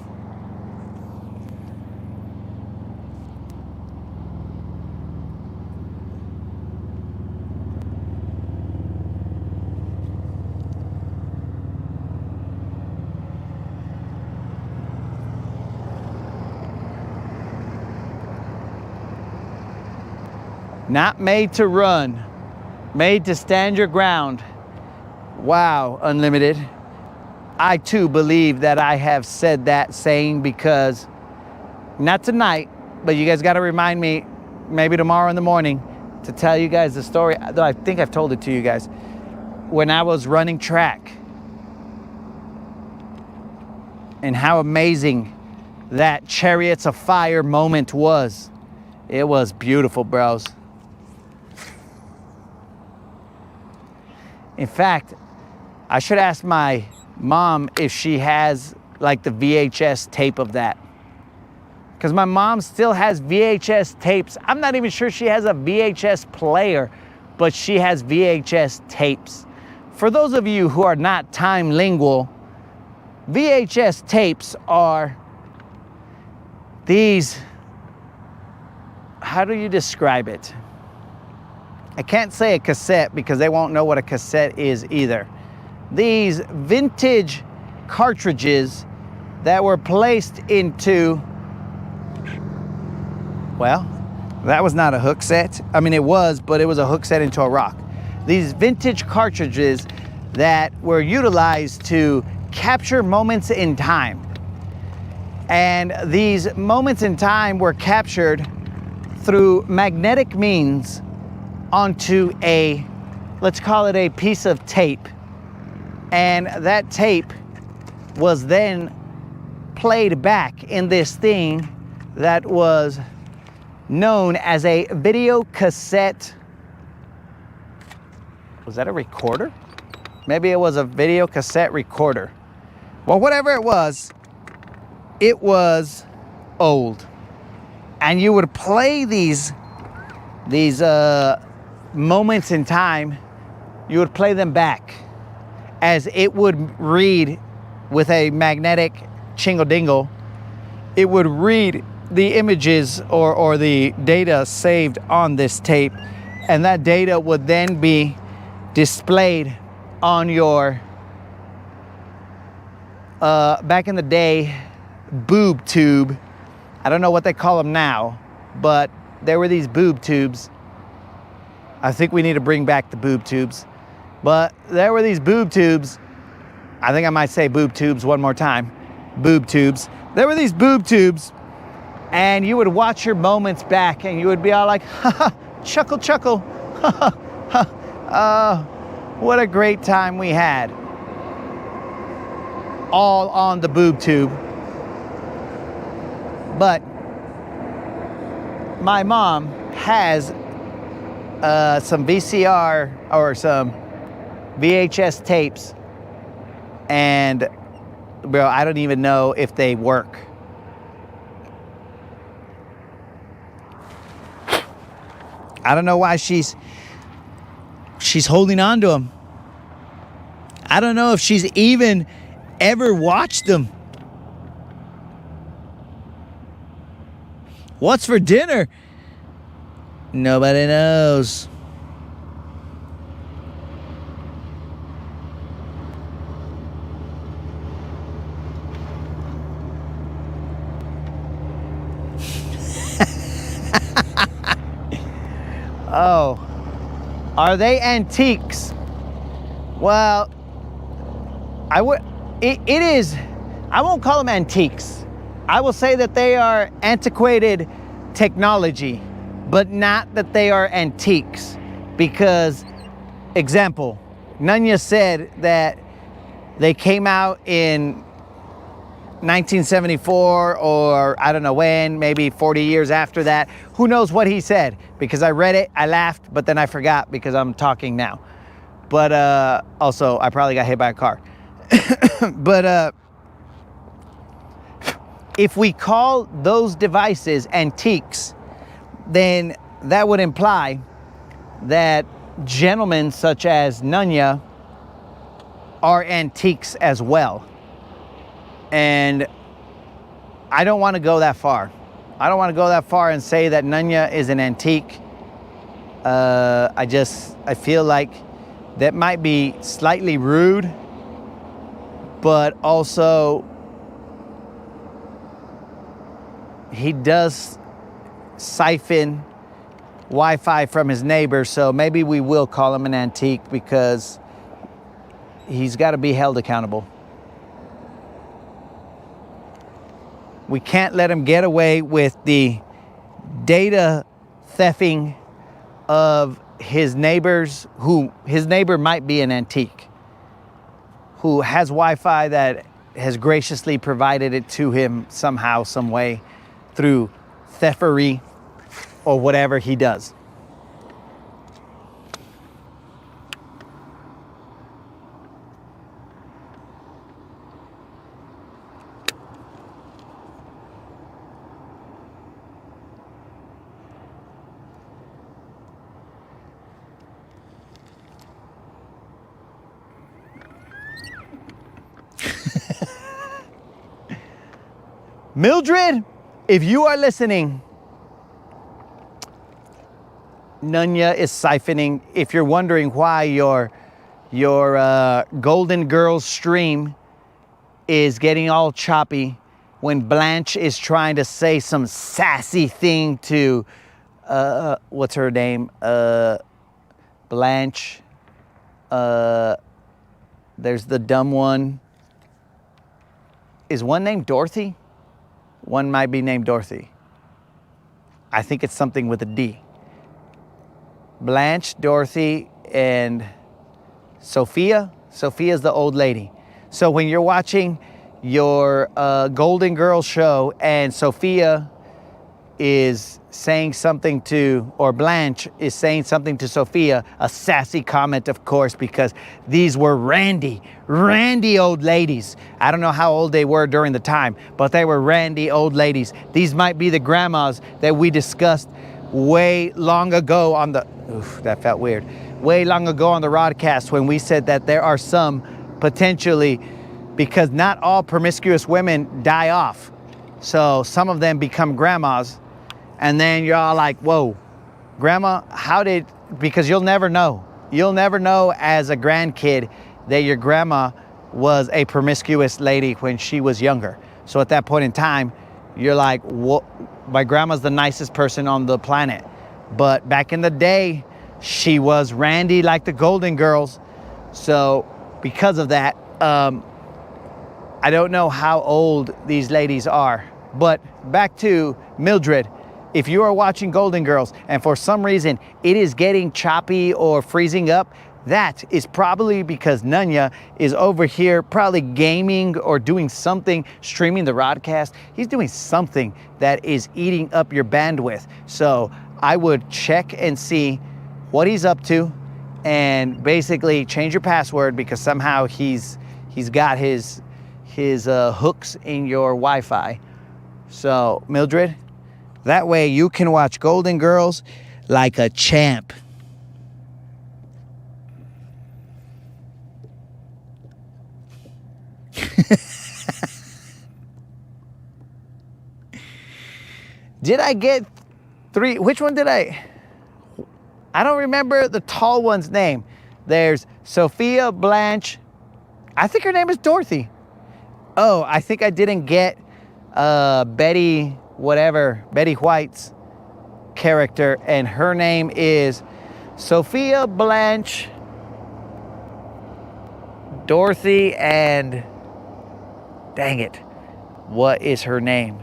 Not made to run, made to stand your ground. Wow, Unlimited. I too believe that I have said that saying, because not tonight, but you guys got to remind me maybe tomorrow in the morning to tell you guys the story. Though I think I've told it to you guys. When I was running track, and how amazing that Chariots of Fire moment was. It was beautiful, bros. In fact, I should ask my mom if she has like the VHS tape of that. Because my mom still has VHS tapes. I'm not even sure she has a VHS player, but she has VHS tapes. For those of you who are not time lingual, VHS tapes are these, how do you describe it? I can't say a cassette because they won't know what a cassette is either. These vintage cartridges that were placed into, well, that was not a hook set. I mean, it was, but it was a hook set into a rock. These vintage cartridges that were utilized to capture moments in time. And these moments in time were captured through magnetic means onto a, let's call it a piece of tape. And that tape was then played back in this thing that was known as a video cassette. Was that a recorder? Maybe it was a video cassette recorder. Well, whatever it was old. And you would play these moments in time, you would play them back as it would read with a magnetic chingle-dingle. It would read the images or the data saved on this tape, and that data would then be displayed on your, back in the day, boob tube. I don't know what they call them now, but there were these boob tubes. I think we need to bring back the boob tubes. But there were these boob tubes. I think I might say boob tubes one more time. Boob tubes. There were these boob tubes, and you would watch your moments back, and you would be all like, ha ha, chuckle, chuckle, ha ha, ha. What a great time we had. All on the boob tube. But my mom has some VCR or some VHS tapes, and bro, I don't even know if they work. I don't know why she's holding on to them. I don't know if she's even ever watched them. What's for dinner? Nobody knows. Oh, are they antiques? Well, it is, I won't call them antiques. I will say that they are antiquated technology, but not that they are antiques. Because, example, Nunya said that they came out in 1974 or I don't know when, maybe 40 years after that. Who knows what he said? Because I read it, I laughed, but then I forgot because I'm talking now. But also, I probably got hit by a car. But if we call those devices antiques, then that would imply that gentlemen such as Nunya are antiques as well. And I don't want to go that far. I don't want to go that far and say that Nunya is an antique. I feel like that might be slightly rude, but also he does siphon Wi-Fi from his neighbor, so maybe we will call him an antique because he's got to be held accountable. We can't let him get away with the data thefting of his neighbors, who his neighbor might be an antique, who has Wi-Fi that has graciously provided it to him somehow, some way, through theftery or whatever he does. Mildred, if you are listening, Nunya is siphoning. If you're wondering why your Golden Girls stream is getting all choppy when Blanche is trying to say some sassy thing to, what's her name? Blanche. There's the dumb one. Is one named Dorothy? One might be named Dorothy. I think it's something with a D. Blanche, Dorothy, and Sophia. Sophia's the old lady. So when you're watching your Golden Girls show and Sophia is saying something to, or Blanche is saying something to Sophia, a sassy comment, of course, because these were randy old ladies. I don't know how old they were during the time, but they were randy old ladies. These might be the grandmas that we discussed way long ago on the, oof, that felt weird, way long ago on the Rodcast when we said that there are some potentially, because not all promiscuous women die off. So some of them become grandmas. And then you're all like, whoa, grandma, how did, because you'll never know. You'll never know as a grandkid that your grandma was a promiscuous lady when she was younger. So at that point in time, you're like, what? My grandma's the nicest person on the planet. But back in the day, she was randy like the Golden Girls. So because of that, I don't know how old these ladies are. But back to Mildred. If you are watching Golden Girls and for some reason it is getting choppy or freezing up, that is probably because Nunya is over here probably gaming or doing something, streaming the Rodcast. He's doing something that is eating up your bandwidth. So I would check and see what he's up to and basically change your password, because somehow he's got his hooks in your Wi-Fi. So Mildred, that way you can watch Golden Girls like a champ. Did I get 3? Which one did I don't remember the tall one's name. There's Sophia, Blanche. I think her name is Dorothy. Oh, I think I didn't get Betty White's character, and her name is Sophia, Blanche, Dorothy, and dang it, what is her name?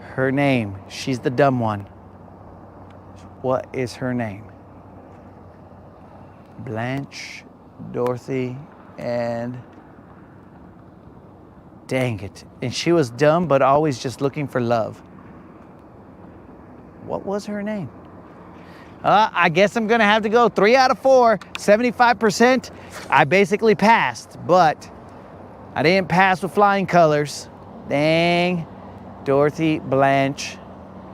Her name, she's the dumb one. What is her name? Blanche, Dorothy, and dang it. And she was dumb, but always just looking for love. What was her name? I guess I'm gonna have to go 3 out of 4, 75%. I basically passed, but I didn't pass with flying colors. Dang. Dorothy, Blanche,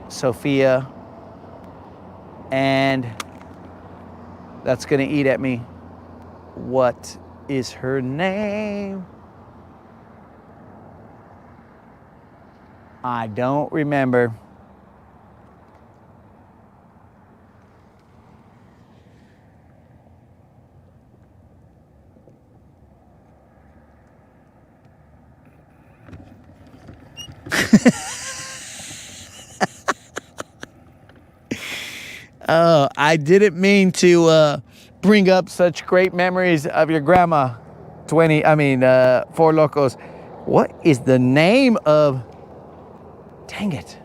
Sophia, and that's gonna eat at me. What is her name? I don't remember. I didn't mean to bring up such great memories of your grandma. Four Locos. What is the name of... Dang it.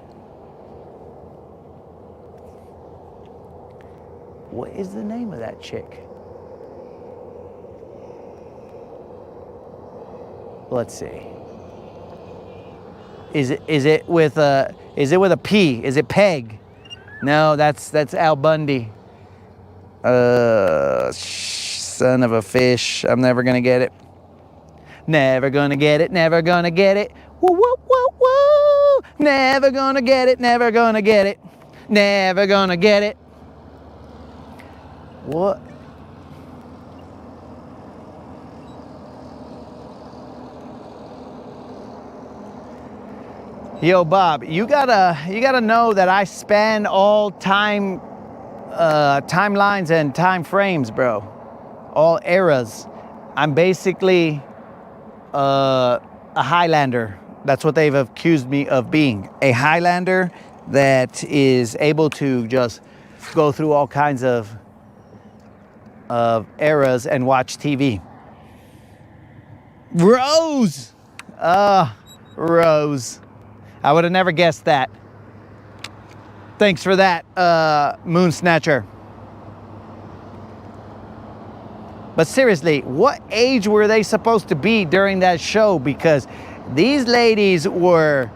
What is the name of that chick? Let's see. Is it with a P? Is it Peg? No, that's Al Bundy. Son of a fish. I'm never gonna get it. Never gonna get it. Never gonna get it. Woo woo woo woo. Never gonna get it. Never gonna get it. Never gonna get it. What? Yo, Bob, you gotta know that I span all timelines and time frames, bro. All eras. I'm basically a Highlander. That's what they've accused me of being. A Highlander that is able to just go through all kinds of eras and watch TV. Rose! Rose. I would have never guessed that. Thanks for that, Moon Snatcher. But seriously, what age were they supposed to be during that show? Because these ladies were,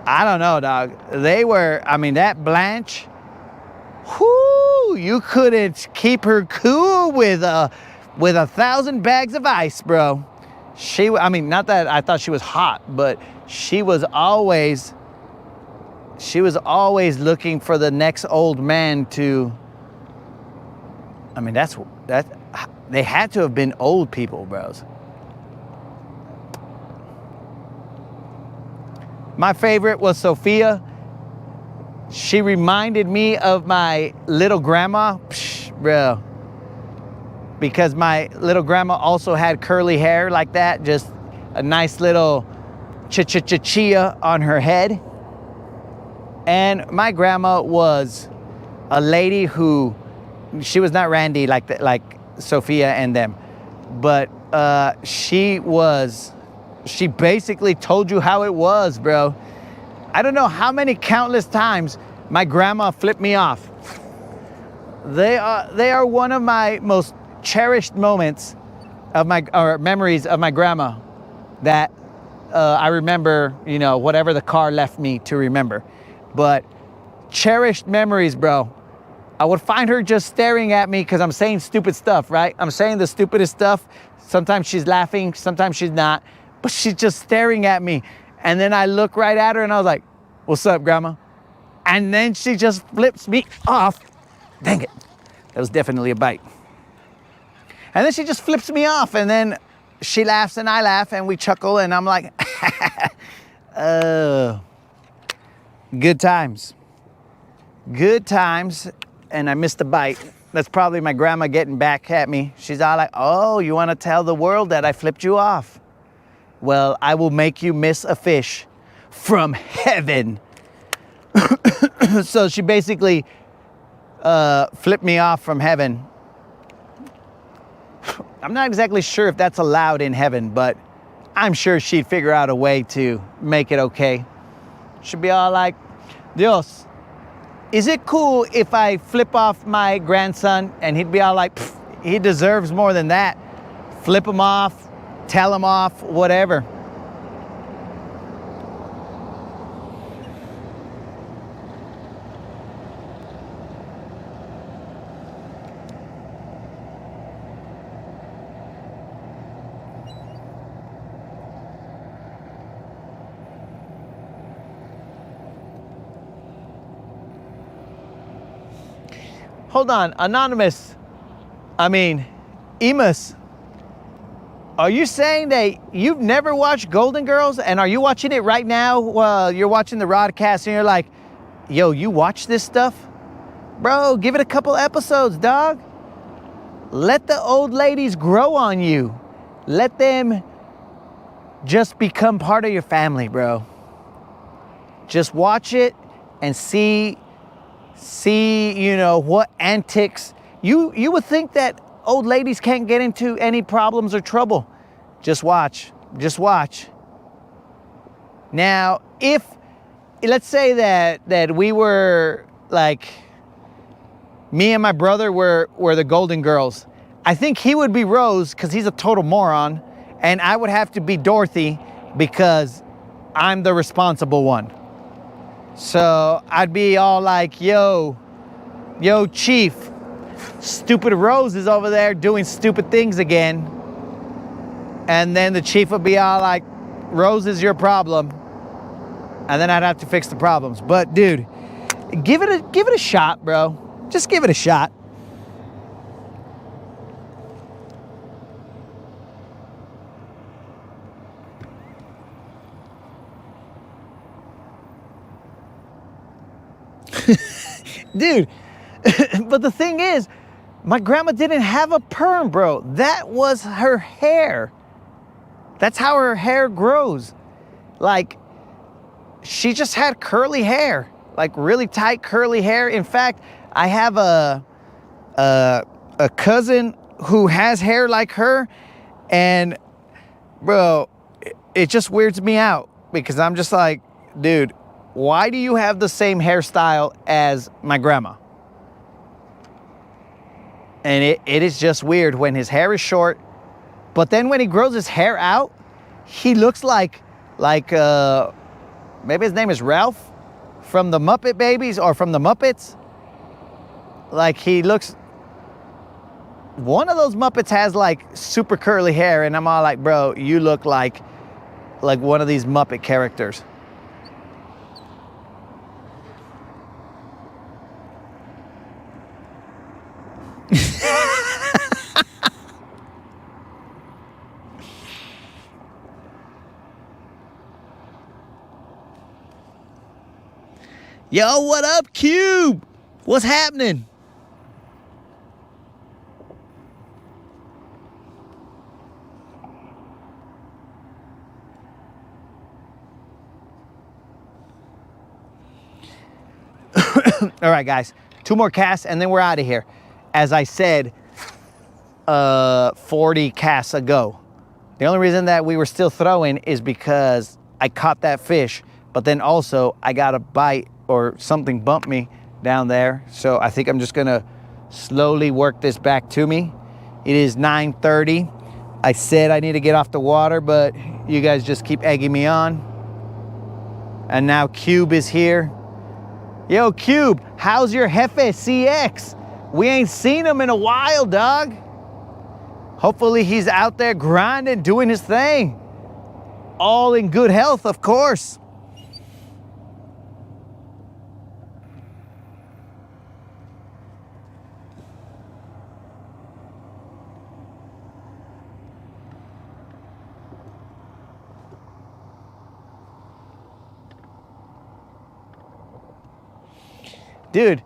I don't know, dog. They were, that Blanche, whoo, you couldn't keep her cool with 1,000 bags of ice, bro. Not that I thought she was hot, but she was always looking for the next old man to... they had to have been old people, bros. My favorite was Sophia. She reminded me of my little grandma, bro. Because my little grandma also had curly hair like that, just a nice little chia on her head. And my grandma was a lady who, she was not Randy like Sophia and them, but she basically told you how it was, bro. I don't know how many countless times my grandma flipped me off. They are one of my most cherished moments or memories of my grandma that I remember, whatever the car left me to remember. But cherished memories, bro. I would find her just staring at me because I'm saying stupid stuff, right? I'm saying the stupidest stuff. Sometimes she's laughing, sometimes she's not, but she's just staring at me. And then I look right at her and I was like, "What's up, grandma?" And then she just flips me off. Dang it. That was definitely a bite. And then she just flips me off, and then she laughs and I laugh and we chuckle, and I'm like, oh, good times. Good times, and I missed a bite. That's probably my grandma getting back at me. She's all like, "Oh, you want to tell the world that I flipped you off? Well, I will make you miss a fish from heaven." So she basically flipped me off from heaven. I'm not exactly sure if that's allowed in heaven, but I'm sure she'd figure out a way to make it okay. She'd be all like, "Dios, is it cool if I flip off my grandson?" And he'd be all like, "He deserves more than that. Flip him off, tell him off, whatever." Hold on, Anonymous. Emus. Are you saying that you've never watched Golden Girls, and are you watching it right now while you're watching the broadcast and you're like, "Yo, you watch this stuff? Bro, give it a couple episodes, dog. Let the old ladies grow on you. Let them just become part of your family, bro. Just watch it and see see, you know, what antics. You would think that old ladies can't get into any problems or trouble. Just watch. Just watch. Now, if, let's say that we were like, me and my brother were the Golden Girls. I think he would be Rose because he's a total moron, and I would have to be Dorothy because I'm the responsible one. So I'd be all like, yo, Chief, stupid Rose is over there doing stupid things again. And then the Chief would be all like, Rose is your problem. And then I'd have to fix the problems. But dude, give it a shot, bro. Just give it a shot. Dude, but the thing is, my grandma didn't have a perm, bro. That was her hair. That's how her hair grows. Like, she just had curly hair, like really tight curly hair. In fact, I have a cousin who has hair like her, and bro, it just weirds me out because I'm just like, dude, why do you have the same hairstyle as my grandma? And it is just weird when his hair is short, but then when he grows his hair out, he looks like maybe his name is Ralph from the Muppet Babies or from the Muppets. Like, he looks, one of those Muppets has like super curly hair, and I'm all like, bro, you look like one of these Muppet characters. Yo, what up, Cube? What's happening? All right, guys, 2 more casts and then we're out of here. As I said, 40 casts ago. The only reason that we were still throwing is because I caught that fish, but then also I got a bite or something bumped me down there. So I think I'm just gonna slowly work this back to me. It is 9:30. I said I need to get off the water, but you guys just keep egging me on. And now Cube is here. Yo, Cube, how's your Jefe CX? We ain't seen him in a while, dog. Hopefully he's out there grinding, doing his thing. All in good health, of course. Dude,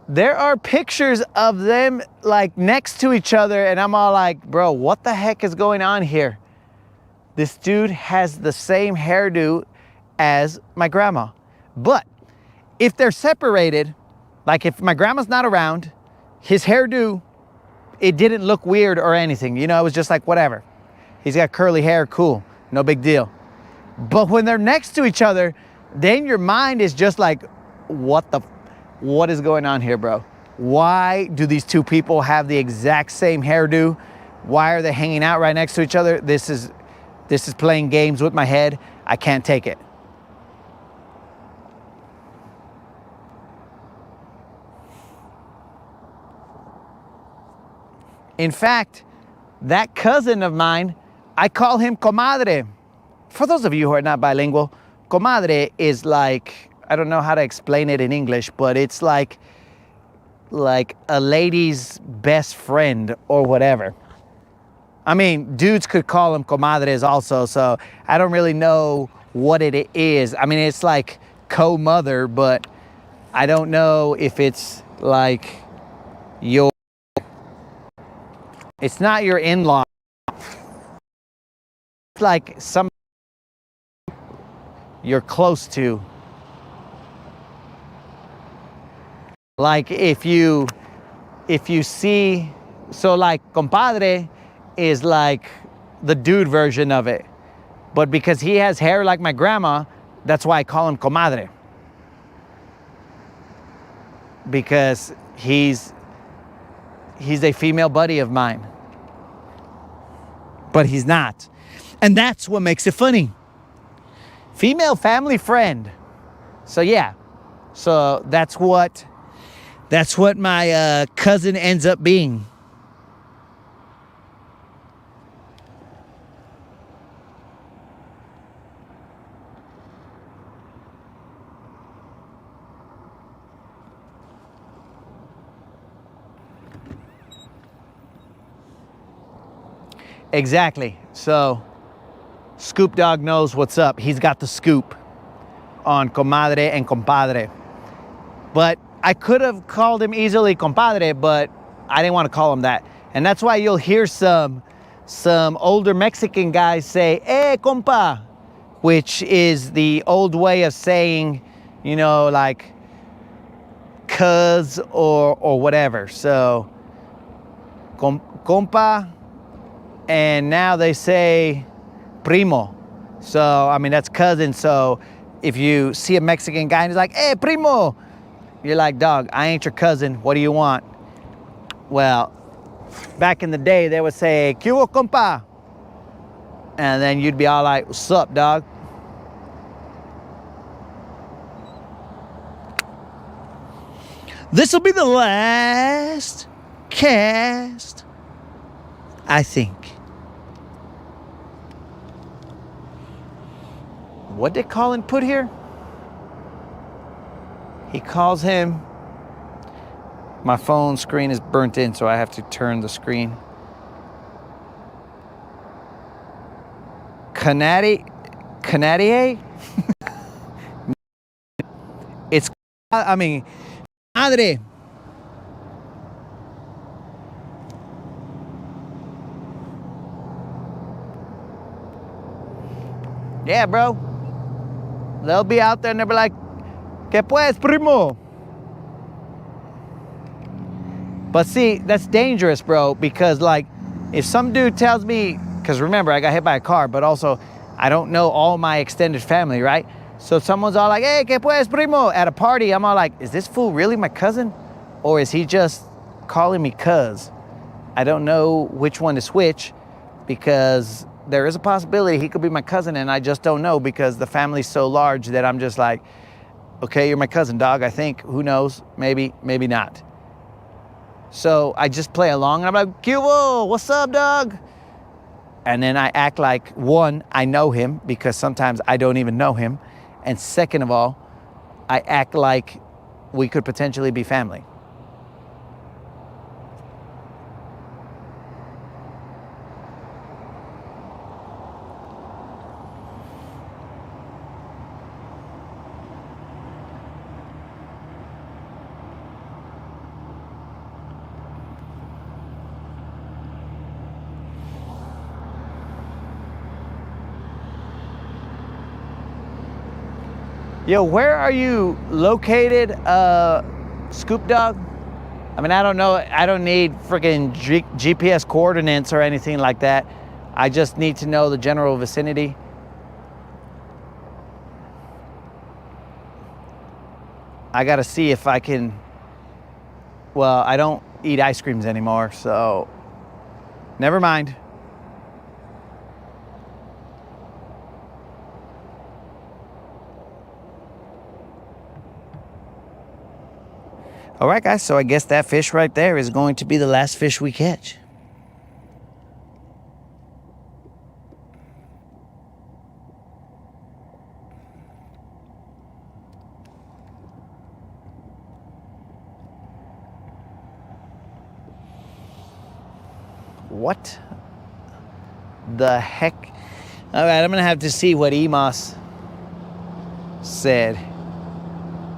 there are pictures of them like next to each other, and I'm all like, bro, what the heck is going on here? This dude has the same hairdo as my grandma. But if they're separated, like if my grandma's not around, his hairdo, it didn't look weird or anything. You know, it was just like, whatever. He's got curly hair, cool, no big deal. But when they're next to each other, then your mind is just like, what is going on here, bro? Why do these two people have the exact same hairdo? Why are they hanging out right next to each other? This is playing games with my head. I can't take it. In fact, that cousin of mine, I call him comadre. For those of you who are not bilingual, comadre is like, I don't know how to explain it in English, but it's like a lady's best friend or whatever. I mean, dudes could call them comadres also, so I don't really know what it is. I mean, it's like co-mother, but I don't know if it's like it's not your in-law. It's like some you're close to. Like if you see, so like compadre is like the dude version of it. But because he has hair like my grandma, that's why I call him comadre. Because he's a female buddy of mine. But he's not. And that's what makes it funny. Female family friend. So yeah. So that's what my cousin ends up being. Exactly. So Scoop Dog knows what's up. He's got the scoop on comadre and compadre. But I could have called him easily compadre, but I didn't want to call him that. And that's why you'll hear some older Mexican guys say, "Eh, compa," which is the old way of saying, you know, like cuz or whatever. So compa, and now they say primo. So I mean that's cousin. So if you see a Mexican guy and he's like, "Hey, primo," you're like, "Dog, I ain't your cousin. What do you want?" Well, back in the day, they would say, "¿Qué hubo, compa?" And then you'd be all like, "What's up, dog?" This will be the last cast, I think. What did Colin put here? He calls him. My phone screen is burnt in, so I have to turn the screen. Canadier? It's, I mean, madre. Yeah, bro. They'll be out there and they'll be like, "¿Qué pues, primo?" But see, that's dangerous, bro, because like if some dude tells me, because remember, I got hit by a car, but also I don't know all my extended family, right? So if someone's all like, "Hey, ¿qué pues, primo?" at a party, I'm all like, is this fool really my cousin? Or is he just calling me cuz? I don't know which one is which, because there is a possibility he could be my cousin and I just don't know because the family's so large that I'm just like, okay, you're my cousin, dog, I think. Who knows? Maybe, maybe not. So I just play along and I'm like, "Cubo, what's up, dog?" And then I act like, one, I know him because sometimes I don't even know him. And second of all, I act like we could potentially be family. Yo, where are you located, Scoop Dog? I mean, I don't know. I don't need freaking GPS coordinates or anything like that. I just need to know the general vicinity. I gotta see if I can. Well, I don't eat ice creams anymore, so never mind. All right, guys, so I guess that fish right there is going to be the last fish we catch. What the heck? All right, I'm gonna have to see what Emos said.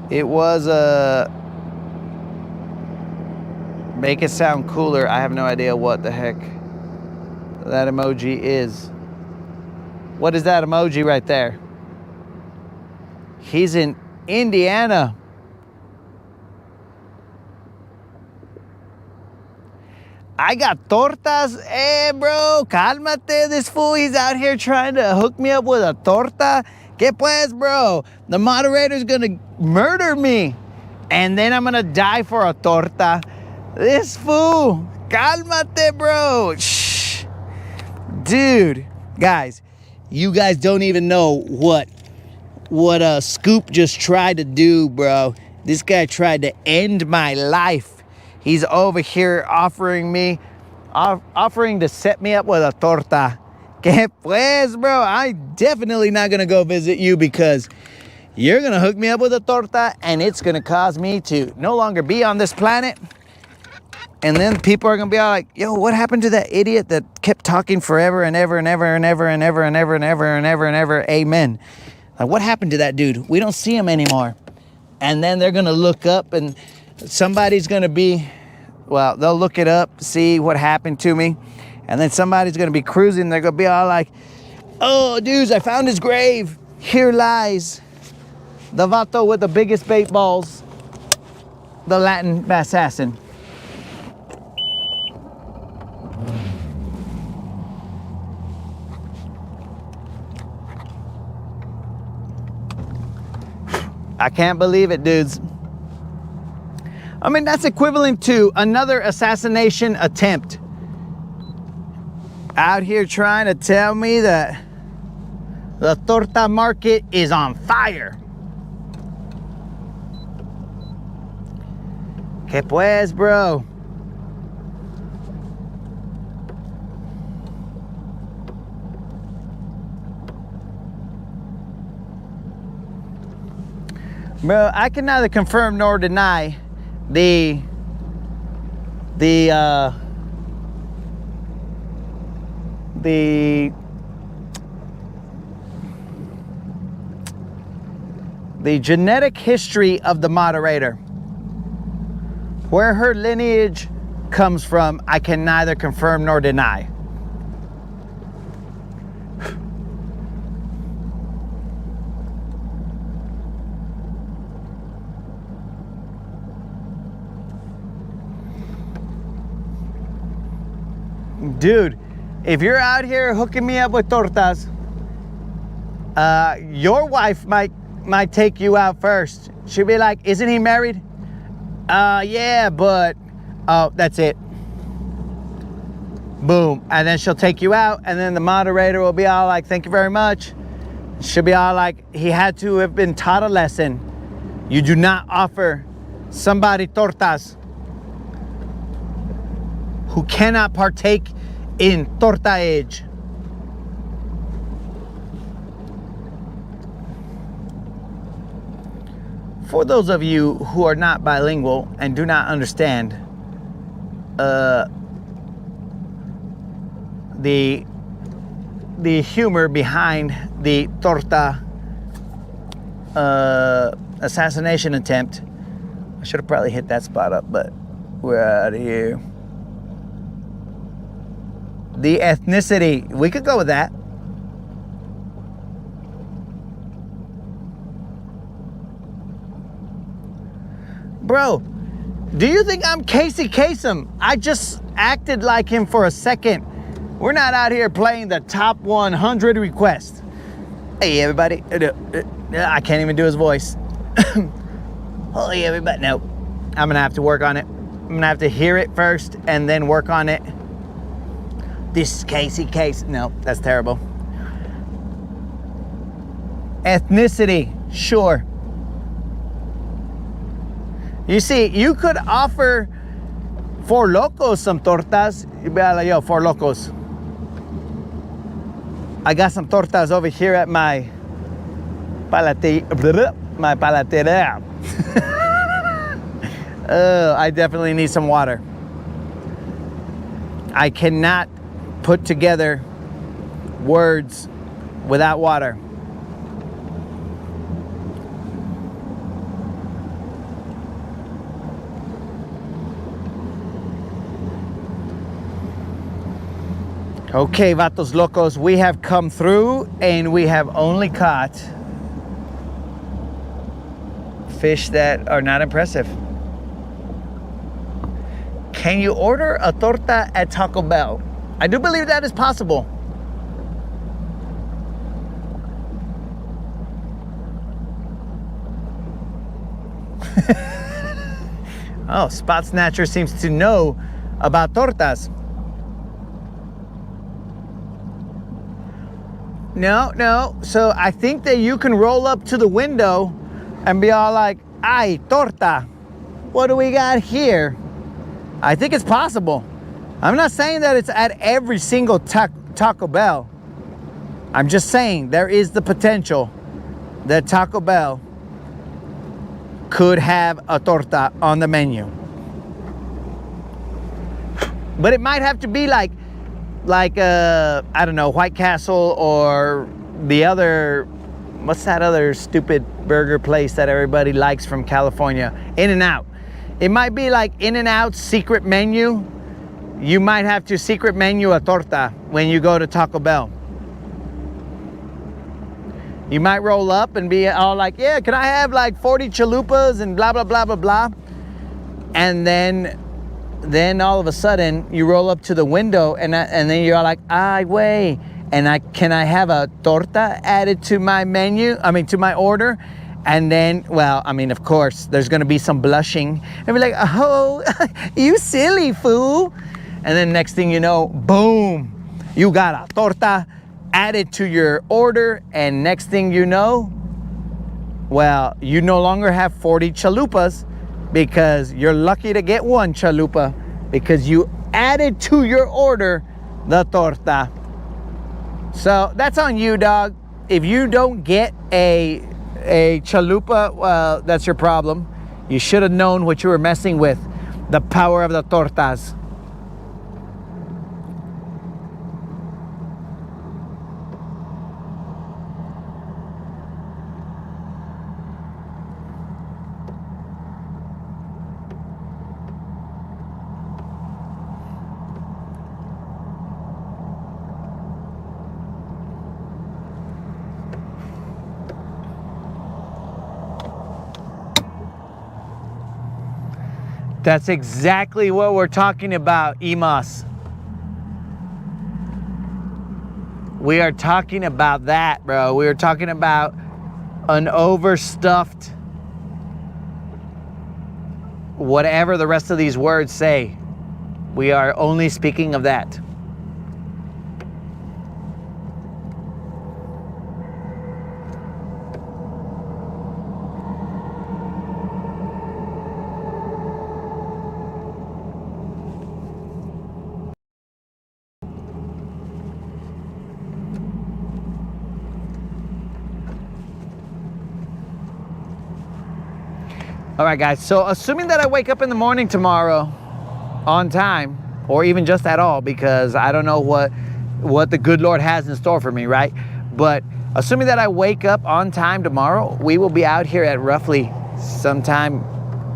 It was a... Make it sound cooler. I have no idea what the heck that emoji is. What is that emoji right there? He's in Indiana. I got tortas. Hey, bro, cálmate. This fool, he's out here trying to hook me up with a torta. ¿Qué pues, bro? The moderator's gonna murder me. And then I'm gonna die for a torta. This fool, cálmate, bro. Shh. Dude, guys, you guys don't even know what Scoop just tried to do, bro. This guy tried to end my life. He's over here offering to set me up with a torta. Que pues, bro? I'm definitely not gonna go visit you because you're gonna hook me up with a torta and it's gonna cause me to no longer be on this planet. And then people are gonna be all like, yo, what happened to that idiot that kept talking forever and ever and ever and ever and ever and ever and ever and ever and ever? Amen. Like, what happened to that dude? We don't see him anymore. And then they're gonna look up and somebody's gonna be, well, they'll look it up, see what happened to me. And then somebody's gonna be cruising. They're gonna be all like, oh, dudes, I found his grave. Here lies the vato with the biggest bait balls, the Latin assassin. I can't believe it, dudes. I mean, that's equivalent to another assassination attempt. Out here trying to tell me that the torta market is on fire. Que pues, bro? Bro, I can neither confirm nor deny the genetic history of the moderator. Where her lineage comes from, I can neither confirm nor deny. Dude, if you're out here hooking me up with tortas, your wife might take you out first. She'll be like, isn't he married? Yeah, but, oh, that's it. Boom. And then she'll take you out, and then the moderator will be all like, thank you very much. She'll be all like, he had to have been taught a lesson. You do not offer somebody tortas who cannot partake in torta age. For those of you who are not bilingual and do not understand the humor behind the torta assassination attempt, I should have probably hit that spot up, but we're out of here. The ethnicity, we could go with that. Bro, do you think I'm Casey Kasem? I just acted like him for a second. We're not out here playing the top 100 requests. Hey, everybody. I can't even do his voice. Hey, everybody. No, I'm going to have to work on it. I'm going to have to hear it first and then work on it. This is Casey Kasem. No, that's terrible. Ethnicity, sure. You see, you could offer Four Locos some tortas. You'd be like, yo, Four Locos, I got some tortas over here at my palateria. I definitely need some water. I cannot put together words without water. Okay, vatos locos, we have come through and we have only caught fish that are not impressive. Can you order a torta at Taco Bell? I do believe that is possible. Oh, Spot Snatcher seems to know about tortas. No. So I think that you can roll up to the window and be all like, "Ay, torta. What do we got here?" I think it's possible. I'm not saying that it's at every single Taco Bell. I'm just saying there is the potential that Taco Bell could have a torta on the menu. But it might have to be like I don't know, White Castle or the other, what's that other stupid burger place that everybody likes from California? In-N-Out. It might be like In-N-Out's secret menu. You might have to secret menu a torta when you go to Taco Bell. You might roll up and be all like, "Yeah, can I have like 40 chalupas and blah, blah, blah, blah, blah." And then all of a sudden you roll up to the window and then you're like, "Ay, way, and can I have a torta added to my menu? I mean, to my order?" And then, well, I mean, of course, there's gonna be some blushing and be like, "Oh, you silly fool." And then next thing you know, boom, you got a torta added to your order. And next thing you know, well, you no longer have 40 chalupas because you're lucky to get one chalupa because you added to your order the torta. So that's on you, dog. If you don't get a chalupa, well, that's your problem. You should have known what you were messing with. The power of the tortas. That's exactly what we're talking about, Emas. We are talking about that, bro. We are talking about an overstuffed, whatever the rest of these words say. We are only speaking of that. All right, guys, so assuming that I wake up in the morning tomorrow on time, or even just at all, because I don't know what the good Lord has in store for me, right? But assuming that I wake up on time tomorrow, we will be out here at roughly sometime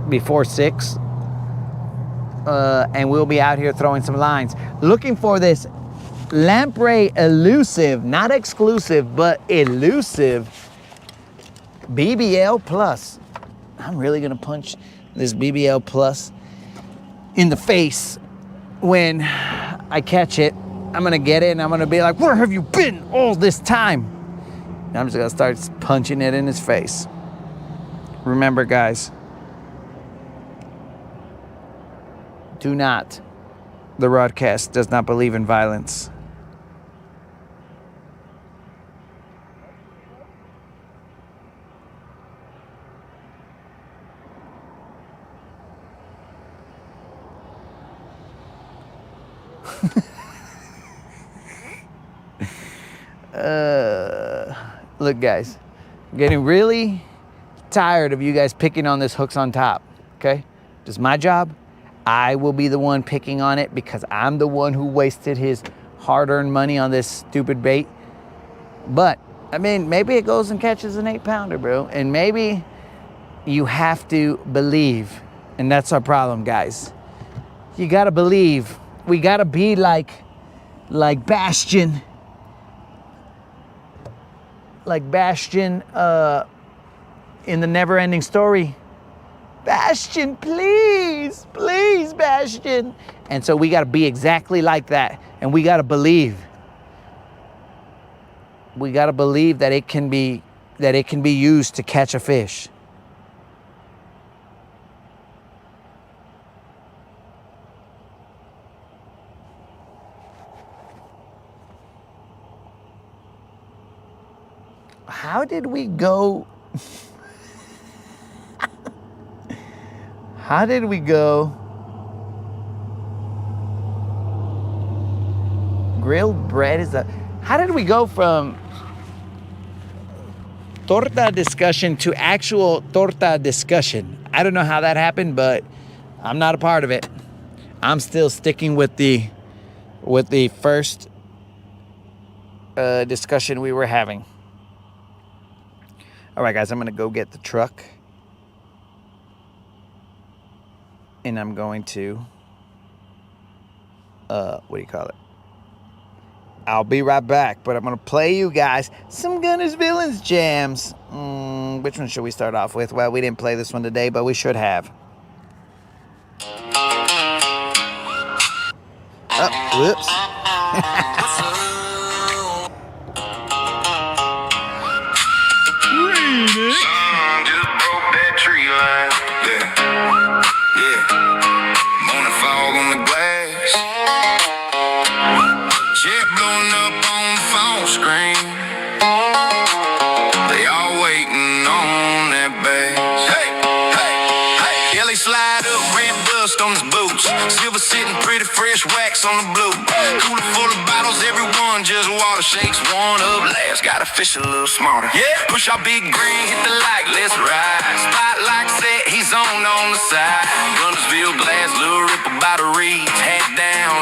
before 6. And we'll be out here throwing some lines, looking for this Lamprey elusive, not exclusive, but elusive BBL Plus. I'm really gonna punch this BBL Plus in the face when I catch it. I'm gonna get it and I'm gonna be like, "Where have you been all this time?" And I'm just gonna start punching it in his face. Remember, guys, do not, the Rodcast does not believe in violence. Look, guys, I'm getting really tired of you guys picking on this hooks on top, okay? Just my job. I will be the one picking on it because I'm the one who wasted his hard-earned money on this stupid bait. But, I mean, maybe it goes and catches an 8-pounder, bro. And maybe you have to believe. And that's our problem, guys. You gotta believe. We gotta be like Bastion. Like Bastion in the Never Ending Story. Bastian, please, please, Bastian. And so we got to be exactly like that. And we got to believe. We got to believe that it can be used to catch a fish. How did we go? How did we go? Grilled bread is how did we go from torta discussion to actual torta discussion? I don't know how that happened, but I'm not a part of it. I'm still sticking with the first discussion we were having. All right, guys, I'm gonna go get the truck, and I'm going to what do you call it? I'll be right back, but I'm gonna play you guys some Gunners Villains jams. Which one should we start off with? Well, we didn't play this one today, but we should have. Oh, whoops. Just broke that tree line. Yeah. Morning fog on the glass. Jet blowing up on the phone screen. They all waiting on that bass. Hey, hey, hey. Yeah, they slide up, red dust on his boots. Silver sitting pretty fresh, wax on the blue. Cooler full of bottles, everyone just water. Shakes one up last, gotta fish a little smarter. Yeah, push our big green, hit the light, let's ride. Spotlight set, he's on the side. Gunnersville glass, little ripple by the reeds, hat down.